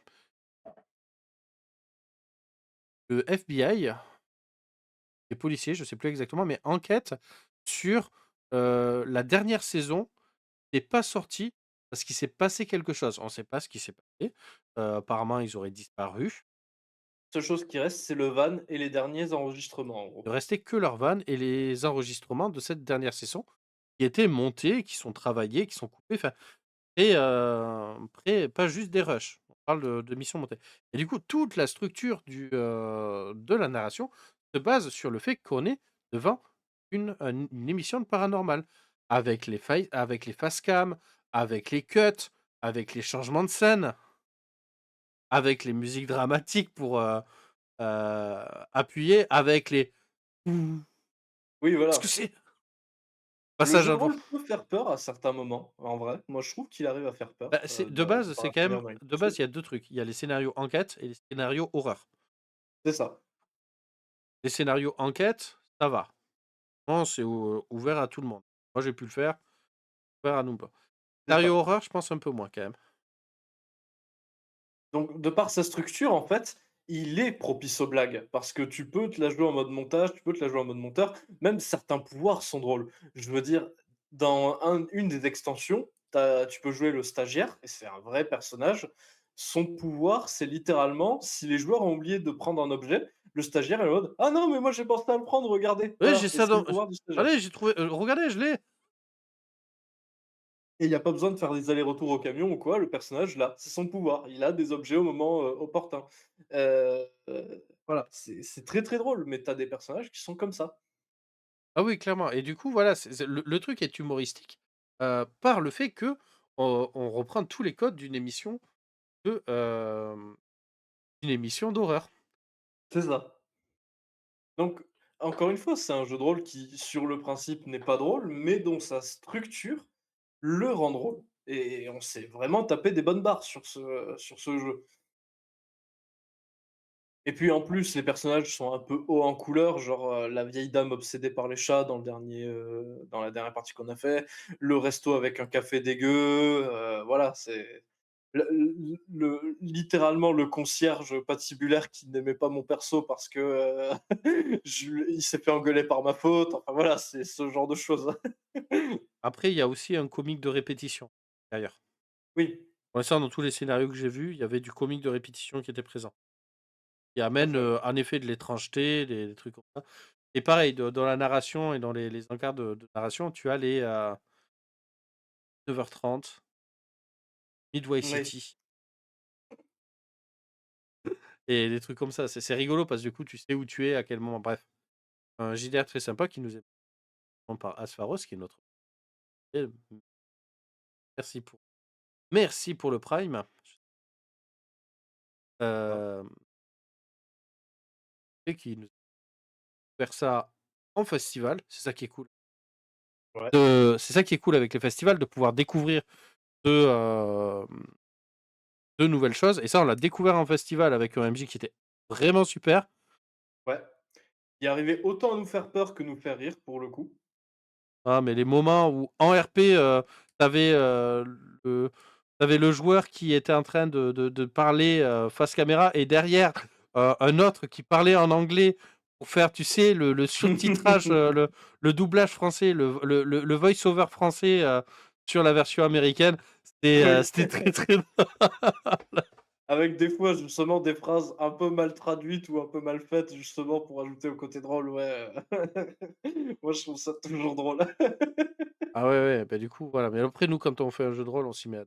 Le FBI, les policiers, je ne sais plus exactement, mais enquête sur, la dernière saison n'est pas sortie parce qu'il s'est passé quelque chose. On ne sait pas ce qui s'est passé. Apparemment, ils auraient disparu. Seule chose qui reste, c'est le van et les derniers enregistrements, en Il gros. ne restait que leur van et les enregistrements de cette dernière saison qui étaient montés, qui sont travaillés, qui sont coupés, enfin pas juste des rushs. On parle de missions montées et du coup, toute la structure de la narration se base sur le fait qu'on est devant une émission de paranormal avec les face cam, avec les cuts, avec les changements de scène, avec les musiques dramatiques appuyé avec les Oui, «Qu'est-ce que voilà. c'est?» Le Passage jeu de à rôle peut faire peur à certains moments, en vrai. Moi, je trouve qu'il arrive à faire peur, bah, c'est de base, par c'est la quand même manière dont il est de base, construit. il y a 2 trucs. Il y a les scénarios enquête et les scénarios horreur. C'est ça. Les scénarios enquête, ça va. Franchement, c'est ouvert à tout le monde. Moi, j'ai pu le faire, ouvert à nous pas. C'est Scénario ça. horreur, je pense un peu moins quand même. Donc, de par sa structure, en fait, il est propice aux blagues. Parce que tu peux te la jouer en mode montage, tu peux te la jouer en mode monteur. Même certains pouvoirs sont drôles. Je veux dire, dans une des extensions, tu peux jouer le stagiaire, et c'est un vrai personnage. Son pouvoir, c'est littéralement, si les joueurs ont oublié de prendre un objet, le stagiaire est en mode: «Ah non, mais moi j'ai pensé à le prendre, regardez, Oui, j'ai voilà». Et ça c'est dans le pouvoir du stagiaire. allez, j'ai trouvé, regardez, je l'ai! Et il y a pas besoin de faire des allers-retours au camion ou quoi, le personnage là, c'est son pouvoir. Il a des objets au moment, opportun. Voilà, c'est très, très drôle, mais tu as des personnages qui sont comme ça. Ah oui, clairement et du coup, voilà, c'est le truc est humoristique, par le fait que on reprend tous les codes de, d'une émission d'horreur. C'est ça. Donc, encore une fois, c'est un jeu de rôle qui, sur le principe, n'est pas drôle, mais dont sa structure le rend drôle. Et on s'est vraiment tapé des bonnes barres sur ce jeu. Et puis en plus, les personnages sont un peu hauts en couleur, genre, la vieille dame obsédée par les chats dans la dernière partie qu'on a fait, le resto avec un café dégueu, voilà, c'est littéralement le concierge patibulaire qui n'aimait pas mon perso parce que, il s'est fait engueuler par ma faute, enfin voilà, c'est ce genre de choses. Après, il y a aussi un comique de répétition, d'ailleurs. Oui, Ouais, ça, dans tous les scénarios que j'ai vus, il y avait du comique de répétition qui était présent. Qui tout à amène, fait. un effet de l'étrangeté, des trucs comme ça. Et pareil, dans la narration et dans les encarts de narration, tu as les, 9h30, Midway Oui, City et des trucs comme ça. C'est rigolo parce que du coup, tu sais où tu es, à quel moment, bref. Un JDR très sympa qui nous est présenté par Aspharos qui est notre et merci pour merci pour le Prime. voilà. Hem et qui nous a offert ça en festival, c'est ça qui est cool. Ouais, C'est ça qui est cool avec les festivals, de pouvoir découvrir de, de nouvelles choses et ça, on l'a découvert en festival avec un MJ qui était vraiment super. ouais. Il arrivait autant à nous faire peur que nous faire rire, pour le coup. Ah, mais les moments où en RP, tu avais, le le joueur qui était en train de parler, face caméra et derrière, un autre qui parlait en anglais pour faire, tu sais, le surtitrage, le doublage français, le voice over français, sur la version américaine. Oui. C'était très, très Avec des fois, justement, des phrases un peu mal traduites ou un peu mal faites, justement, pour ajouter au côté drôle, ouais, moi, je trouve ça toujours drôle. ah ouais, ouais, bah, du coup, voilà, mais après nous, quand on fait un jeu de rôle, on s'y met à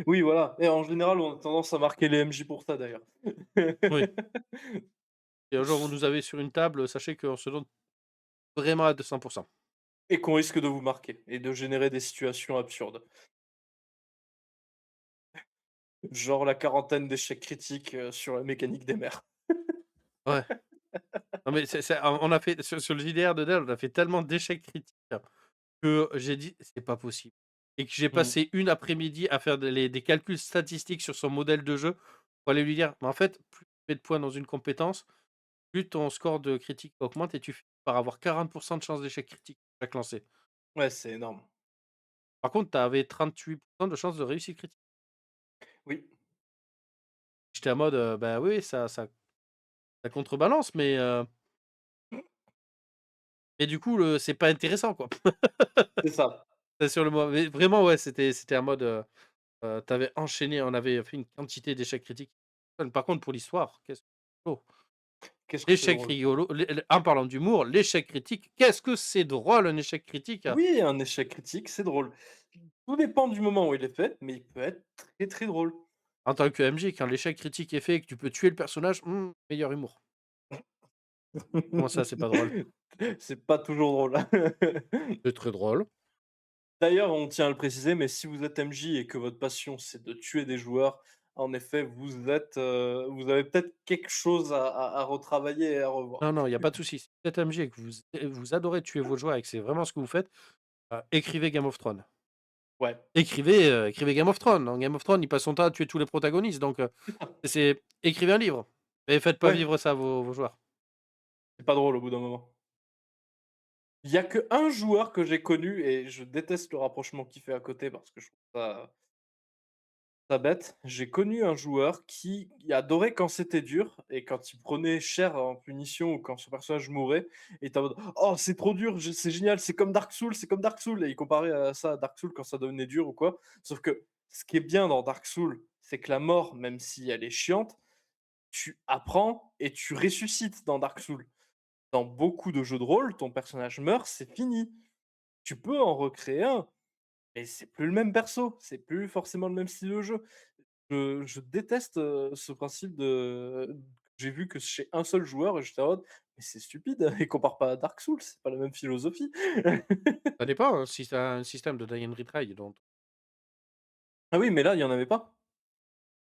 Oui, voilà, et en général, on a tendance à marquer les MJ pour ça, d'ailleurs. oui et un jour vous nous avez sur une table, sachez qu'on se donne vraiment à 200. Et qu'on risque de vous marquer et de générer des situations absurdes. Genre la quarantaine d'échecs critiques, sur la mécanique des mers. Ouais. Non mais c'est on a fait sur le JDR de Dell, on a fait tellement d'échecs critiques que j'ai dit: «C'est pas possible» et que j'ai Mmh. passé une après-midi à faire des calculs statistiques sur son modèle de jeu pour aller lui dire: «Mais en fait, plus tu mets de points dans une compétence, plus ton score de critique augmente et tu finis par avoir 40 de chance d'échec critique à chaque lancer». Ouais, c'est énorme. Par contre, tu avais 38 de chance de réussite critique. Oui, J'étais en mode, «Bah oui, ça contrebalance mais du coup, c'est pas intéressant, quoi». c'est ça. C'est sur le moment mais vraiment, ouais, c'était un mode, tu enchaîné, on avait fait une quantité d'échecs critiques. Par contre, pour l'histoire, qu'est-ce que c'est drôle. Qu'est-ce que c'est L'échec drôle. rigolo, en parlant d'humour, l'échec critique, qu'est-ce que c'est drôle un échec critique! Oui, un échec critique, c'est drôle. Tout dépend du moment où il est fait, mais il peut être très, très drôle. En tant que MJ, quand l'échec critique est fait et que tu peux tuer le personnage, meilleur humour. Comment ça, c'est pas drôle? C'est pas toujours drôle. C'est très drôle. D'ailleurs, on tient à le préciser, mais si vous êtes MJ et que votre passion, c'est de tuer des joueurs, en effet, vous avez peut-être quelque chose à retravailler et à revoir. Non, non, il y a pas de souci. Si vous êtes MJ et que vous adorez tuer vos joueurs et que c'est vraiment ce que vous faites, écrivez Game of Thrones. Ouais, Écrivez Game of Thrones. Dans Game of Thrones, il passe son temps à tuer tous les protagonistes, donc c'est écrivez un livre et faites pas ouais, vivre ça à vos joueurs. c'est pas drôle au bout d'un moment. Il y a qu'un joueur que j'ai connu et je déteste le rapprochement qu'il fait à côté parce que je trouve ça bête. J'ai connu un joueur qui adorait quand c'était dur et quand il prenait cher en punition ou quand son personnage mourait, et il était en mode: «Oh, c'est trop dur, c'est génial, c'est comme Dark Souls, c'est comme Dark Souls», et il comparait, ça à Dark Souls quand ça devenait dur ou quoi. Sauf que ce qui est bien dans Dark Souls, c'est que la mort, même si elle est chiante, tu apprends et tu ressuscites dans Dark Souls. Dans beaucoup de jeux de rôle, ton personnage meurt, c'est fini. Tu peux en recréer un, mais c'est plus le même perso, c'est plus forcément le même style de jeu. Je déteste, ce principe de j'ai vu que chez un seul joueur et j'étais en mode: «Mais c'est stupide et compare pas à Dark Souls, c'est pas la même philosophie». Ça dépend, hein, si tu as un système de die and retry donc Ah oui, mais là, il y en avait pas.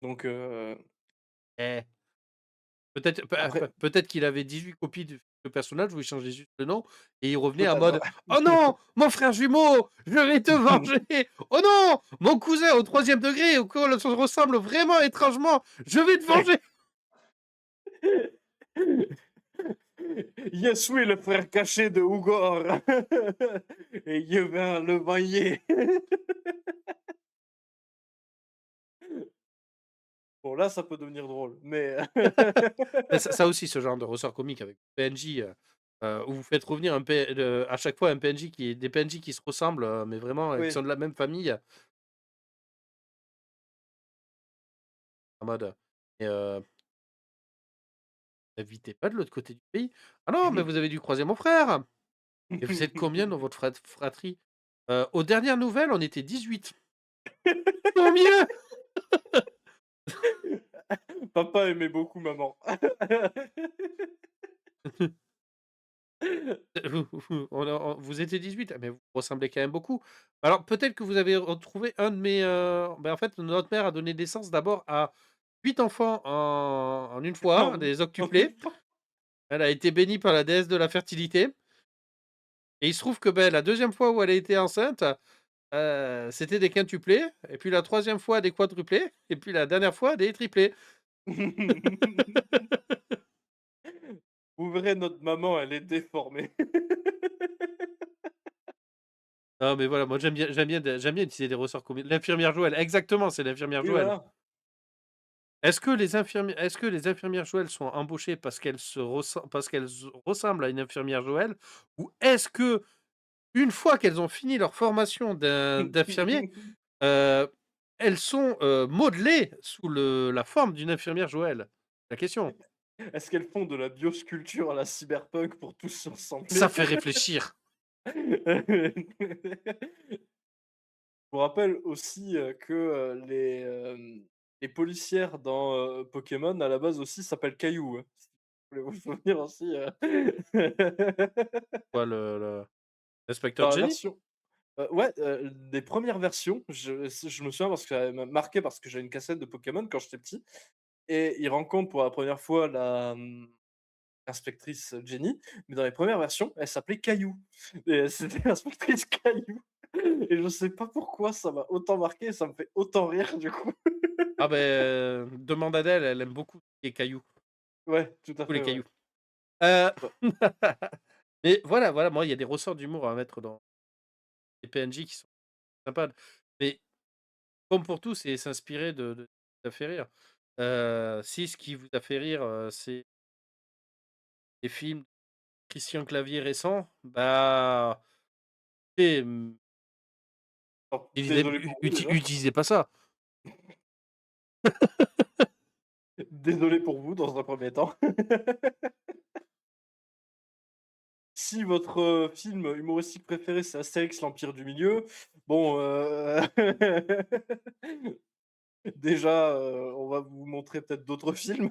Donc eh, peut-être après peut-être qu'il avait 18 copies de personnage où il changeait juste le nom et il revenait en peut-être, mode: «Oh non, mon frère jumeau, je vais te venger! Oh non, mon cousin au 3e degré auquel on se ressemble vraiment étrangement, je vais te ouais. venger!» Je suis le frère caché de Hugor et je vais le venger. Bon là, ça peut devenir drôle, mais Mais ça aussi, ce genre de ressort comique avec PNJ, où vous faites revenir à chaque fois un PNJ qui est des PNJ qui se ressemblent, mais vraiment, qui oui. sont de la même famille, en mode, et «Habitez pas de l'autre côté du pays?» «Ah non, mais vous avez dû croiser mon frère!» «Et vous êtes combien dans votre fratrie?» «Aux dernières nouvelles, on était 18». «Combien?» Papa aimait beaucoup maman. Vous étiez 18? Ah mais vous ressemblez quand même beaucoup. Alors peut-être que vous avez retrouvé un de mes, en fait, notre mère a donné naissance d'abord à 8 enfants en une fois, En des en une octuplés. fois. Elle a été bénie par la déesse de la fertilité et il se trouve que, la deuxième fois où elle a été enceinte, c'était des quintuplés et puis la troisième fois des quadruplés et puis la dernière fois des triplés. Vous verrez notre maman, elle est déformée. Non mais voilà, moi j'aime bien utiliser des ressorts comiques. L'infirmière Joël, exactement, c'est l'infirmière Oui, Joël. voilà. Est-ce que les infirmières Joël sont embauchées parce qu'elles ressemblent à une infirmière Joël? Ou est-ce que une fois qu'elles ont fini leur formation d'infirmier, heu, elles sont, modelées sous la forme d'une infirmière Joël? La question. Est-ce qu'elles font de la biosculpture à la cyberpunk pour tous se Ça ressembler? fait réfléchir. Je vous rappelle aussi, que, les policières dans, Pokémon, à la base aussi s'appellent Caillou, hein. Si vous voulez vous souvenir aussi, Quoi, le l'inspecteur dans la Jenny? version ouais, des premières versions, je me souviens parce que ça m'a marqué parce que j'avais une cassette de Pokémon quand j'étais petit, et il rencontre pour la première fois l'inspectrice Jenny, mais dans les premières versions, elle s'appelait Caillou et c'était l'inspectrice Caillou, et je sais pas pourquoi ça m'a autant marqué et ça me fait autant rire du coup. Ah demande à Adèle, elle aime beaucoup les cailloux, Ouais, tout à tous les fait, ouais. cailloux. Heu, Bah, mais voilà, moi il y a des ressorts d'humour à mettre dans les PNJ qui sont sympas. Mais comme pour tout, c'est s'inspirer de ce qui t'a fait rire. Si ce qui vous a fait rire, c'est les films de Christian Clavier récents, et alors utilisez désolé pour vous déjà, utilisez pas ça. désolé pour vous dans un premier temps. Si votre, film humoristique préféré c'est Astérix l'Empire du Milieu, bon, déjà, on va vous montrer peut-être d'autres films.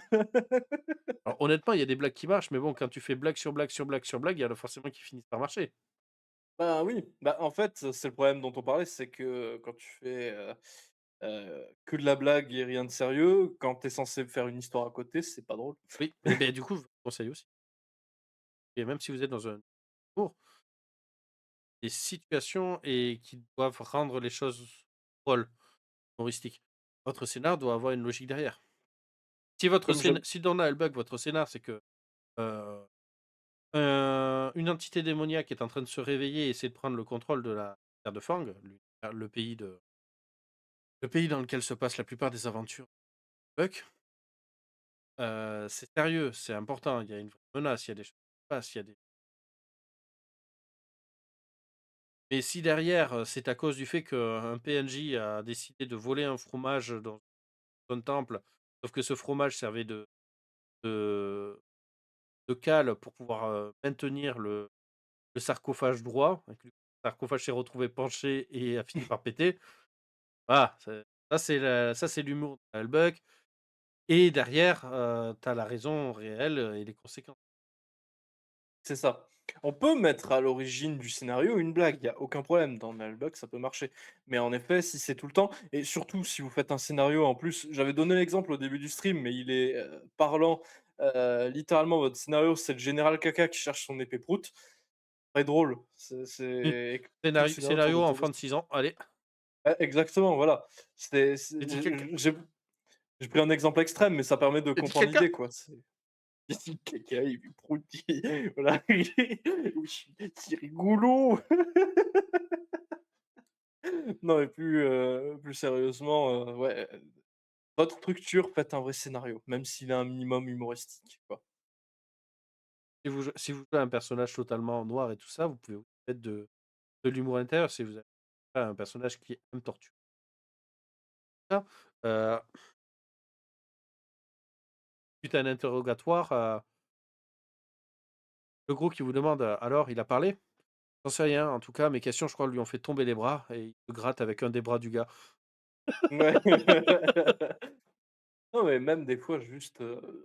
Alors honnêtement, il y a des blagues qui marchent, mais bon, quand tu fais blague sur blague sur blague sur blague, il y en a forcément qui finissent par marcher. Bah, oui, bah, en fait, c'est le problème dont on parlait, c'est que quand tu fais, que de la blague et rien de sérieux, quand t'es censé faire une histoire à côté, c'est pas drôle. Oui, et beh, du coup, je vous conseille aussi et même si vous êtes dans un cours, des situations et qui doivent rendre les choses drôles, humoristiques. Votre scénar doit avoir une logique derrière. Si votre Comme j'aime si dans Nullbug, votre scénar, c'est que, heu, une entité démoniaque est en train de se réveiller et essaie de prendre le contrôle de la terre de Fang, le pays dans lequel se passent la plupart des aventures Buck, c'est sérieux, c'est important, il y a une vraie menace, il y a des choses qui se passent, il y a des mais si derrière, c'est à cause du fait qu'un PNJ a décidé de voler un fromage dans un temple, sauf que ce fromage servait de cale pour pouvoir, maintenir le sarcophage droit et que le sarcophage s'est retrouvé penché et a fini par péter. Voilà, ça c'est l'humour de Hellbuck et derrière, tu as la raison réelle, et les conséquences. c'est ça. On peut mettre à l'origine du scénario une blague, il y a aucun problème. Dans Nullbug, ça peut marcher. Mais en effet, si c'est tout le temps et surtout si vous faites un scénario en plus j'avais donné l'exemple au début du stream, mais il est, parlant. Littéralement, votre scénario, c'est le général caca qui cherche son épée proute. Très drôle. Mmh. C'est tout le Scénario scénario tourne scénario autour de enfant ça. de 6 ans, allez, Ouais, exactement, voilà. C'est j'ai dit caca, j'ai pris un exemple extrême, mais ça permet de j'ai dit comprendre caca! l'idée, quoi. C'est il dit caca, il lui proute, voilà. Oui, c'est rigolo! Non, mais plus sérieusement, ouais, votre structure, faites un vrai scénario, même s'il est un minimum humoristique, quoi. Si vous jouez un personnage totalement noir et tout ça, vous pouvez aussi mettre de l'humour intérieur si vous avez un personnage qui aime torturer ça. Heu, Suite à un interrogatoire, le gros qui vous demande: «Alors, il a parlé?» «J'en sais rien, en tout cas, mes questions, je crois, lui ont fait tomber les bras» et il se gratte avec un des bras du gars. Ouais. Non, mais même des fois, juste,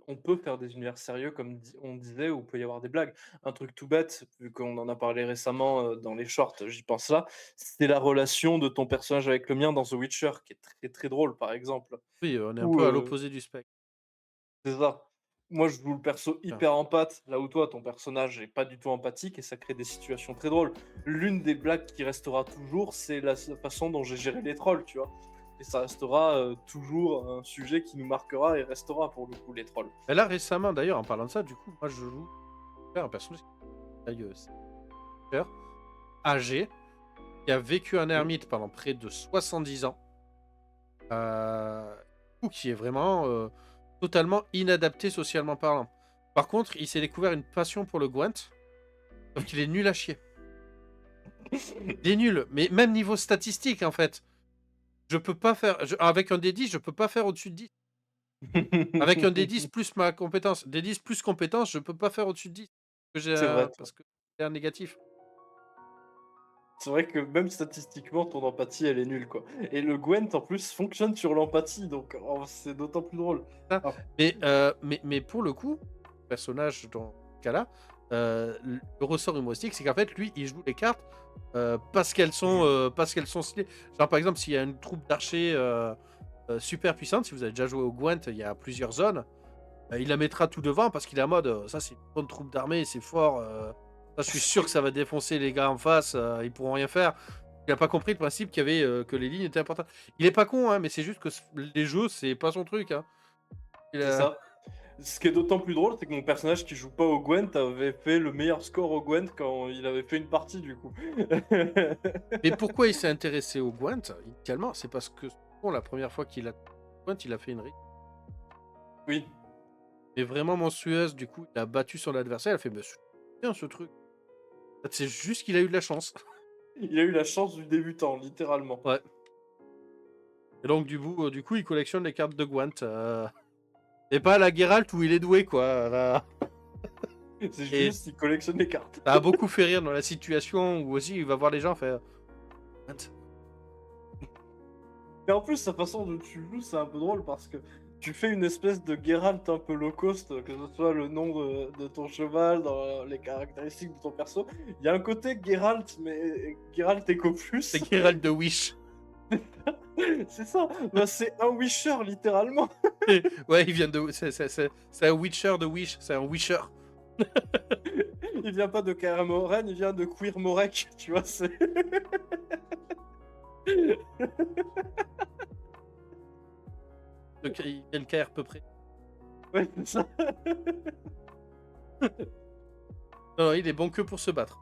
on peut faire des univers sérieux comme on disait, où il peut y avoir des blagues. Un truc tout bête, vu qu'on en a parlé récemment, dans les shorts, j'y pense là, c'est la relation de ton personnage avec le mien dans The Witcher, qui est très, très drôle, par exemple. Oui, on est un Ou, peu à l'opposé du spectre. c'est ça. Moi, je joue le perso Enfin, hyper empathe, là où toi, ton personnage est pas du tout empathique et ça crée des situations très drôles. L'une des blagues qui restera toujours, c'est la façon dont j'ai géré les trolls, tu vois? Et ça restera, toujours un sujet qui nous marquera et restera pour le coup, les trolls. et là, récemment, d'ailleurs, en parlant de ça, du coup, moi, je joue un personnage sérieux, c'est âgé, qui a vécu en Oui. ermite pendant près de 70 ans, ou qui est vraiment, totalement inadapté socialement parlant. Par contre, il s'est découvert une passion pour le Gwent, sauf qu'il est nul à chier. Il est nul, mais même niveau statistique, en fait. Je peux pas faire avec un D10, je peux pas faire au-dessus de 10. Avec un D10 plus ma compétence. D10 plus compétence, je peux pas faire au-dessus de 10. C'est vrai, Parce que j'ai un négatif. c'est vrai que même statistiquement, ton empathie, elle est nulle, quoi. Et le Gwent, en plus, fonctionne sur l'empathie, donc oh, c'est d'autant plus drôle. Ça, Alors, mais pour le coup, personnage dans ce cas-là, le ressort humoristique, c'est qu'en fait, lui, il joue les cartes, parce qu'elles sont stylées. Genre, par exemple, s'il y a une troupe d'archers, super puissante, si vous avez déjà joué au Gwent, il y a plusieurs zones, il la mettra tout devant parce qu'il est en mode, «Ça, c'est une bonne troupe d'armée, c'est fort, ça, je suis sûr que ça va défoncer les gars en face, ils pourront rien faire». Il a pas compris le principe qu'il y avait, que les lignes étaient importantes. Il est pas con, hein, mais c'est juste que les jeux, c'est pas son truc, hein. Il c'est a ça. Ce qui est d'autant plus drôle, c'est que mon personnage qui joue pas au Gwent avait fait le meilleur score au Gwent quand il avait fait une partie, du coup. Mais pourquoi il s'est intéressé au Gwent, initialement? C'est parce que bon, la première fois qu'il a Gwent, il a fait une ride, Oui, mais vraiment monstrueuse, du coup, il a battu son adversaire, il a fait: «Mais c'est bien ce truc». En fait, c'est juste qu'il a eu de la chance. il a eu la chance du débutant, littéralement. Ouais, et donc du coup, il collectionne les cartes de Gwent, et pas la Geralt où il est doué, quoi, là. C'est Et juste, il collectionne les cartes. ça a beaucoup fait rire dans la situation où aussi il va voir les gens faire: «Gwent?» Mais en plus, sa façon dont tu joues, c'est un peu drôle parce que tu fais une espèce de Geralt un peu low cost, que ce soit le nom de ton cheval, dans les caractéristiques de ton perso. Il y a un côté Geralt, mais Geralt Eco c'est Plus. Geralt de Wish. C'est ça, bah, c'est un wisher littéralement. Ouais, il vient de c'est un Witcher de Wish, c'est un Wisher. Il vient pas de KR Moren, il vient de Queer Morek, tu vois? C'est De il vient de KR à peu près. ouais, c'est ça. Non, non, il est bon que pour se battre.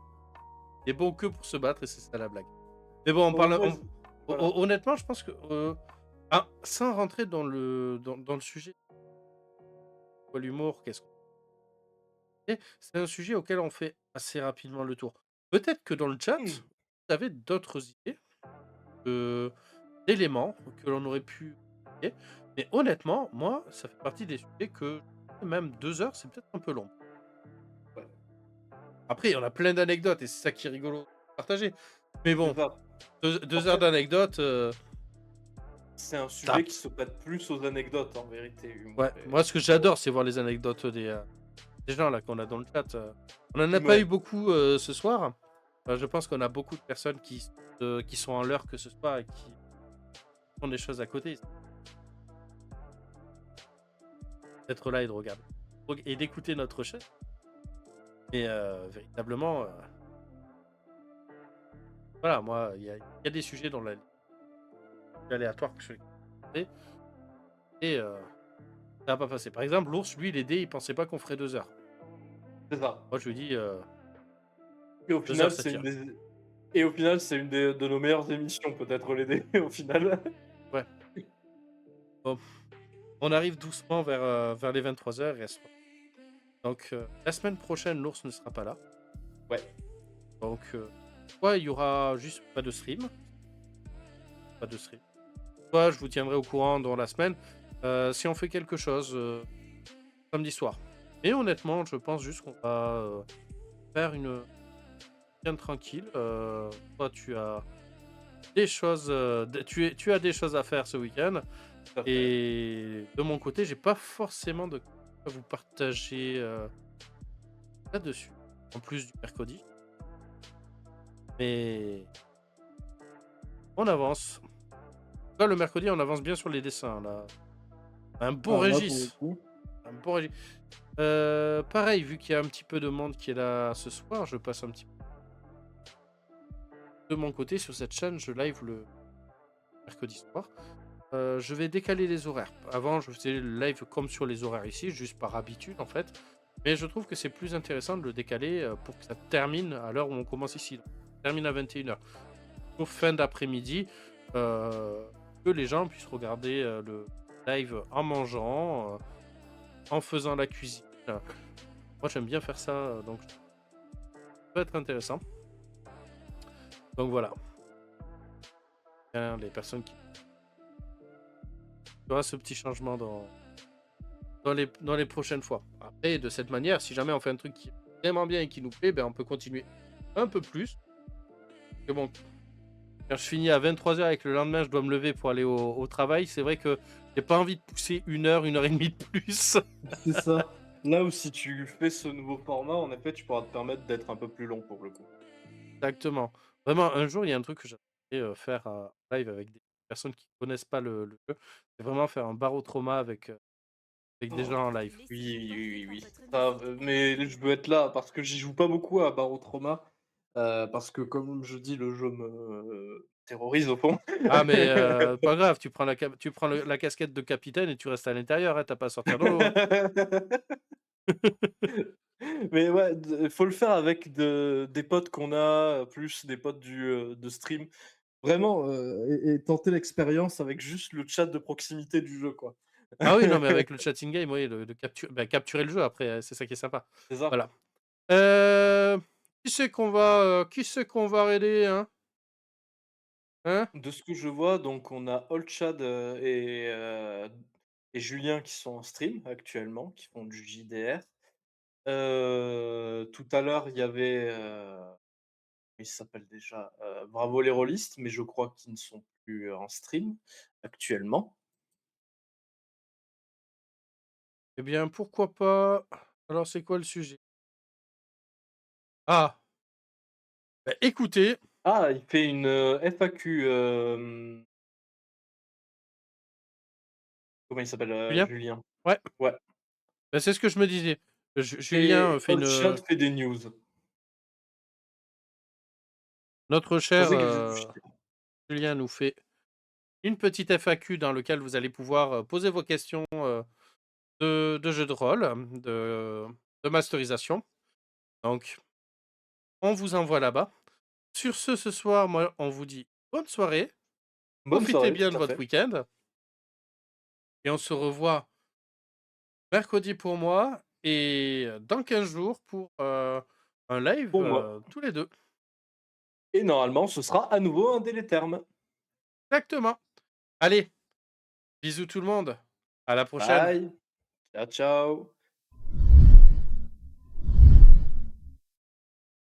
Il est bon que pour se battre et c'est ça la blague. Mais bon, on Bon, parle ouais, on voilà. honnêtement, je pense que, sans rentrer dans le sujet, quoi l'humour, qu'est-ce qu'on fait, c'est un sujet auquel on fait assez rapidement le tour. Peut-être que dans le chat, Mmh. vous avez d'autres idées, d'éléments que l'on aurait pu évoquer, mais honnêtement, moi, ça fait partie des sujets que même 2 heures, c'est peut-être un peu long. Ouais, Après, il y en a plein d'anecdotes et c'est ça qui est rigolo de partager. Mais c'est bon, ça. En 2 heures fait, d'anecdotes, c'est un sujet ça qui se prête plus aux anecdotes en vérité, ouais, humour moi ce que et drôle. j'adore, c'est voir les anecdotes des gens là qu'on a dans le chat, On en a pas eu Ouais, beaucoup, ce soir. Je pense qu'on a beaucoup de personnes qui sont en l'heure que ce soir et qui font des choses à côté. D'être là et de regarder et d'écouter notre chaîne. Mais véritablement, voilà, moi, il y a des sujets dans la vie aléatoires que je fais et ça va pas passer. Par exemple, l'ours, lui, les dés, il pensait pas qu'on ferait 2 heures. c'est ça. Moi, je lui dis, Et au 2 heures, final, ça c'est une tire. des et au final, c'est une des de nos meilleures émissions peut-être les dés au final. Ouais, bon, on arrive doucement vers les 23 heures. Il reste donc la semaine prochaine, l'ours ne sera pas là. Ouais, Donc soit il y aura juste pas de stream, pas de stream. Soit je vous tiendrai au courant dans la semaine, si on fait quelque chose, samedi soir. Mais honnêtement, je pense juste qu'on va, faire une bien tranquille, toi tu as des choses, d tu as des choses à faire ce week-end tout à fait. et de mon côté, j'ai pas forcément de quoi vous partager, là-dessus, en plus du mercredi. Mais on avance. Là, le mercredi, on avance bien sur les dessins, là. Un bon Là, pour le Régis, coup, un bon Régis. Pareil, vu qu'il y a un petit peu de monde qui est là ce soir, je passe un petit peu de mon côté sur cette chaîne, je live le mercredi soir. Je vais décaler les horaires. Avant, je faisais le live comme sur les horaires ici, juste par habitude en fait. Mais je trouve que c'est plus intéressant de le décaler pour que ça termine à l'heure où on commence ici. Donc, ça termine à 21 h. Pour fin d'après-midi, que les gens puissent regarder le live en mangeant, en faisant la cuisine. Moi, j'aime bien faire ça, donc ça peut être intéressant. Donc voilà, les personnes qui. Il y aura ce petit changement dans les prochaines fois. Après, de cette manière, si jamais on fait un truc qui est vraiment bien et qui nous plaît, ben, on peut continuer un peu plus. Que bon, quand je finis à 23 h et que le lendemain, je dois me lever pour aller au travail, c'est vrai que j'ai pas envie de pousser 1 heure et demie de plus. c'est ça. Là où si tu fais ce nouveau format, en effet, tu pourras te permettre d'être un peu plus long pour le coup. Exactement. Vraiment, un jour, il y a un truc que j'aimerais faire en live avec des personnes qui connaissent pas le jeu. C'est vraiment faire un barotrauma avec des gens en live. Oui, oui, oui, oui, oui. Ça, mais je veux être là parce que j'y joue pas beaucoup à Barotrauma, parce que comme je dis, le jeu me terrorise au fond. Ah mais pas grave, tu prends la casquette de capitaine et tu restes à l'intérieur, hein, tu pas à sortir de l'eau, hein. Mais ouais, faut le faire avec des potes qu'on a, plus des potes de stream. Vraiment, et tenter l'expérience avec juste le chat de proximité du jeu, quoi. Ah oui, non mais avec le chatting game, oui, le capturer le jeu après, c'est ça qui est sympa. C'est ça. Voilà. Heu, qui c'est qu'on va raider, hein? Hein? De ce que je vois, donc on a Oldchad, et Julien qui sont en stream actuellement, qui font du JDR. Tout à l'heure, il y avait, il s'appelle déjà? Bravo les rôlistes, mais je crois qu'ils ne sont plus, en stream actuellement. Eh bien, pourquoi pas. Alors c'est quoi le sujet? Ah! Bah, écoutez, Ah, il fait une, FAQ, Comment il s'appelle, Julien? Julien? Ouais, Ouais. bah, c'est ce que je me disais. Julien, Et fait Old Chat une, fait des news. notre Je cher, pensais qu'ils faisaient du shit. Julien nous fait une petite FAQ dans lequel vous allez pouvoir, poser vos questions, de jeux de rôle, de masterisation. Donc on vous envoie là-bas. Sur ce soir, moi, on vous dit bonne soirée, Bonne profitez soirée, bien de tout à votre fait. week-end et on se revoit mercredi pour moi et dans 15 jours pour, un live, Pour moi. tous les 2. Et normalement, ce sera à nouveau un délai terme. Exactement. Allez, bisous tout le monde, à la prochaine. Bye. Ciao, ciao.